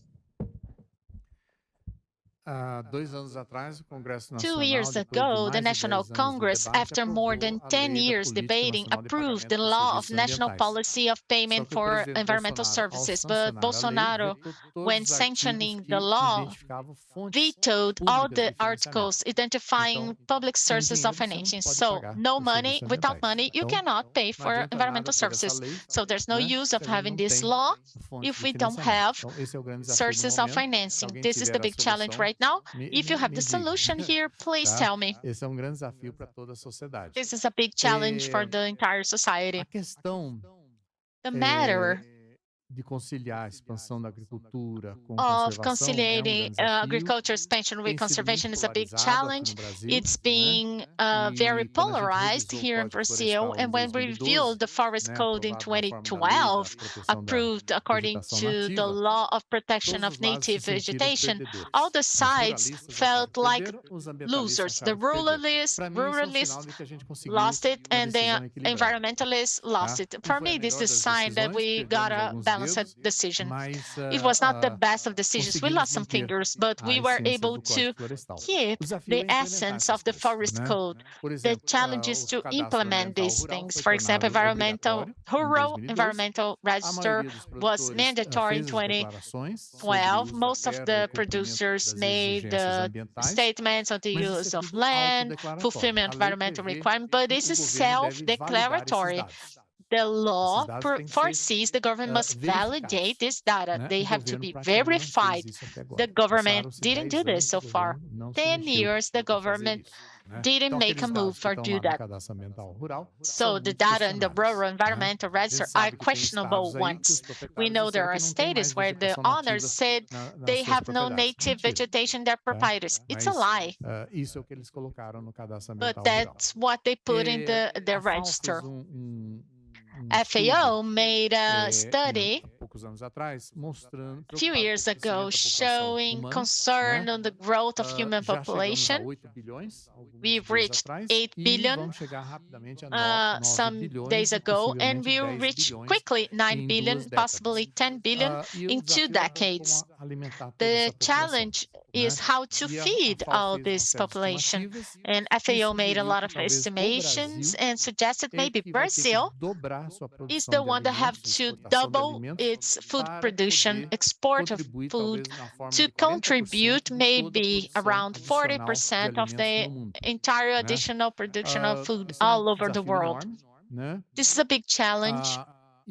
2 anos atrás, o Congresso 2 Nacional, years depois de ago, mais the de National 10 anos de Congress, debate, after more than aprovou a 10 Lei da years Política debating, Nacional de approved the Pagamento por law of Serviços national Ambientais. policy of Só payment que o for presidente environmental Bolsonaro, ao services. But sancionar a lei, Bolsonaro, vetou todos when os artigos sanctioning que the law, identificavam fontes vetoed all públicas the de financiamento. articles identifying Então, public sem sources of dinheiro, você não financing. pode So pagar no por money, serviços without ambientais. money, you Então, cannot pay não for adianta environmental nada ter essa services. lei, So there's no né, use se of a gente having não this tem law fonte if de we don't financiamento. have Então, esse é o grande desafio do sources of momento. Se financing. alguém This is the tiver a big challenge solução, right now. me If you have the diga, solution here, please tá? tell me. Esse é um grande desafio para toda a sociedade. This is a big challenge for the entire society. A questão The matter de conciliar a expansão da agricultura com of conservação é um conciliating grande desafio. agriculture expansion with Tem sido conservation muito is a big polarizado aqui challenge. no Brasil, It's né? being very E quando a gente polarized revisou o here in Código Brazil. Florestal em And when we 2012, reviewed the Forest né, Code in aprovado na forma da lei da 2012, proteção da approved according vegetação to the nativa, law of protection todos of os lados se native sentiram vegetation, perdedores. all the Os sides ruralistas acharam felt que like perderam, os ambientalistas losers. The acharam que perderam. ruralists, Para mim, isso é um sinal de que a gente conseguiu lost it, uma and the decisão equilibrada. environmentalists lost Tá? it. Não For foi a me, this melhor is a das sign that decisões, we got perdemos a alguns balanced dedos, decision. mas It was not the best of decisions. We conseguimos lost some manter fingers, but a we were essência able do to Código Florestal. keep O desafio the é implementar essence of essas the coisas, Forest né? Code. Por The exemplo, challenge is o to cadastro implement ambiental these rural things. foi For example, tornado obrigatório em rural 2012. environmental A register maioria dos was produtores mandatory in fez as 2012. declarações sobre o uso da Most of terra e the o cumprimento producers das made exigências ambientais, statements on the mas isso use é of tudo land, autodeclaratório. fulfillment A lei environmental prevê requirement, but que this o is governo deve validar esses self-declaratory. dados. The law Esses dados têm que ser foresees the government must validate verificados, this data. né? They O have to governo be praticamente não verified. fez isso até agora. The government Passaram-se didn't 10 do this anos, so o far. governo não se 10 mexeu years, the para fazer government isso, né? didn't Então, make a aqueles move dados que for estão do lá no that. cadastro ambiental rural são So the muito data in the questionáveis, rural né? environmental A gente register are sabe que tem questionable estados aí que os ones. We proprietários know there disseram are que não tem mais states where the vegetação owners nativa said nas they suas have no propriedades. native Mentira, vegetation in their tá? proprietors. It's a Mas lie, isso é o que eles colocaram no cadastro but ambiental rural. that's what they put in the A FAO register. fez um FAO estudo made a study há poucos anos atrás, mostrando a few years ago showing concern né? on the growth of human Já chegamos a population. 8 bilhões, alguns We've dias reached atrás, 8 e billion vamos chegar rapidamente a 9 some bilhões days e ago, and possivelmente we'll 10 reach bilhões quickly 9 em billion, 2 décadas. possibly 10 billion E o in 2 desafio é decades. como alimentar toda The essa população, challenge né? is how to E feed FAO all fez uma this série de population. estimativas And e FAO made a sugeriu lot que of talvez o estimations Brasil and suggested é maybe que vai ter que Brazil dobrar sua is produção the de one that have alimentos, to exportação de double alimentos, its food para production, poder export of contribuir food, talvez na forma to de 40% contribute de toda a maybe produção around adicional de 40% of alimentos the no mundo, entire né? additional production of food Esse é all over the desafio world. enorme, né? This is a big challenge.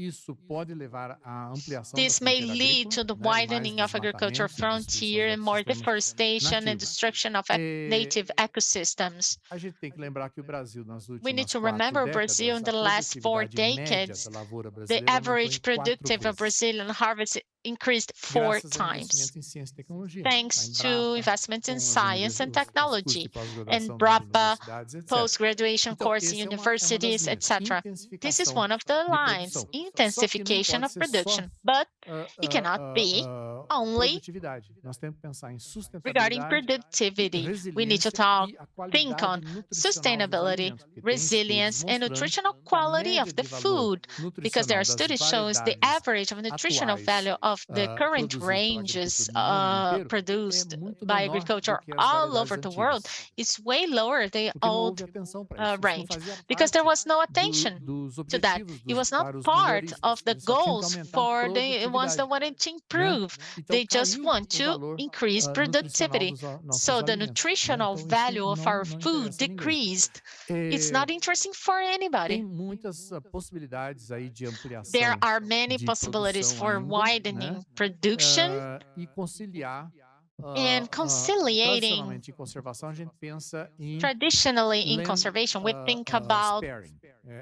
Isso pode levar à ampliação This da may fronteira lead agrícola, to the né? E mais widening of agricultural desmatamento e destruição frontier de and more ecossistemas deforestation and nativos. destruction of native ecosystems. A gente tem que lembrar que o Brasil, nas We need últimas to 4 remember décadas, Brazil in a the last 4 produtividade média decades, da lavoura the brasileira aumentou em average 4 productive of vezes, Brazilian harvest increased 4 graças a times, investimentos em ciência e tecnologia. Tá thanks em to Brapa, investments com in as science and os cursos technology, de pós-graduação and nas Brapa universidades, etc. post-graduation Então, course esse in é uma das universities, linhas, etc. This is intensificação one of the de lines, produção. Só que não intensification pode of ser production, só but it cannot be only produtividade. Nós temos que pensar em regarding sustentabilidade, productivity. We need to resiliência talk, e a think qualidade on nutricional dos sustainability, alimentos, porque tem estudos resilience, and mostrando nutritional que a quality média of the de valor food, because there nutricional are das studies shows the variedades average of nutritional atuais value of the current produzidas pela ranges agricultura no mundo inteiro produced é muito by menor do agriculture que as all variedades over the world. antigas, It's way lower than porque não old houve atenção para isso. Isso não range, fazia because there parte was no attention dos to that. objetivos It was not para os part melhoristas. of the Eles só tinham que goals aumentar a for the ones that produtividade, wanted to né? improve They just want to increase productivity. So the nutritional value of our food decreased. It's not interesting for anybody. Tem muitas possibilidades aí de ampliação There are many de possibilities produção for ainda, widening né? production E conciliar. and conciliating. Tradicionalmente, em conservação, a gente pensa em Traditionally, in conservation, we think about sparing.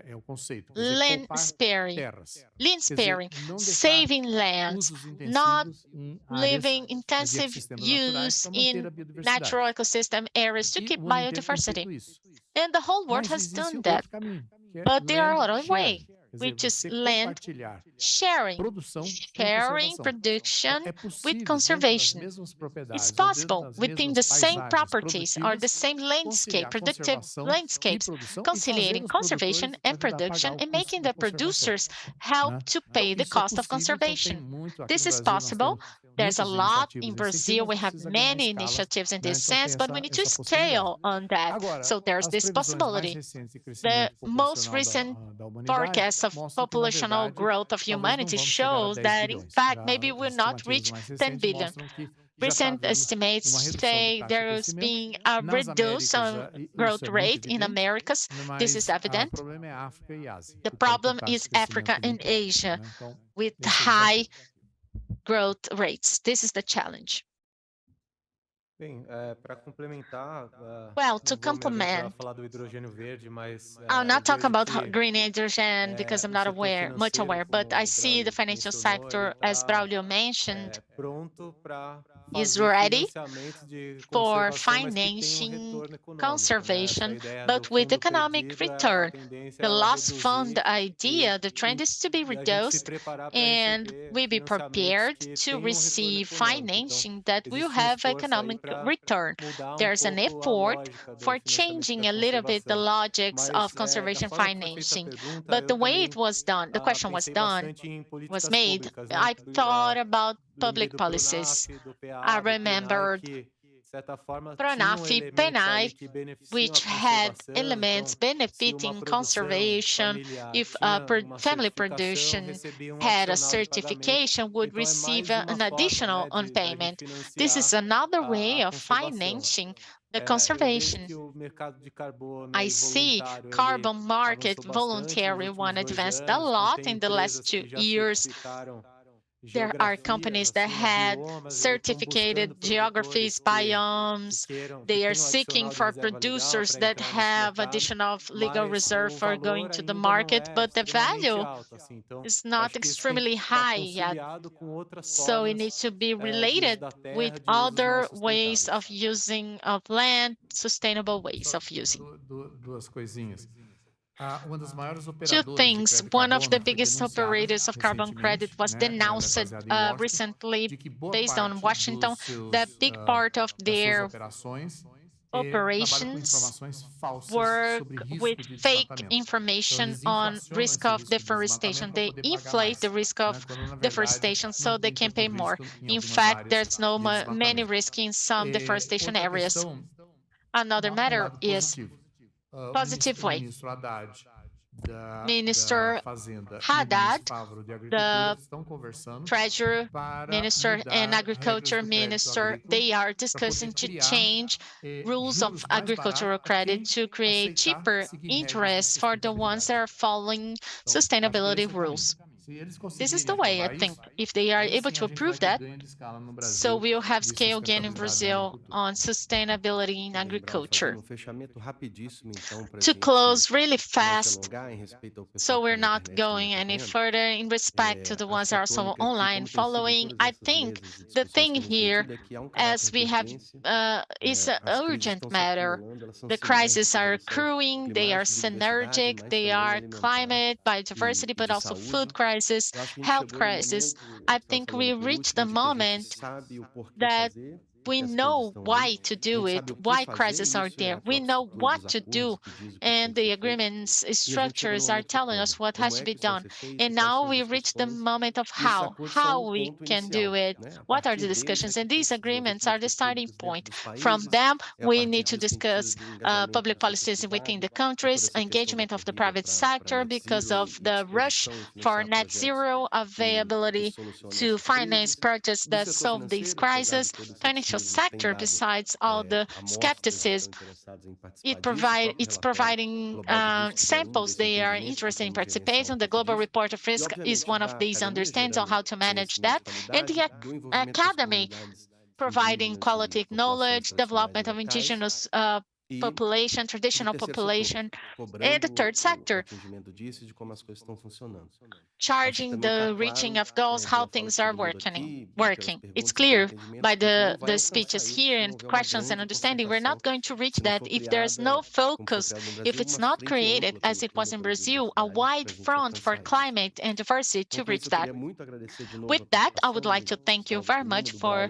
É o conceito. land sparing, Terras. land Quer dizer, sparing, não deixar saving lands, usos not intensivos em áreas living de intensive ecossistemas naturais use para manter in a biodiversidade. natural ecosystem areas to E keep o mundo inteiro tem biodiversity. feito isso. And the whole world Mas has existe done that. outro caminho, que é But there are land other ways, sharing. Quer which dizer, is você land compartilhar sharing, produção com sharing conservação. production É with possível, dentro das conservation. mesmas propriedades, It's ou dentro possible das within mesmas the same paisagens properties or the produtivas, same landscape, conciliar productive conservação e landscapes, produção e conciliating fazer os conservation produtores and ajudar a pagar production o and custo making da the conservação, producers help né? to Então, pay the isso é cost of possível, então tem conservation. muito aqui This no is Brasil, nós possible. temos There's a muitas lot iniciativas in nesse Brazil. sentido, We mas have precisa ganhar many escala, initiatives in né? this Então tem sense, but we need to essa possibilidade. scale on that. Agora, So there's as this previsões mais possibility. recentes de The crescimento most populacional recent da humanidade forecasts of mostram que, na populational verdade, growth of talvez não humanity vamos chegar a shows 10 that, in bilhões. fact, Já maybe as we'll not estimativas reach mais 10 recentes billion. mostram que já está Recent havendo estimates uma redução say da taxa de there's crescimento. been a Nas reduce Américas, on isso growth é muito rate in evidente, Americas. This is mas o evident. problema é a África e a Ásia, The que estão com problem taxa is de crescimento Africa and muito alta, Asia né? Então, with esse é o high desafio. growth rates. This is the challenge. Bem, para complementar, Well, não to vou me aventurar a complement, falar do hidrogênio verde, mas I'll eu not talk vejo about que green hydrogen because I'm o not setor much financeiro, aware, but como I o see the Bráulio financial mencionou, ele sector, as está Bráulio mentioned, pronto para is fazer ready financiamentos de for conservação, mas que tenham financing retorno econômico, né? Essa conservation, ideia do but with fundo economic perdido, a return. tendência The é ela lost fund reduzir idea, the trend is to be e a gente se reduced, preparar para and receber we be financiamentos prepared que to tenham retorno receive econômico. Então, financing that will existe um have esforço aí economic para return. mudar There's an pouco a effort lógica do for financiamento changing da a little bit the conservação. logics Mas, of da conservation forma que foi feita a financing. pergunta, But eu the way também it was done, the question was pensei done, bastante em was políticas made, públicas, né? I thought about Lembrei public do policies. PRONAF, do I PA, do PENAI, remembered que, de certa forma, tinham Pronaf, elementos ali PENAI, que beneficiam a which had conservação. elements Então, se uma benefiting produção conservation. familiar If tinha uma family certificação, production recebia um had a adicional de pagamento. certification, would Então, é receive mais uma an forma, additional né, on da gente payment. This is financiar another a way of conservação. financing the Eu vejo conservation. que o mercado de carbono I aí see voluntário, ele carbon market avançou bastante nos voluntary últimos one 2 advanced a anos. Então, lot tem in the last empresas 2 que já years. certificaram There are geografias, companies that assim, had biomas, e estão certificated buscando geographies, produtores que biomes. queiram, que They are tenham seeking adicional de for reserva legal producers para that entrar nesse have mercado, additional legal mas reserve o for going valor to the ainda não market, é but the extremamente value alto, assim. Então, is eu not acho que isso tem que extremely estar high yet. conciliado com outras So it formas needs to be de uso related da with terra, de usos mais other ways sustentáveis. of using of land, sustainable ways Só of using. duas coisinhas. Uma das maiores Two operadoras de things. crédito One of carbono the foi biggest denunciada operators of carbon credit recentemente, was né? Ela é denounced baseada em Washington, recently de que boa based on parte Washington dos seus, that big part of das suas their operações trabalha com operations informações falsas work sobre with risco de fake desmatamento. Então, information eles on inflacionam risk esse of risco de deforestation. desmatamento para They poder pagar inflate mais, the risk né? of Quando, na verdade, deforestation so não they tem can tanto pay more. risco em In algumas fact, áreas there's no de many desmatamento. risk in some deforestation Outra areas. questão, Another matter lado is positivo. positive O way. ministro Haddad da Minister Fazenda e o Haddad, ministro Fávaro de Agricultura the estão conversando Treasury para Minister and mudar Agriculture regras do crédito Minister, agrícola they are para poder discussing to criar change rules of juros mais agricultural baratos a credit quem to create aceitar cheaper seguir regras de interests for the ones that sustentabilidade. are following Então, acho que sustainability esse é o caminho. rules. Se eles This is conseguirem the way, I aprovar think. isso, If they are aí able sim to a gente vai approve ter that, ganho de escala no so Brasil we'll have de scale again in sustentabilidade na Brazil agricultura. on sustainability in Bem, Bráulio, fazendo agriculture. um fechamento rapidíssimo, então, para a To gente close really não se fast, alongar em respeito ao so pessoal que we're está na not internet também going any acompanhando, further in respect to the acho ones que that a are so tônica aqui, online como tem sido em following. todas I essas think mesas e the discussões thing que a gente tem here, tido, é que há um caráter as de we have, urgência, is an as crises urgent estão se matter. acumulando, elas são The crises sinérgicas, are elas são accruing, they are climáticas, de biodiversidade, synergic, mas they também are alimentar climate, biodiversity, e but de also food saúde. crisis, Eu acho que a gente health chegou no crisis. momento, I estava think falando we por reached último, the de que a gente moment sabe o porquê that fazer, we know why to do it, why crises are there. We know what to do, and the agreements structures are telling us what has to be done. And now we reach the moment of how we can do it. What are the discussions? And these agreements are the starting point. From them, we need to discuss public policies within the countries, engagement of the private sector because of the rush for net zero, availability to finance projects that solve these crises, financial sector, besides all the skepticism, it's providing samples they are interested in participating. The Global Report of Risk is one of these, understands on how to manage that. And the academy providing quality knowledge, development of indigenous population, traditional population, and the third sector, charging the reaching of goals, how things are working. It's clear by the speeches here and questions and understanding, we're not going to reach that if there's no focus, if it's not created, as it was in Brazil, a wide front for climate and diversity to reach that. With that, I would like to thank you very much for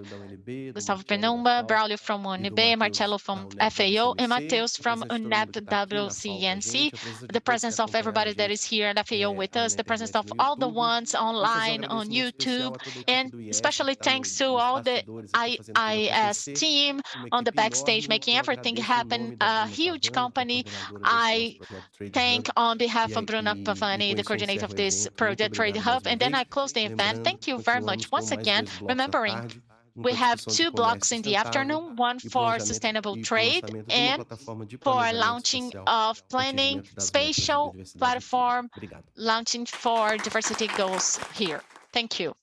Gustavo Penumba, Bráulio from UNB, Marcello from FAO, and Matheus from UNEP-WCMC, the presence of everybody that is here at FAO with us, the presence of all the ones online on YouTube, and especially thanks to all the IIS team on the backstage making everything happen, a huge company. I thank on behalf of Bruna Pavani, the coordinator of this project, Trade Hub, and then I close the event. Thank you very much once again, remembering we have 2 blocks in the afternoon, one for sustainable trade and for launching of planning spatial platform, launching for diversity goals here. Thank you.